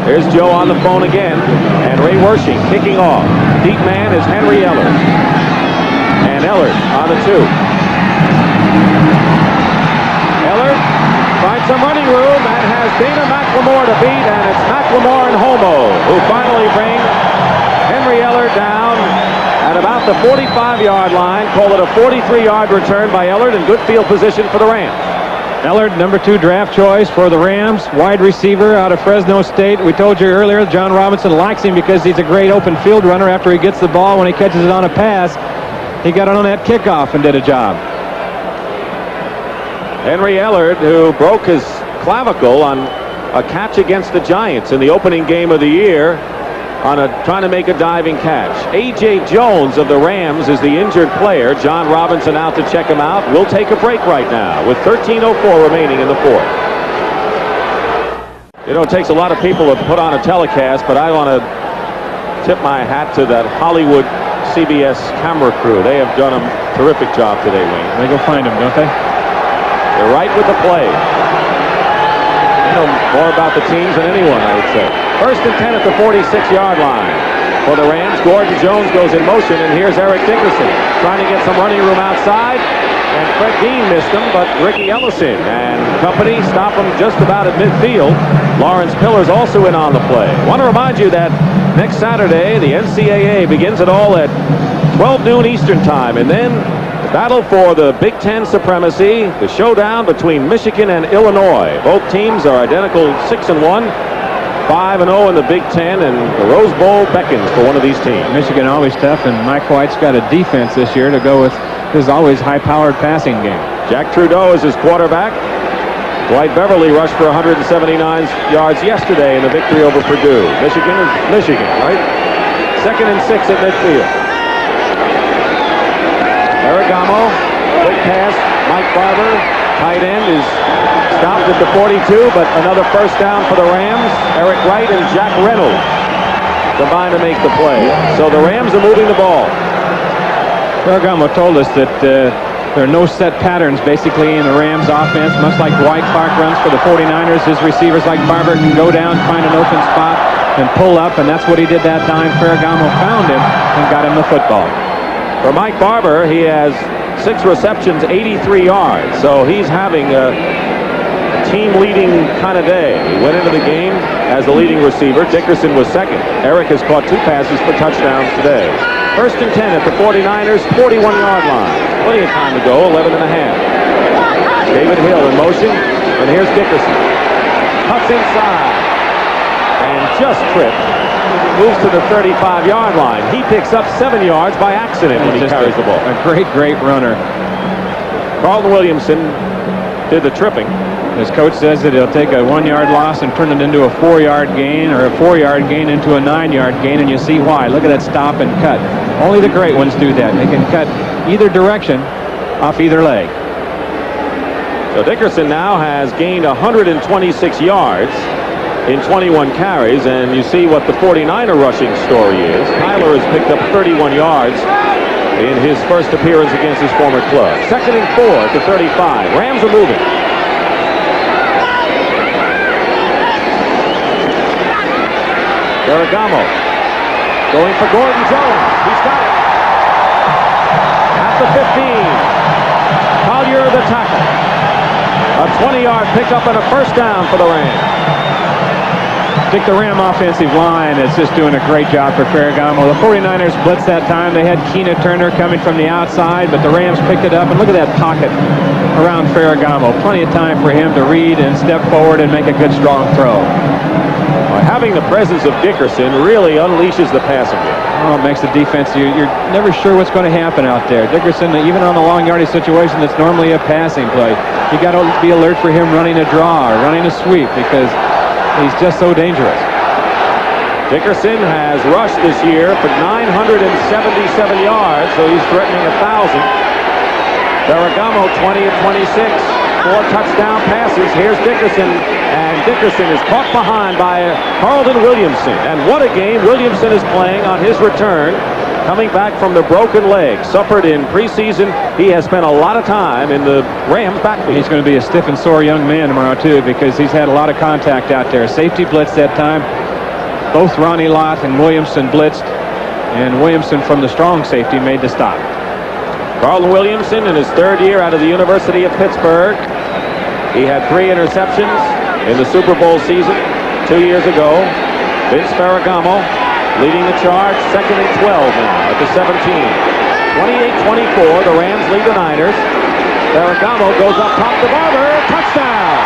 There's Joe on the phone again, and Ray Wershing kicking off. Deep man is Henry Ellard. And Ellard on the 2. Ellard finds some running room and has Dana McLemore to beat, and it's McLemore and Homo who finally bring Henry Ellard down at about the 45-yard line. Call it a 43-yard return by Ellard, and good field position for the Rams. Ellard, number 2 draft choice for the Rams, wide receiver out of Fresno State. We told you earlier, John Robinson likes him because he's a great open field runner. After he gets the ball, when he catches it on a pass, he got it on that kickoff and did a job. Henry Ellard, who broke his clavicle on a catch against the Giants in the opening game of the year, on trying to make a diving catch. A.J. Jones of the Rams is the injured player. John Robinson out to check him out. We'll take a break right now with 13:04 remaining in the 4th. It takes a lot of people to put on a telecast, but I want to tip my hat to that Hollywood CBS camera crew. They have done a terrific job today, Wayne. They go find him, don't they? They're right with the play. They know more about the teams than anyone, I would say. 1st and 10 at the 46-yard line. For the Rams, Gordon Jones goes in motion, and here's Eric Dickerson trying to get some running room outside. And Fred Dean missed him, but Ricky Ellison and company stop him just about at midfield. Lawrence Pillar's also in on the play. I want to remind you that next Saturday, the NCAA begins it all at 12 noon Eastern time, and then the battle for the Big Ten supremacy, the showdown between Michigan and Illinois. Both teams are identical 6-1. 5-0 in the Big Ten, and the Rose Bowl beckons for one of these teams. Michigan always tough, and Mike White's got a defense this year to go with his always high-powered passing game. Jack Trudeau is his quarterback. Dwight Beverly rushed for 179 yards yesterday in the victory over Purdue. Michigan is Michigan, right? 2nd and 6 at midfield. Ferragamo, quick pass. Mike Barber, tight end, is stopped at the 42, but another first down for the Rams. Eric Wright and Jack Reynolds combined to make the play. So the Rams are moving the ball. Ferragamo told us that there are no set patterns basically in the Rams offense. Much like Dwight Clark runs for the 49ers, his receivers like Barber can go down, find an open spot, and pull up, and that's what he did that time. Ferragamo found him and got him the football. For Mike Barber, he has 6 receptions, 83 yards. So he's having a team-leading kind of day. He went into the game as the leading receiver. Dickerson was second. Eric has caught 2 passes for touchdowns today. 1st and 10 at the 49ers, 41-yard line. Plenty of time to go, 11 and a half. David Hill in motion, and here's Dickerson. Cuts inside, and just tripped. Moves to the 35-yard line. He picks up 7 yards by accident when he carries the ball. A great runner. Carlton Williamson did the tripping. His coach says that he'll take a 1-yard loss and turn it into a 4-yard gain, or a 4-yard gain into a 9-yard gain, and you see why. Look at that stop and cut. Only the great ones do that. They can cut either direction off either leg. So Dickerson now has gained 126 yards in 21 carries, and you see what the 49er rushing story is. Tyler has picked up 31 yards in his first appearance against his former club. 2nd and 4 at the 35. Rams are moving. Ferragamo going for Gordon Jones. He's got it. At the 15. Collier the tackle. A 20-yard pickup and a first down for the Rams. I think the Ram offensive line is just doing a great job for Ferragamo. The 49ers blitzed that time. They had Keena Turner coming from the outside, but the Rams picked it up, and look at that pocket around Ferragamo. Plenty of time for him to read and step forward and make a good, strong throw. Having the presence of Dickerson really unleashes the passing game. Oh, it makes the defense, you're never sure what's going to happen out there. Dickerson, even on a long yardage situation that's normally a passing play, you got to be alert for him running a draw or running a sweep, because he's just so dangerous. Dickerson has rushed this year for 977 yards, so he's threatening 1,000. Ferragamo 20 of 26, 4 touchdown passes. Here's Dickerson, and Dickerson is caught behind by Carlton Williamson. And what a game Williamson is playing on his return, coming back from the broken leg suffered in preseason. He has spent a lot of time in the Rams backfield. He's going to be a stiff and sore young man tomorrow too, because he's had a lot of contact out there. Safety blitz that time. Both Ronnie Lott and Williamson blitzed, and Williamson from the strong safety made the stop. Carlton Williamson in his 3rd year out of the University of Pittsburgh. He had 3 interceptions in the Super Bowl season 2 years ago. Vince Ferragamo leading the charge, 2nd and 12 now at the 17. 28-24, the Rams lead the Niners. Ferragamo goes up top to Barber, touchdown!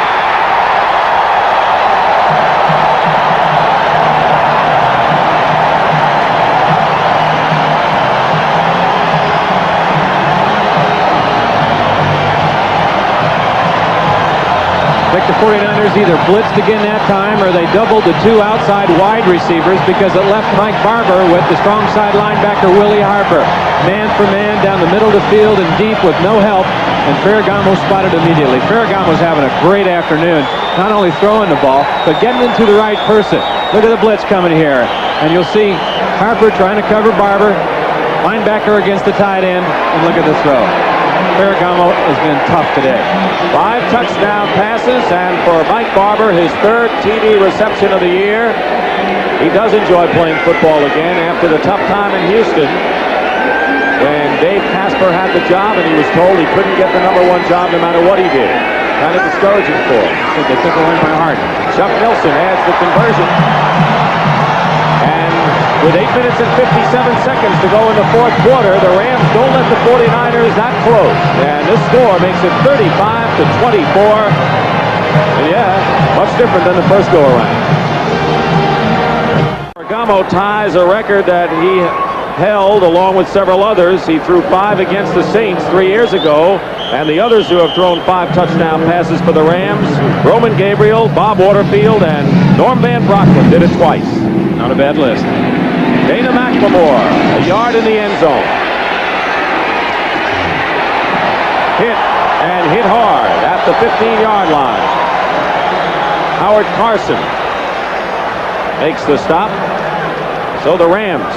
I think the 49ers either blitzed again that time, or they doubled the 2 outside wide receivers, because it left Mike Barber with the strong side linebacker Willie Harper. Man for man down the middle of the field and deep with no help, and Ferragamo spotted immediately. Ferragamo's having a great afternoon, not only throwing the ball, but getting into the right person. Look at the blitz coming here, and you'll see Harper trying to cover Barber. Linebacker against the tight end, and look at the throw. Ferragamo has been tough today. 5 touchdown passes, and for Mike Barber, his 3rd TD reception of the year. He does enjoy playing football again after the tough time in Houston when Dave Casper had the job and he was told he couldn't get the #1 job no matter what he did. Kind of discouraging for him. So they took away my heart. Chuck Nelson adds the conversion. And with 8 minutes and 57 seconds to go in the 4th quarter, the Rams don't let the 49ers that close. And this score makes it 35-24. And yeah, much different than the first go-around. Ferragamo ties a record that he held along with several others. He threw 5 against the Saints 3 years ago, and the others who have thrown 5 touchdown passes for the Rams, Roman Gabriel, Bob Waterfield, and Norm Van Brocklin did it twice. Not a bad list. Dana McLemore, a yard in the end zone. Hit hard at the 15-yard line. Howard Carson makes the stop. So the Rams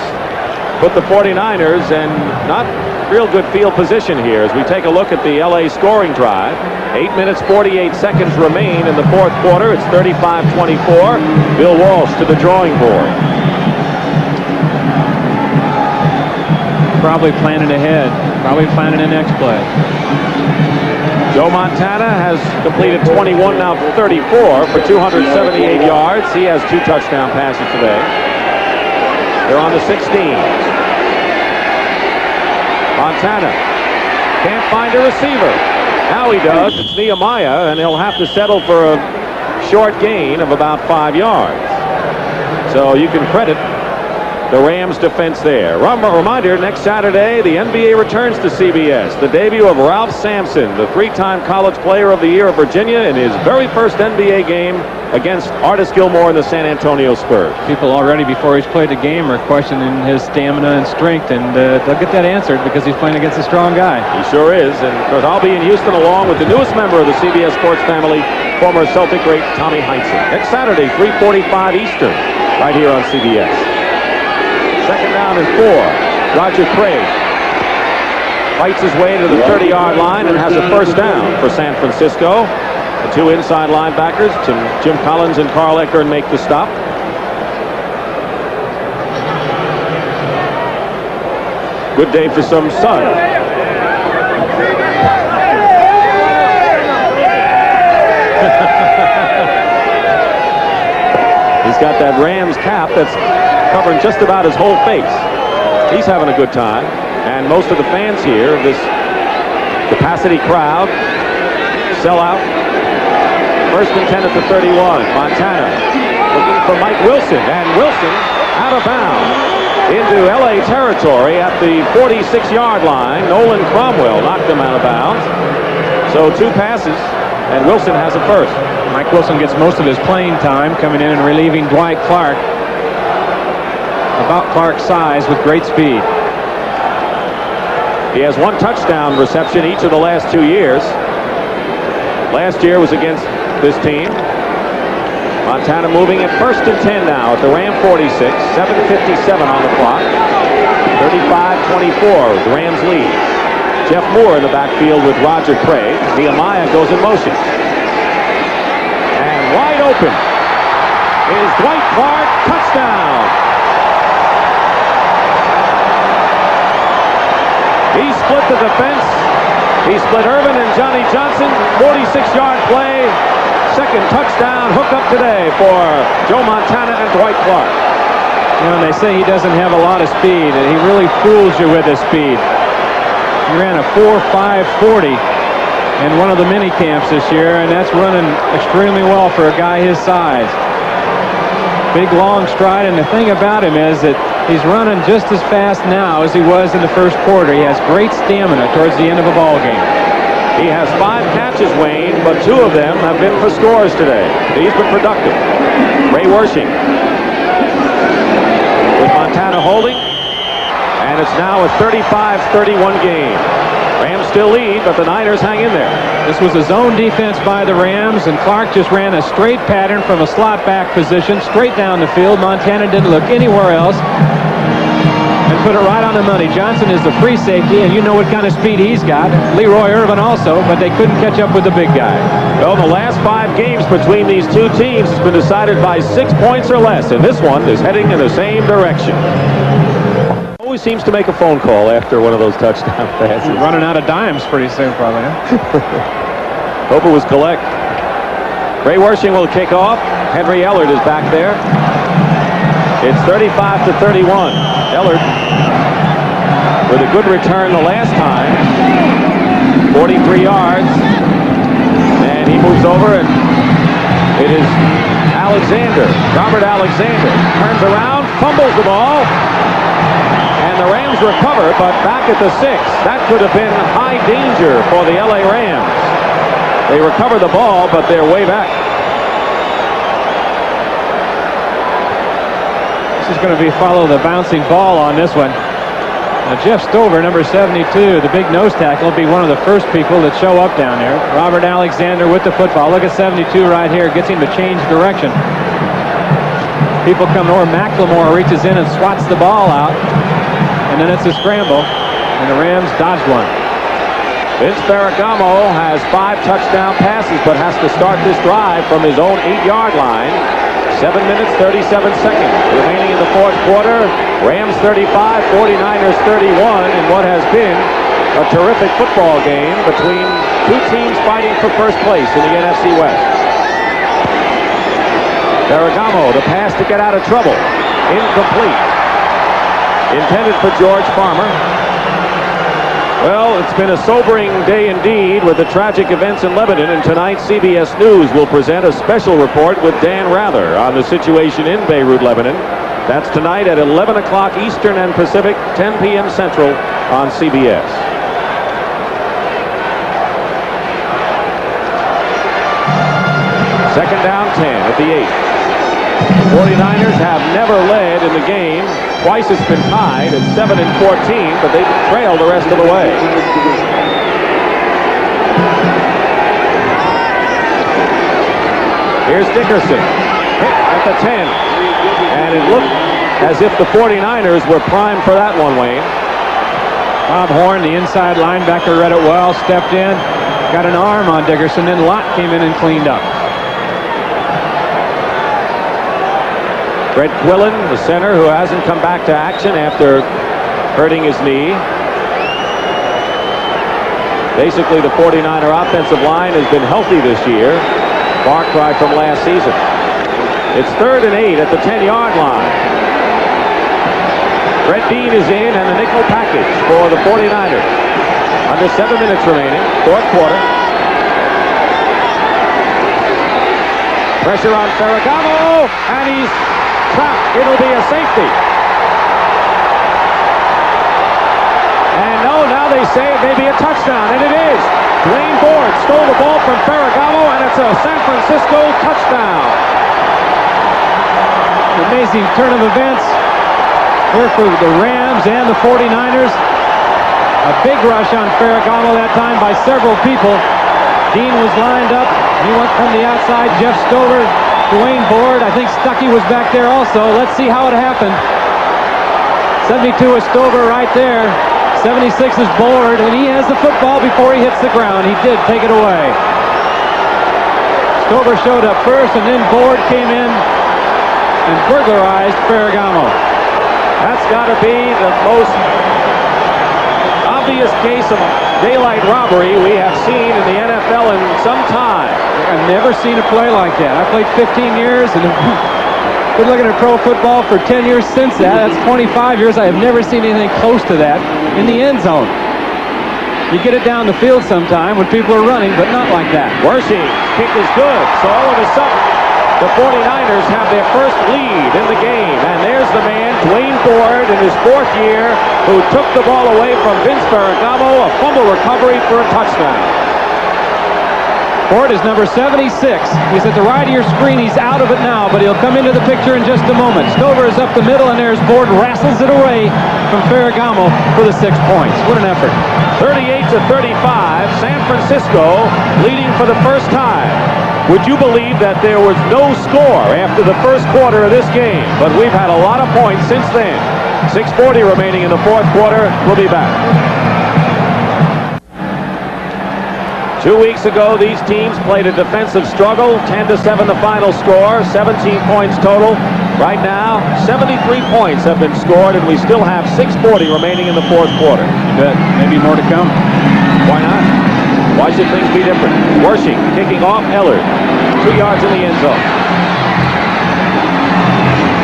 put the 49ers in not real good field position here as we take a look at the LA scoring drive. 8 minutes 48 seconds remain in the 4th quarter. It's 35-24. Bill Walsh to the drawing board. Probably planning ahead. Probably planning the next play. Joe Montana has completed 21, now 34 for 278 yards. He has 2 touchdown passes today. They're on the 16. Montana can't find a receiver. Now he does. It's Nehemiah, and he'll have to settle for a short gain of about 5 yards. So you can credit the Rams defense there. Reminder, next Saturday, the NBA returns to CBS. The debut of Ralph Sampson, the 3-time College Player of the Year of Virginia, in his very first NBA game against Artis Gilmore and the San Antonio Spurs. People already, before he's played the game, are questioning his stamina and strength, and they'll get that answered because he's playing against a strong guy. He sure is, and of course I'll be in Houston along with the newest member of the CBS Sports family, former Celtic great Tommy Heinsohn. Next Saturday, 3:45 Eastern, right here on CBS. 2nd down and 4. Roger Craig fights his way to the 30-yard line and has a first down for San Francisco. The 2 inside linebackers, Jim Collins and Carl Eckern, make the stop. Good day for some sun. He's got that Rams cap that's covering just about his whole face. He's having a good time, and most of the fans here, this capacity crowd, sell out. 1st and 10 at the 31. Montana looking for Mike Wilson, and Wilson out of bounds into LA territory at the 46-yard line. Nolan Cromwell knocked him out of bounds. So 2 passes, and Wilson has a first. Mike Wilson gets most of his playing time coming in and relieving Dwight Clark. About Clark's size with great speed. He has 1 touchdown reception each of the last 2 years. Last year was against this team. Montana moving at 1st and 10 now at the Ram 46. 7:57 on the clock. 35-24. The Rams lead. Jeff Moore in the backfield with Roger Craig. Nehemiah goes in motion. And wide open is Dwight Clark. Touchdown. He split the defense. He split Irvin and Johnny Johnson. 46-yard play. 2nd touchdown hookup today for Joe Montana and Dwight Clark. You know, they say he doesn't have a lot of speed, and he really fools you with his speed. He ran a 4.5 40 in one of the mini camps this year, and that's running extremely well for a guy his size. Big long stride, and the thing about him is that he's running just as fast now as he was in the 1st quarter. He has great stamina towards the end of a ball game. He has 5 catches, Wayne, but 2 of them have been for scores today. He's been productive. Ray Wersching with Montana holding, and it's now a 35-31 game. Rams still lead, but the Niners hang in there. This was a zone defense by the Rams, and Clark just ran a straight pattern from a slot back position straight down the field. Montana didn't look anywhere else. put it right on the money. Johnson is the free safety, and you know what kind of speed he's got. Leroy Irvin also, but they couldn't catch up with the big guy. Well, the last 5 games between these two teams has been decided by 6 points or less, and this one is heading in the same direction. Always seems to make a phone call after one of those touchdown passes. Running out of dimes pretty soon, probably. Huh? Hope it was collect. Ray Wersching will kick off. Henry Ellard is back there. It's 35-31. Ellard with a good return the last time. 43 yards. And he moves over, and it is Alexander. Robert Alexander turns around, fumbles the ball. And the Rams recover, but back at the 6. That could have been high danger for the LA Rams. They recover the ball, but they're way back. This is going to be follow the bouncing ball on this one. Now, Jeff Stover, number 72, the big nose tackle, will be one of the first people that show up down there. Robert Alexander with the football. Look at 72 right here. Gets him to change direction. People come over. McLemore reaches in and swats the ball out. And then it's a scramble. And the Rams dodged one. Vince Ferragamo has 5 touchdown passes, but has to start this drive from his own 8-yard line. 7 minutes, 37 seconds remaining in the fourth quarter. Rams 35, 49ers 31 in what has been a terrific football game between two teams fighting for first place in the NFC West. Ferragamo, the pass to get out of trouble. Incomplete. Intended for George Farmer. Well, it's been a sobering day indeed with the tragic events in Lebanon, and tonight CBS News will present a special report with Dan Rather on the situation in Beirut, Lebanon. That's tonight at 11 o'clock Eastern and Pacific, 10 p.m. Central on CBS. Second down 10 at the 8. The 49ers have never led in the game. Twice it's been tied at 7 and 14, but they've trailed the rest of the way. Here's Dickerson, hit at the 10. And it looked as if the 49ers were primed for that one, Wayne. Bob Horn, the inside linebacker, read it well, stepped in, got an arm on Dickerson, then Lott came in and cleaned up. Brett Quillen, the center, who hasn't come back to action after hurting his knee. Basically, the 49er offensive line has been healthy this year. Far cry from last season. It's 3rd and 8 at the 10-yard line. Brett Dean is in, and the nickel package for the 49ers. Under 7 minutes remaining, fourth quarter. Pressure on Ferragamo, and he's trapped. It'll be a safety. And no, now they say it may be a touchdown, and it is. Dwayne Board stole the ball from Ferragamo, and it's a San Francisco touchdown. Amazing turn of events here for the Rams and the 49ers. A big rush on Ferragamo that time by several people. Dean was lined up. He went from the outside. Jeff Stover, Dwayne Board. I think Stuckey was back there also. Let's see how it happened. 72 is Stover right there. 76 is Board, and he has the football before he hits the ground. He did take it away. Stover showed up first, and then Board came in and burglarized Ferragamo. That's got to be the most obvious case of daylight robbery we have seen in the NFL in some time. I've never seen a play like that. I played 15 years and been looking at pro football for 10 years since that. That's 25 years. I have never seen anything close to that in the end zone. You get it down the field sometime when people are running, but not like that. Wersching, kick is good. So all of a sudden, the 49ers have their first lead in the game. And there's the man, Dwayne Board, in his 4th year, who took the ball away from Vince Ferragamo. A fumble recovery for a touchdown. Board is number 76. He's at the right of your screen. He's out of it now, but he'll come into the picture in just a moment. Stover is up the middle, and there's Board, wrestles it away from Ferragamo for the 6 points. What an effort. 38-35, San Francisco leading for the first time. Would you believe that there was no score after the first quarter of this game? But we've had a lot of points since then. 6:40 remaining in the fourth quarter. We'll be back. 2 weeks ago, these teams played a defensive struggle. 10-7 the final score, 17 points total. Right now, 73 points have been scored, and we still have 6:40 remaining in the fourth quarter. But maybe more to come. Why not? Why should things be different? Wersching kicking off Ellard. 2 yards in the end zone.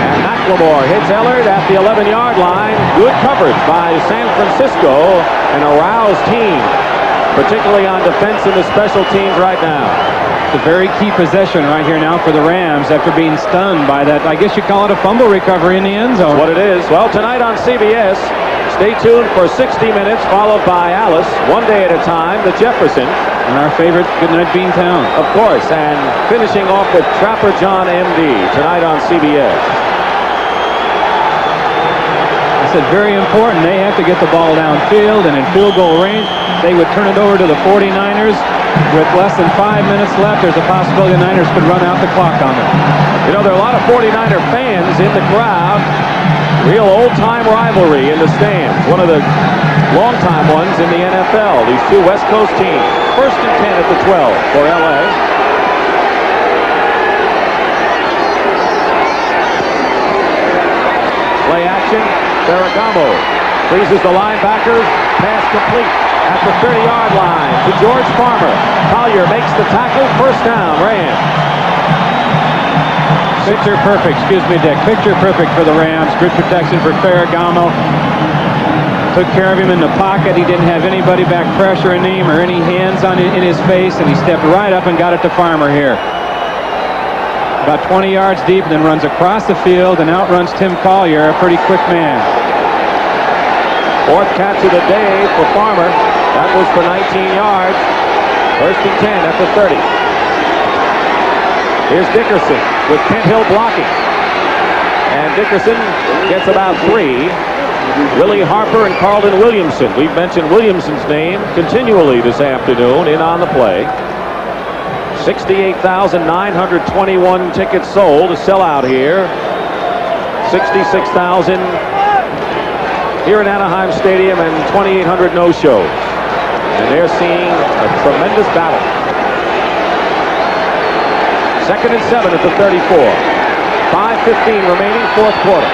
And McLemore hits Ellard at the 11-yard line. Good coverage by San Francisco, an aroused team, particularly on defense and the special teams right now. It's a very key possession right here now for the Rams after being stunned by that. I guess you call it a fumble recovery in the end zone. What it is. Well, tonight on CBS, stay tuned for 60 minutes, followed by Alice, One Day at a Time, the Jefferson. And our favorite Goodnight Beantown. Of course, and finishing off with Trapper John MD tonight on CBS. I said very important. They have to get the ball downfield and in field goal range. They would turn it over to the 49ers. With less than 5 minutes left, there's a possibility the Niners could run out the clock on them. You know, there are a lot of 49er fans in the crowd. Real old-time rivalry in the stands. One of the long-time ones in the NFL. These two West Coast teams. 1st and 10 at the 12 for L.A. Play action. Ferragamo freezes the linebackers. Pass complete at the 30-yard line to George Farmer. Collier makes the tackle. First down, Rams. Picture perfect, excuse me, Dick. Picture perfect for the Rams. Good protection for Ferragamo. Took care of him in the pocket. He didn't have anybody back pressuring him or any hands in his face, and he stepped right up and got it to Farmer here. About 20 yards deep, and then runs across the field and outruns Tim Collier, a pretty quick man. 4th catch of the day for Farmer. That was for 19 yards. 1st and 10 at the 30. Here's Dickerson with Kent Hill blocking. And Dickerson gets about 3. Willie Harper and Carlton Williamson. We've mentioned Williamson's name continually this afternoon in on the play. 68,921 tickets sold. A sellout here. 66,000 here in Anaheim Stadium and 2,800 no-shows. And they're seeing a tremendous battle. 2nd and 7 at the 34. 5:15 remaining, fourth quarter.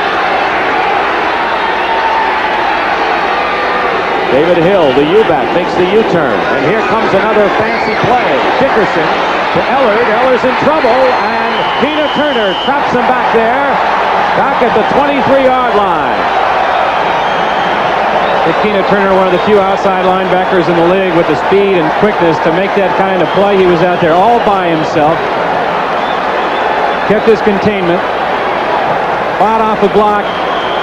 David Hill, the U-back, makes the U-turn. And here comes another fancy play. Dickerson to Ellard. Ellard's in trouble, and Tina Turner traps him back there, back at the 23-yard line. Tina Turner, one of the few outside linebackers in the league with the speed and quickness to make that kind of play. He was out there all by himself. Kept his containment. Fought off a block,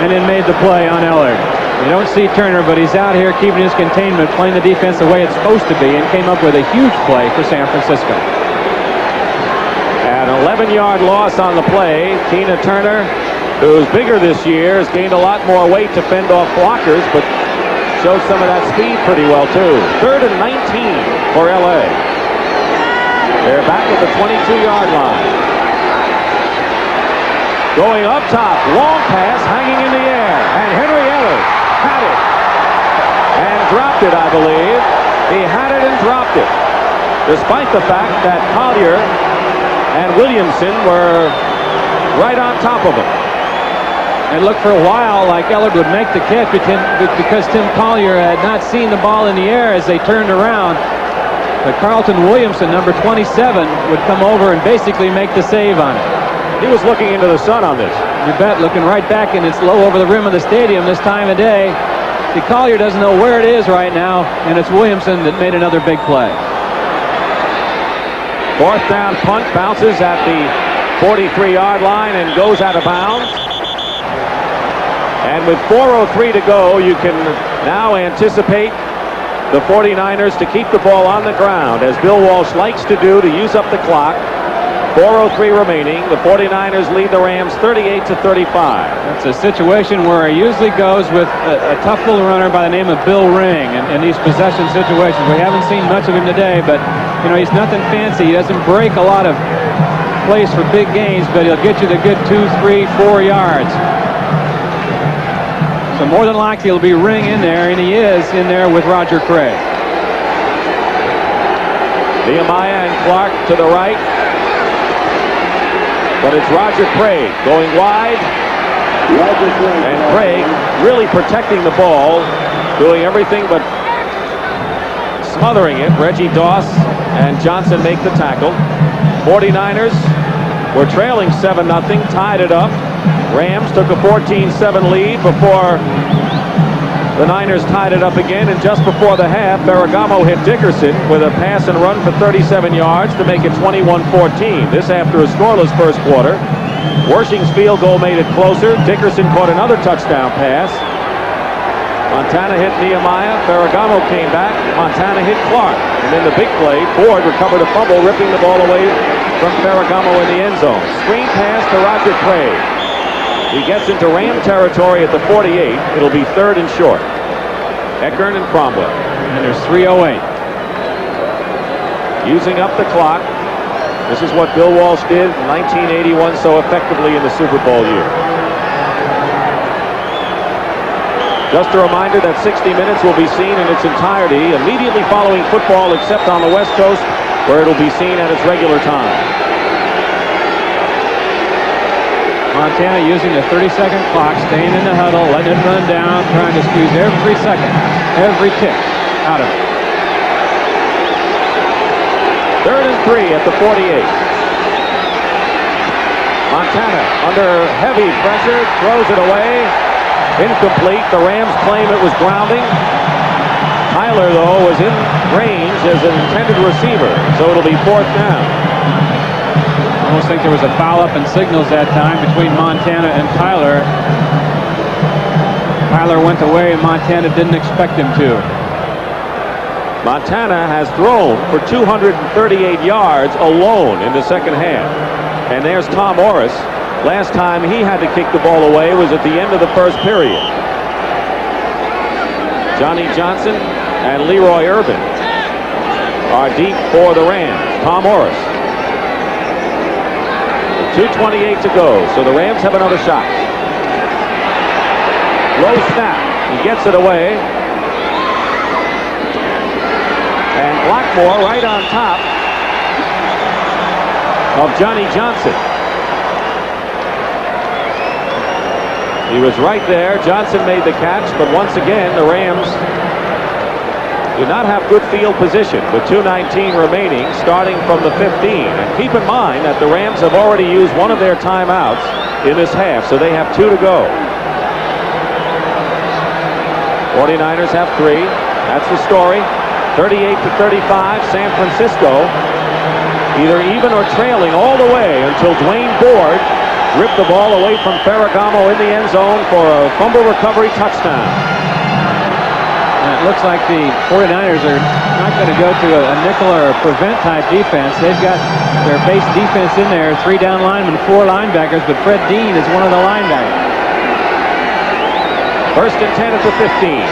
and then made the play on Ellard. You don't see Turner, but he's out here keeping his containment, playing the defense the way it's supposed to be, and came up with a huge play for San Francisco. An 11-yard loss on the play. Tina Turner, who's bigger this year, has gained a lot more weight to fend off blockers, but showed some of that speed pretty well, too. 3rd and 19 for L.A. They're back at the 22-yard line. Going up top, long pass hanging in the air, and Henry Ellard had it and dropped it, I believe. He had it and dropped it, despite the fact that Collier and Williamson were right on top of him. It looked for a while like Ellard would make the catch because Tim Collier had not seen the ball in the air as they turned around. But Carlton Williamson, number 27, would come over and basically make the save on it. He was looking into the sun on this. You bet, looking right back, and it's low over the rim of the stadium this time of day. See, Collier doesn't know where it is right now, and it's Williamson that made another big play. 4th down punt, bounces at the 43-yard line and goes out of bounds. And with 4:03 to go, you can now anticipate the 49ers to keep the ball on the ground, as Bill Walsh likes to do, to use up the clock. 4:03 remaining. The 49ers lead the Rams 38-35. It's a situation where he usually goes with a tough little runner by the name of Bill Ring in these possession situations. We haven't seen much of him today, but you know, he's nothing fancy. He doesn't break a lot of plays for big gains, but he'll get you the good 2, 3, 4 yards. So more than likely he'll be Ring in there, and he is in there with Roger Craig. Nehemiah and Clark to the right. But it's Roger Craig going wide. And Craig really protecting the ball, doing everything but smothering it. Reggie Doss and Johnson make the tackle. 49ers were trailing 7-0, tied it up. Rams took a 14-7 lead before the Niners tied it up again, and just before the half, Ferragamo hit Dickerson with a pass and run for 37 yards to make it 21-14. This after a scoreless first quarter. Wersching's field goal made it closer. Dickerson caught another touchdown pass. Montana hit Nehemiah. Ferragamo came back. Montana hit Clark. And then the big play, Ford recovered a fumble, ripping the ball away from Ferragamo in the end zone. Screen pass to Roger Craig. He gets into Ram territory at the 48. It'll be 3rd and short. Eckern and Cromwell. And there's 3:08. Using up the clock. This is what Bill Walsh did in 1981 so effectively in the Super Bowl year. Just a reminder that 60 Minutes will be seen in its entirety immediately following football, except on the West Coast, where it'll be seen at its regular time. Montana using the 30-second clock, staying in the huddle, letting it run down, trying to squeeze every second, every tick out of it. 3rd and 3 at the 48. Montana under heavy pressure, throws it away. Incomplete. The Rams claim it was grounding. Tyler, though, was in range as an intended receiver, so it'll be 4th down. I almost think there was a foul up in signals that time between Montana and Tyler. Tyler went away and Montana didn't expect him to. Montana has thrown for 238 yards alone in the second half. And there's Tom Morris. Last time he had to kick the ball away was at the end of the first period. Johnny Johnson and Leroy Irvin are deep for the Rams. Tom Morris. 2:28 to go, so the Rams have another shot. Low snap. He gets it away. And Blackmore right on top of Johnny Johnson. He was right there. Johnson made the catch, but once again, the Rams do not have good field position with 2:19 remaining, starting from the 15. And keep in mind that the Rams have already used one of their timeouts in this half, so they have 2 to go. 49ers have 3. That's the story. 38-35, San Francisco either even or trailing all the way until Dwayne Board ripped the ball away from Ferragamo in the end zone for a fumble recovery touchdown. And it looks like the 49ers are not going to go to a nickel or a prevent type defense. They've got their base defense in there, 3 down linemen, 4 linebackers, but Fred Dean is one of the linebackers. 1st and 10 at the 15.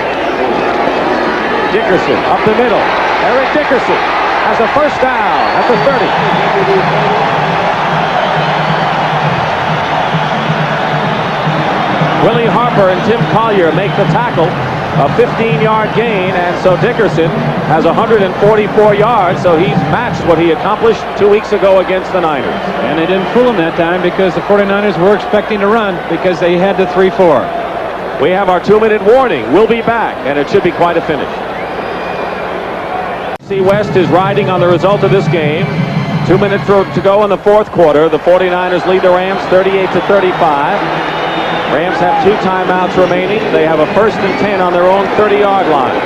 Dickerson up the middle. Eric Dickerson has a first down at the 30. Willie Harper and Tim Collier make the tackle. A 15-yard gain, and so Dickerson has 144 yards, so he's matched what he accomplished 2 weeks ago against the Niners. And they didn't fool him that time because the 49ers were expecting to run because they had the 3-4. We have our 2-minute warning. We'll be back, and it should be quite a finish. NFC West is riding on the result of this game. 2 minutes to go in the 4th quarter. The 49ers lead the Rams 38-35. Rams have 2 timeouts remaining. They have a 1st and 10 on their own 30-yard line.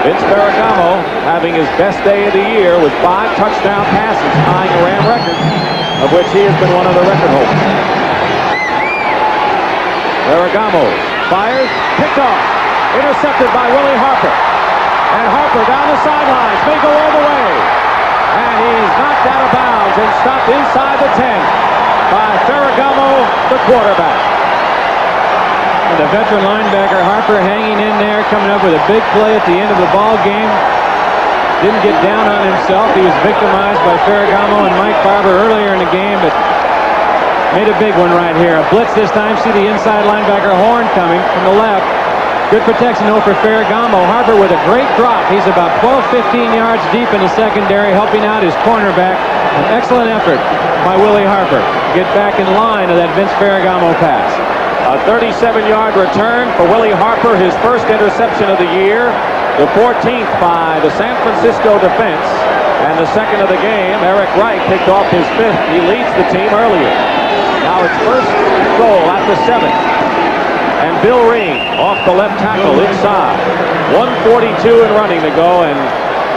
Vince Ferragamo having his best day of the year with 5 touchdown passes, tying a Ram record, of which he has been one of the record holders. Ferragamo fires, picked off, intercepted by Willie Harper. And Harper down the sidelines, may go all the way. And he's knocked out of bounds and stopped inside the 10. By Ferragamo, the quarterback. And the veteran linebacker Harper hanging in there, coming up with a big play at the end of the ball game. Didn't get down on himself. He was victimized by Ferragamo and Mike Barber earlier in the game, but Made a big one right here. A blitz this time. See the inside linebacker Horn coming from the left. Good protection, though, for Ferragamo. Harper with a great drop. He's about 12-15 yards deep in the secondary, helping out his cornerback. An excellent effort by Willie Harper. Get back in line of that Vince Ferragamo pass. A 37-yard return for Willie Harper, his first interception of the year. The 14th by the San Francisco defense. And the second of the game, Eric Wright picked off his 5th. He leads the team earlier. Now it's first goal at the 7th. And Bill Ring off the left tackle inside. 1:42 and running to go, and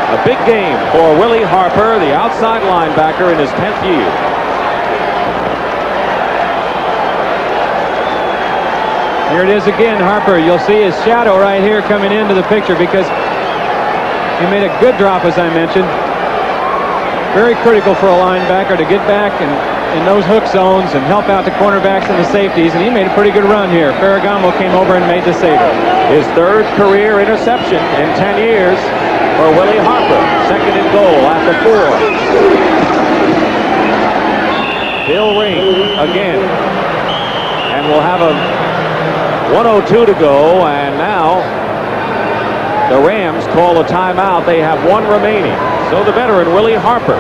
a big game for Willie Harper, the outside linebacker, in his 10th year. Here it is again, Harper. You'll see his shadow right here coming into the picture because he made a good drop, as I mentioned. Very critical for a linebacker to get back and in those hook zones and help out the cornerbacks and the safeties, and he made a pretty good run here. Ferragamo came over and made the save. His 3rd career interception in 10 years for Willie Harper. 2nd and goal at the 4. Bill Ring again. And we'll have a 1:02 to go, and now the Rams call a timeout. They have 1 remaining. So the veteran Willie Harper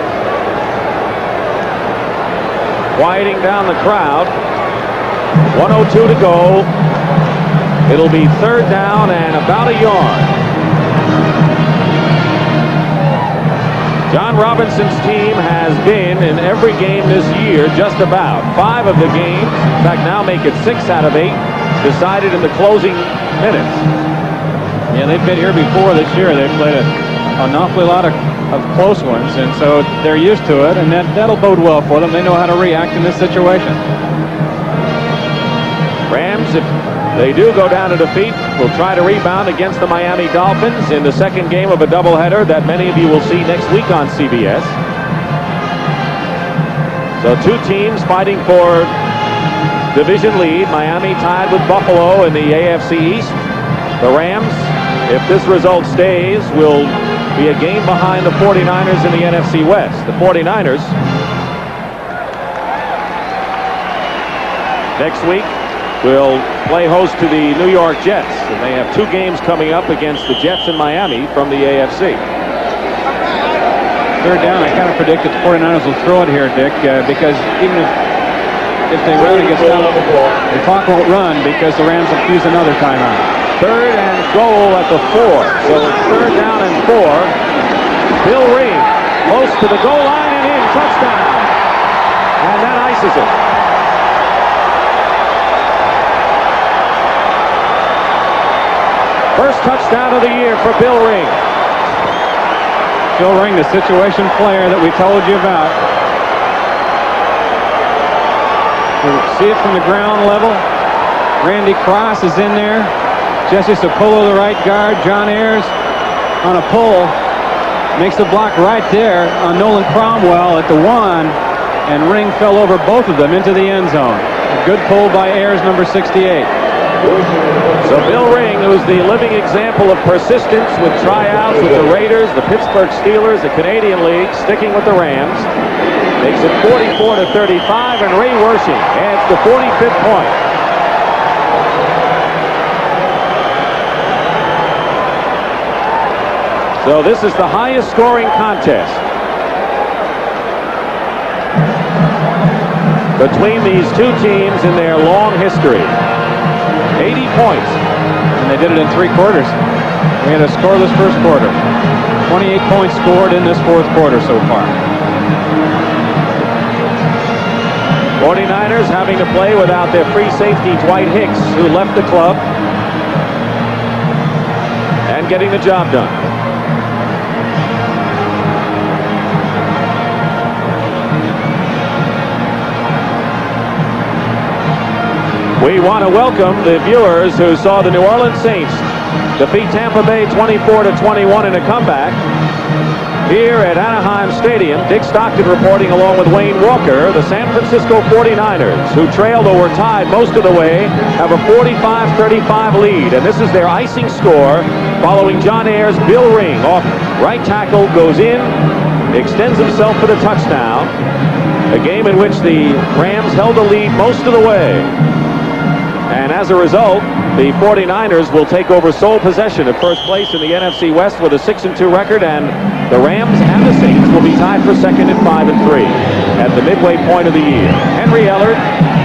quieting down the crowd. 1:02 to go. It'll be 3rd down and about a yard. John Robinson's team has been in every game this year, just about. 5 of the games, in fact now make it 6 out of 8, decided in the closing minutes. Yeah, they've been here before this year. They've played an awfully lot of close ones, and so they're used to it, and that'll bode well for them. They know how to react in this situation. Rams, if they do go down to defeat, will try to rebound against the Miami Dolphins in the second game of a doubleheader that many of you will see next week on CBS. So 2 teams fighting for division lead. Miami tied with Buffalo in the AFC East. The Rams, if this result stays, will be a game behind the 49ers in the NFC West. The 49ers next week will play host to the New York Jets, and they have 2 games coming up against the Jets in Miami from the AFC. 3rd down, I kind of predict that the 49ers will throw it here, Dick, because even if they really get down, the clock won't run because the Rams will use another timeout. 3rd and goal at the 4. So it's 3rd down and 4. Bill Ring close to the goal line and in. Touchdown. And that ices it. First touchdown of the year for Bill Ring. Bill Ring, the situation player that we told you about. You see it from the ground level. Randy Cross is in there. Jesse Sapolo, the right guard. John Ayers on a pull. Makes the block right there on Nolan Cromwell at the 1. And Ring fell over both of them into the end zone. A good pull by Ayers, number 68. So Bill Ring, who's the living example of persistence with tryouts with the Raiders, the Pittsburgh Steelers, the Canadian League, sticking with the Rams, makes it 44-35, and Ray Wersching adds the 45th point. So this is the highest scoring contest between these 2 teams in their long history. 80 points. And they did it in 3 quarters. We had a scoreless first quarter. 28 points scored in this 4th quarter so far. 49ers having to play without their free safety Dwight Hicks, who left the club, and getting the job done. We want to welcome the viewers who saw the New Orleans Saints defeat Tampa Bay 24-21 in a comeback here at Anaheim Stadium. Dick Stockton reporting along with Wayne Walker. The San Francisco 49ers, who trailed or were tied most of the way, have a 45-35 lead, and this is their icing score following John Ayers' Bill Ring off right tackle, goes in, extends himself for the touchdown. A game in which the Rams held the lead most of the way. And as a result, the 49ers will take over sole possession at first place in the NFC West with a 6-2 record, and the Rams and the Saints will be tied for second at 5-3 at the midway point of the year. Henry Ellard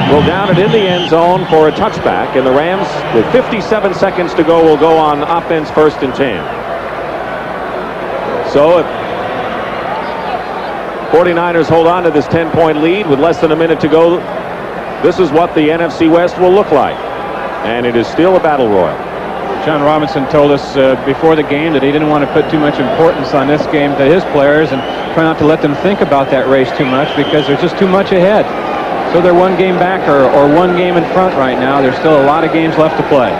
will down it in the end zone for a touchback, and the Rams, with 57 seconds to go, will go on offense 1st and 10. So if 49ers hold on to this 10-point lead with less than a minute to go, this is what the NFC West will look like. And it is still a battle royal. John Robinson told us before the game that he didn't want to put too much importance on this game to his players and try not to let them think about that race too much, because there's just too much ahead. So they're one game back or one game in front right now. There's still a lot of games left to play.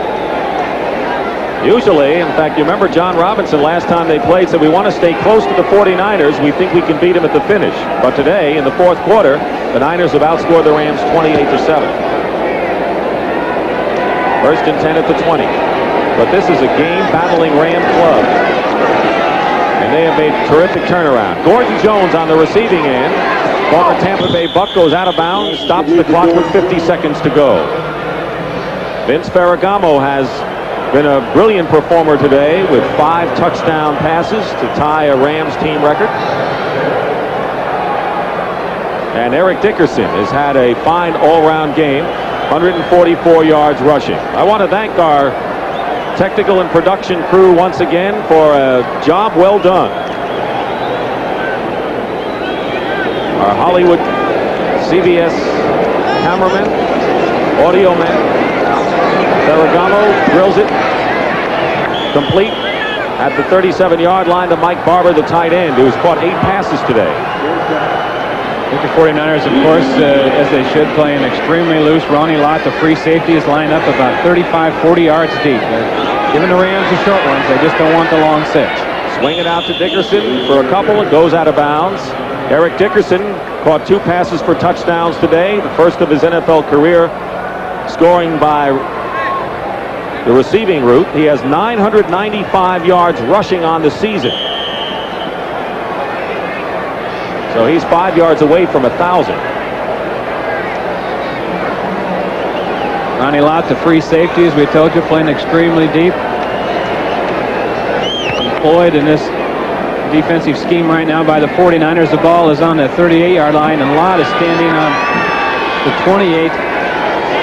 Usually, in fact, you remember John Robinson last time they played said we want to stay close to the 49ers. We think we can beat them at the finish. But today, in the fourth quarter, the Niners have outscored the Rams 28-7. 1st and 10 at the 20. But this is a game-battling Ram club. And they have made a terrific turnaround. Gordon Jones on the receiving end. Former Tampa Bay Buck goes out of bounds, stops the clock with 50 seconds to go. Vince Ferragamo has been a brilliant performer today with 5 touchdown passes to tie a Rams team record. And Eric Dickerson has had a fine all-round game, 144 yards rushing. I want to thank our technical and production crew once again for a job well done. Our Hollywood CBS cameraman, audio man, Ferragamo drills it complete at the 37-yard line to Mike Barber, the tight end, who's caught 8 passes today. I think the 49ers, of course, as they should, play an extremely loose. Ronnie Lott, the free safety, is lined up about 35, 40 yards deep. They're giving the Rams the short ones. They just don't want the long 6. Swing it out to Dickerson for a couple. It goes out of bounds. Eric Dickerson caught 2 passes for touchdowns today, the first of his NFL career, scoring by the receiving route. He has 995 yards rushing on the season. So he's 5 yards away from 1,000. Ronnie Lott, the free safety, as we told you, playing extremely deep. Employed in this defensive scheme right now by the 49ers. The ball is on the 38-yard line, and Lott is standing on the 28,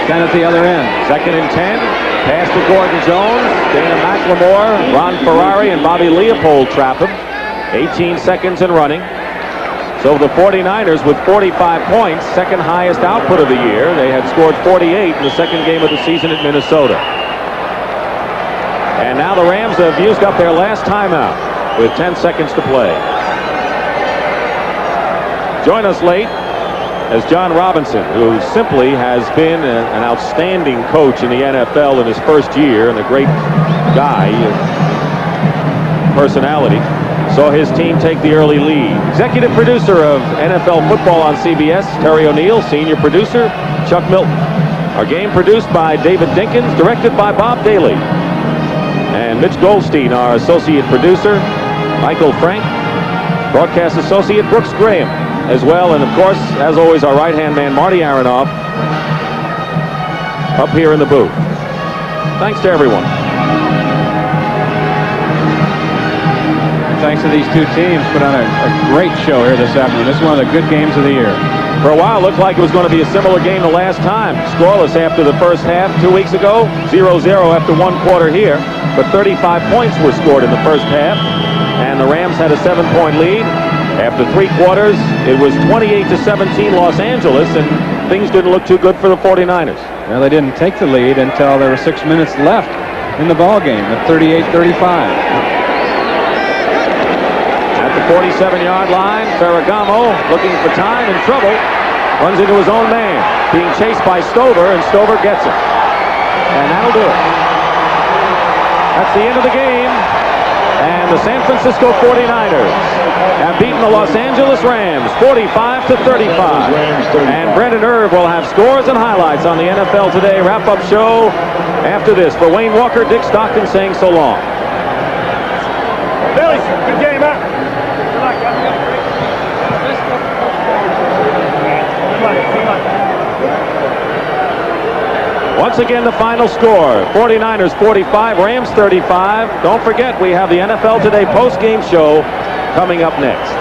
down at the other end. 2nd and 10. Pass to Gordon Jones. Dana McLemore, Ron Ferrari, and Bobby Leopold trap him. 18 seconds and running. So the 49ers with 45 points, second highest output of the year. They had scored 48 in the second game of the season at Minnesota. And now the Rams have used up their last timeout with 10 seconds to play. Join us late as John Robinson, who simply has been an outstanding coach in the NFL in his first year and a great guy, personality, saw his team take the early lead. Executive producer of NFL football on CBS, Terry O'Neill. Senior producer, Chuck Milton. Our game produced by David Dinkins, directed by Bob Daly. And Mitch Goldstein, our associate producer. Michael Frank, broadcast associate Brooks Graham as well. And of course, as always, our right-hand man, Marty Aronoff, up here in the booth. Thanks to everyone. Thanks to these two teams, put on a great show here this afternoon. This is one of the good games of the year. For a while, it looked like it was going to be a similar game the last time. Scoreless after the first half 2 weeks ago. 0-0 after 1 quarter here. But 35 points were scored in the first half. And the Rams had a 7-point lead. After 3 quarters, it was 28-17 Los Angeles, and things didn't look too good for the 49ers. Well, they didn't take the lead until there were 6 minutes left in the ball game at 38-35. At the 47-yard line, Ferragamo, looking for time and trouble, runs into his own man, being chased by Stover, and Stover gets him. And that'll do it. That's the end of the game. And the San Francisco 49ers have beaten the Los Angeles Rams 45-35. And Brendan Irv will have scores and highlights on the NFL Today wrap-up show after this. For Wayne Walker, Dick Stockton saying so long. Billy, good game, huh? again the final score. 49ers 45, Rams 35. Don't forget, we have the NFL Today post-game show coming up next.